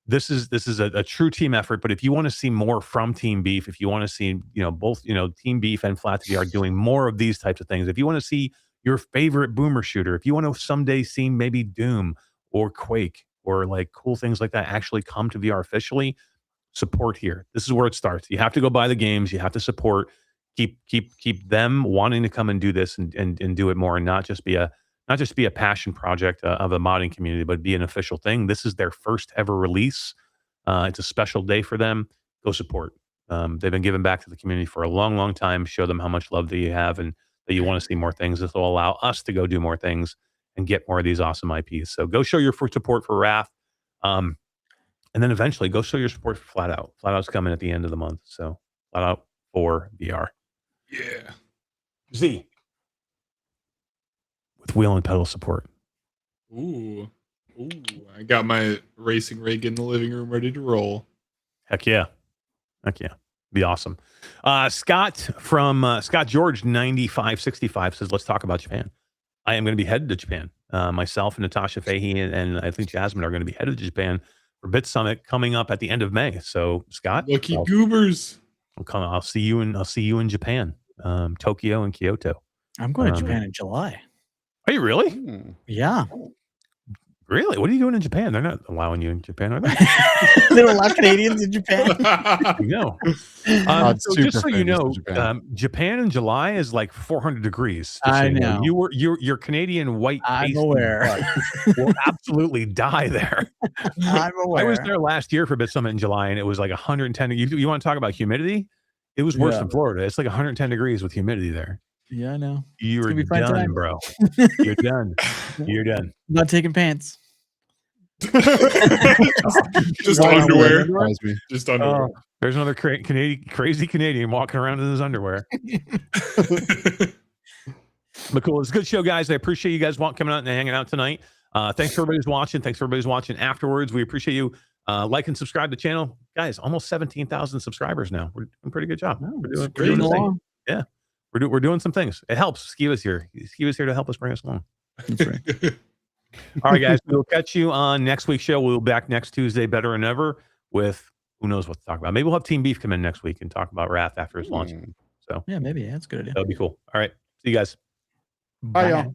This is a true team effort. But if you want to see more from Team Beef, if you want to see both Team Beef and Flat to VR doing more of these types of things, if you want to see your favorite boomer shooter, if you want to someday see maybe Doom or Quake or like cool things like that actually come to VR officially, support here. This is where it starts. You have to go buy the games. You have to support. Keep them wanting to come and do this and do it more, and not just be a passion project of a modding community, but be an official thing. This is their first ever release. It's a special day for them. Go support. They've been giving back to the community for a long time. Show them how much love that you have and that you want to see more things. This will allow us to go do more things and get more of these awesome IPs. So go show your support for Wrath. And then eventually go show your support for Flat Out. Flat Out's coming at the end of the month. So Flat Out for VR. Yeah. Z. With wheel and pedal support. Ooh. I got my racing rig in the living room ready to roll. Heck yeah. Be awesome. Scott from Scott George 9565 says, let's talk about Japan. I am going to be headed to Japan. Myself and Natasha Fahey and I think Jasmine are going to be headed to Japan for Bit Summit coming up at the end of May. So Scott, Lucky goobers. I'll see you in Japan, Tokyo and Kyoto. I'm going to Japan in July. Are you really? Yeah. Really? What are you doing in Japan? They're not allowing you in Japan, are they? They don't allow Canadians in Japan. No. So super just so you famous know, in Japan. Japan in July is like 400 degrees. just so I you know. Your Canadian white I'm pasty aware. butt will absolutely die there. I'm aware. I was there last year for Bit Summit in July, and it was like 110. You want to talk about humidity? It was worse Yeah. than Florida. It's like 110 degrees with humidity there. Yeah, I know. You're gonna be fun done, tonight. bro. You're done. You're done. I'm not taking pants. Just Wow. underwear. Surprise me. Just underwear. There's another crazy Canadian walking around in his underwear. But cool. It's a good show, guys. I appreciate you guys coming out and hanging out tonight. Thanks for everybody who's watching. Thanks for everybody who's watching afterwards. We appreciate you. Like and subscribe to the channel. Guys, almost 17,000 subscribers now. We're doing a pretty good job. We're doing a Cruising thing. along. Yeah. We're doing some things. It helps. Skeeva's here. Skeeva's here to help us bring us along. That's right. All right, guys. We'll catch you on next week's show. We'll be back next Tuesday, better than ever, with who knows what to talk about. Maybe we'll have Team Beef come in next week and talk about Wrath after his launch. So Yeah, maybe. That's a good idea. that'll be cool. All right. See you guys. Bye, y'all.